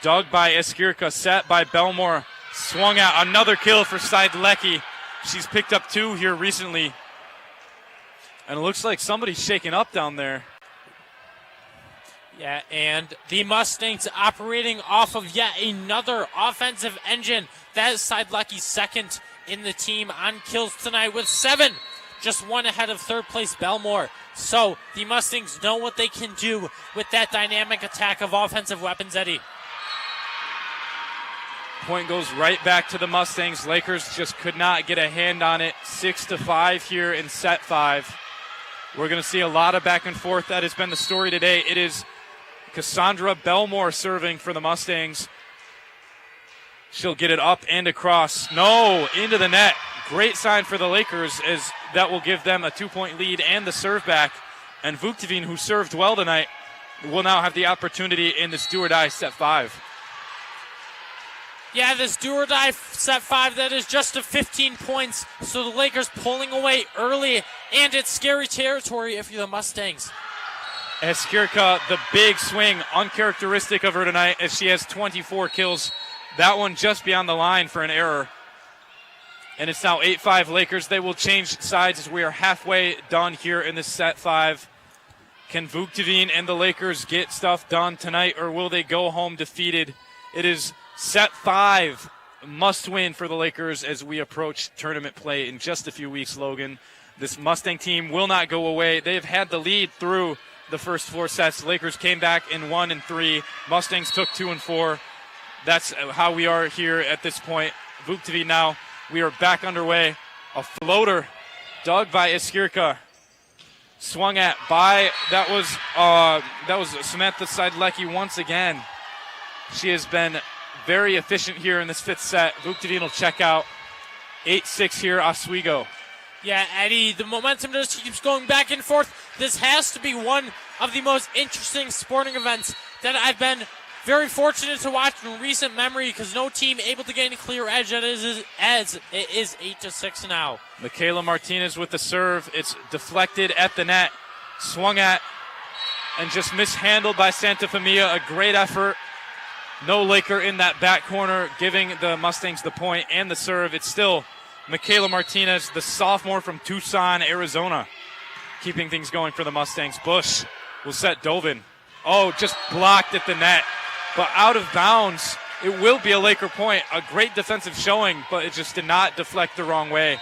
Dug by Iskirka, set by Belmore. Swung out, another kill for Seidlecki. She's picked up 2 here recently. And it looks like somebody's shaken up down there. Yeah, and the Mustangs operating off of yet another offensive engine. That is Seidlecki's second in the team on kills tonight with 7. Just 1 ahead of third place Belmore. So the Mustangs know what they can do with that dynamic attack of offensive weapons, Eddie. Point goes right back to the Mustangs. Lakers just could not get a hand on it. 6-5 here in set 5. We're going to see a lot of back and forth. That has been the story today. It is Cassandra Belmore serving for the Mustangs. She'll get it up and across. No, into the net. Great sign for the Lakers, as that will give them a 2-point lead and the serve back. And Vukhteveen, who served well tonight, will now have the opportunity in this do-or-die set 5. Yeah, this do-or-die set 5, that is just to 15 points. So the Lakers pulling away early, and it's scary territory if you're the Mustangs. Iskirka, the big swing, uncharacteristic of her tonight, as she has 24 kills. That one just beyond the line for an error. And it's now 8-5 Lakers. They will change sides as we are halfway done here in this set 5. Can Vukhteveen and the Lakers get stuff done tonight, or will they go home defeated? It is set 5, must win for the Lakers as we approach tournament play in just a few weeks, Logan. This Mustang team will not go away. They've had the lead through the first 4 sets. Lakers came back in 1 and 3. Mustangs took 2 and 4. That's how we are here at this point. Vukovic now, we are back underway. A floater dug by Iskirka. Swung at by, that was Samantha Seidlecki once again. She has been very efficient here in this 5th set. Vukovic will check out. 8-6 here, Oswego. Yeah, Eddie, the momentum just keeps going back and forth. This has to be one of the most interesting sporting events that I've been very fortunate to watch in recent memory, because no team able to gain a clear edge as it is 8-6 now. Michaela Martinez with the serve. It's deflected at the net, swung at, and just mishandled by Santa Familia. A great effort. No Laker in that back corner, giving the Mustangs the point and the serve. It's still Michaela Martinez, the sophomore from Tucson, Arizona, keeping things going for the Mustangs. Bush will set Dovin. Oh, just blocked at the net, but out of bounds. It will be a Laker point. A great defensive showing, but it just did not deflect the wrong way.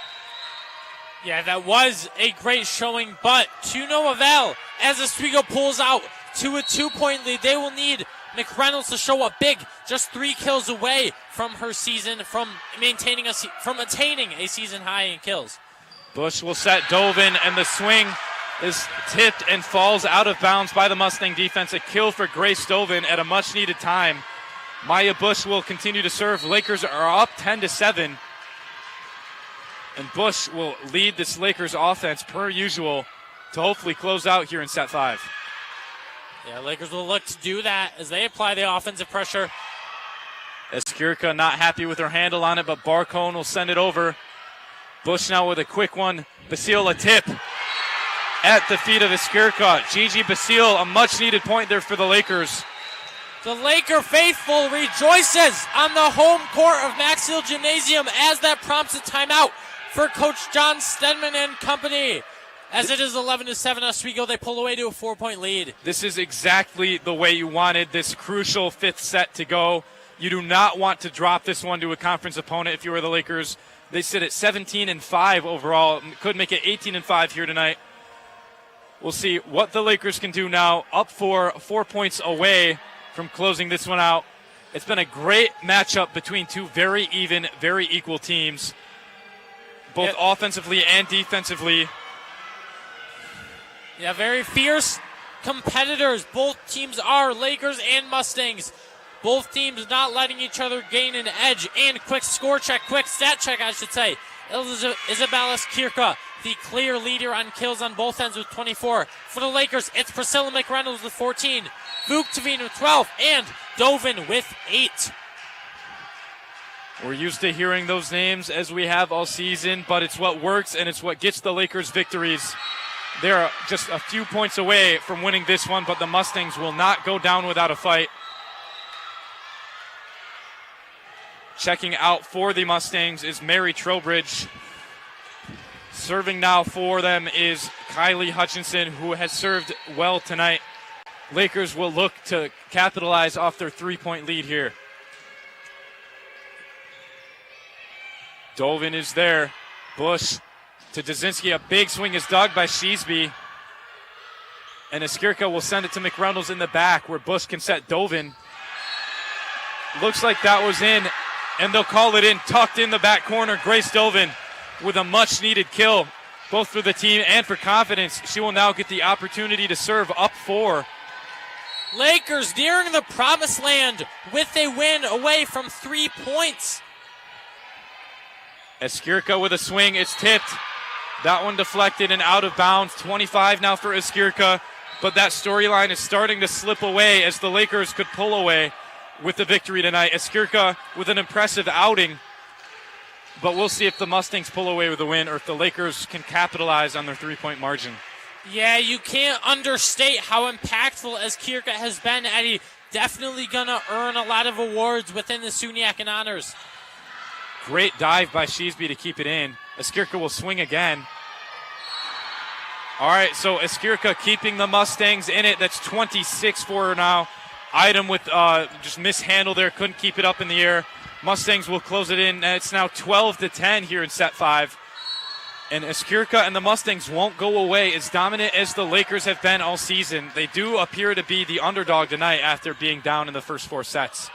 Yeah, that was a great showing, but to no avail as Oswego pulls out to a 2-point lead. They will need McReynolds to show up big, just 3 kills away from her season, from attaining a season high in kills. Bush will set Dovin, and the swing is tipped and falls out of bounds by the Mustang defense. A kill for Grace Dovin at a much-needed time. Maya Bush will continue to serve. Lakers are up 10-7. And Bush will lead this Lakers offense, per usual, to hopefully close out here in set 5. Yeah, Lakers will look to do that as they apply the offensive pressure. Iskirka not happy with her handle on it, but Barcone will send it over. Bush now with a quick one. Basile a tip at the feet of Iskirka. Gigi Basile, a much-needed point there for the Lakers. The Laker faithful rejoices on the home court of Max Hill Gymnasium as that prompts a timeout for Coach John Stedman and company. As it is 11-7, Oswego, they pull away to a 4-point lead. This is exactly the way you wanted this crucial 5th set to go. You do not want to drop this one to a conference opponent if you were the Lakers. They sit at 17-5 overall. Could make it 18-5 here tonight. We'll see what the Lakers can do now. Up 4 points away from closing this one out. It's been a great matchup between two very even, very equal teams, both offensively and defensively. Yeah, very fierce competitors. Both teams are, Lakers and Mustangs. Both teams not letting each other gain an edge. And quick stat check, I should say. Isabella Iskirka, the clear leader on kills on both ends with 24. For the Lakers, it's Priscilla McReynolds with 14, Vukovic with 12, and Dovin with 8. We're used to hearing those names as we have all season, but it's what works and it's what gets the Lakers victories. They're just a few points away from winning this one, but the Mustangs will not go down without a fight. Checking out for the Mustangs is Mary Trowbridge. Serving now for them is Kylie Hutchinson, who has served well tonight. Lakers will look to capitalize off their 3-point lead here. Dovin is there. Bush to Dzinski. A big swing is dug by Sheesby. And Iskirka will send it to McReynolds in the back where Bush can set Dovin. Looks like that was in, and they'll call it in. Tucked in the back corner, Grace Dovin with a much-needed kill, both for the team and for confidence. She will now get the opportunity to serve up 4. Lakers nearing the promised land with a win away from 3 points. Iskirka with a swing. It's tipped. That one deflected and out of bounds. 25 now for Iskirka. But that storyline is starting to slip away as the Lakers could pull away with the victory tonight. Iskirka with an impressive outing. But we'll see if the Mustangs pull away with a win or if the Lakers can capitalize on their 3-point margin. Yeah, you can't understate how impactful Iskirka has been, Eddie. Definitely going to earn a lot of awards within the SUNY Honors. Great dive by Sheesby to keep it in. Iskirka will swing again. All right, so Iskirka keeping the Mustangs in it. That's 26 for her now. Item with just mishandle there, couldn't keep it up in the air. Mustangs will close it in. It's now 12-10 here in set 5. And Eskirka and the Mustangs won't go away as dominant as the Lakers have been all season. They do appear to be the underdog tonight after being down in the first 4 sets.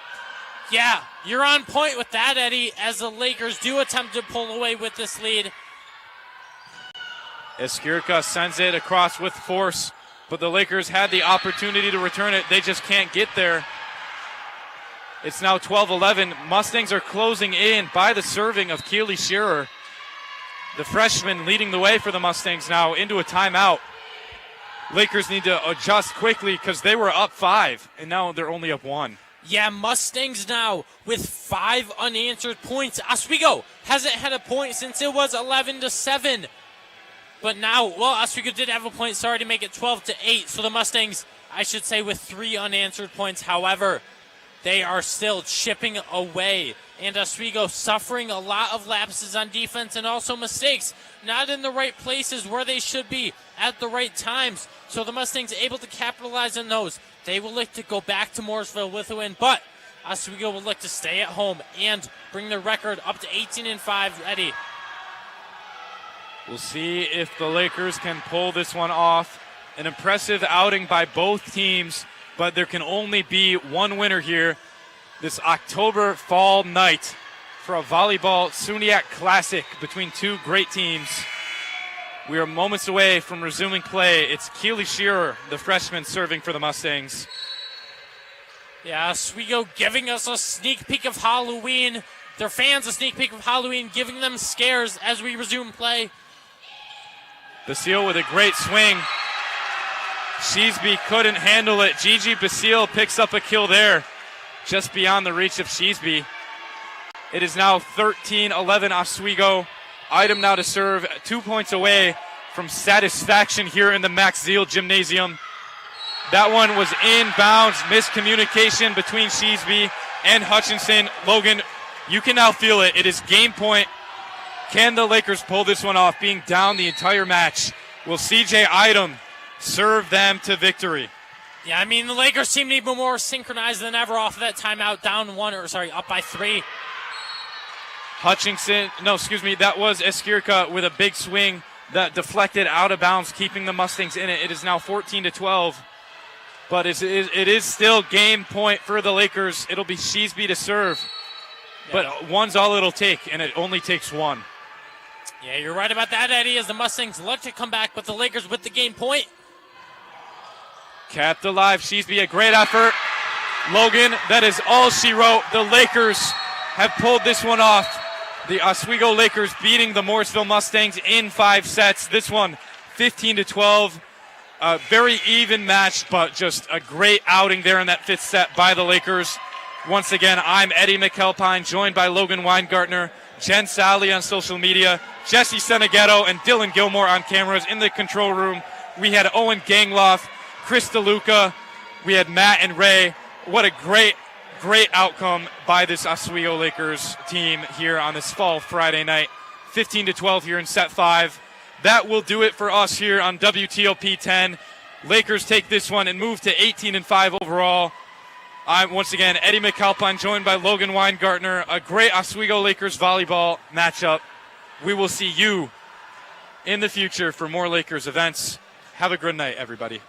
Yeah, you're on point with that, Eddie, as the Lakers do attempt to pull away with this lead. Eskirka sends it across with force, but the Lakers had the opportunity to return it. They just can't get there. It's now 12-11. Mustangs are closing in by the serving of Keely Shearer. The freshman leading the way for the Mustangs now into a timeout. Lakers need to adjust quickly because they were up 5, and now they're only up 1. Yeah, Mustangs now with 5 unanswered points. Oswego hasn't had a point since it was 11-7. But now, well, Oswego did have a point, sorry, to make it 12-8. So the Mustangs, I should say, with 3 unanswered points. However, they are still chipping away. And Oswego suffering a lot of lapses on defense and also mistakes. Not in the right places where they should be at the right times. So the Mustangs able to capitalize on those. They will look to go back to Morrisville with a win. But Oswego will look to stay at home and bring their record up to 18-5. Eddie. We'll see if the Lakers can pull this one off. An impressive outing by both teams, but there can only be one winner here this October fall night for a volleyball SUNY Classic between 2 great teams. We are moments away from resuming play. It's Keely Shearer, the freshman, serving for the Mustangs. Yeah, Oswego giving us a sneak peek of Halloween. Their fans a sneak peek of Halloween, giving them scares as we resume play. Basile with a great swing. Sheesby couldn't handle it. Gigi Basile picks up a kill there, just beyond the reach of Sheesby. It is now 13-11 Oswego. Item now to serve, 2 points away from satisfaction here in the Max Zeal Gymnasium. That one was inbounds, miscommunication between Sheesby and Hutchinson. Logan, you can now feel it. It is game point. Can the Lakers pull this one off, being down the entire match? Will CJ Item serve them to victory? Yeah, I mean, the Lakers seem to be more synchronized than ever off of that timeout, up by 3. That was Eskirka with a big swing that deflected out of bounds, keeping the Mustangs in it. It is now 14-12, but it is still game point for the Lakers. It'll be Sheesby to serve, but one's all it'll take, and it only takes one. Yeah, you're right about that, Eddie, as the Mustangs look to come back, but the Lakers with the game point. Kept alive, Sheesby, a great effort. Logan, that is all she wrote. The Lakers have pulled this one off. The Oswego Lakers beating the Morrisville Mustangs in 5 sets. This one, 15-12. A very even match, but just a great outing there in that 5th set by the Lakers. Once again, I'm Eddie McAlpine, joined by Logan Weingartner, Jen Sally on social media, Jesse Seneghetto, and Dylan Gilmore on cameras. In the control room, we had Owen Gangloff, Chris DeLuca, we had Matt and Ray. What a great outcome by this Oswego Lakers team here on this fall Friday night. 15-12 here in set 5. That will do it for us here on WTOP 10. Lakers take this one and move to 18-5 overall. I'm once again Eddie McAlpine, joined by Logan Weingartner. A great Oswego Lakers volleyball matchup. We will see you in the future for more Lakers events. Have a good night, everybody.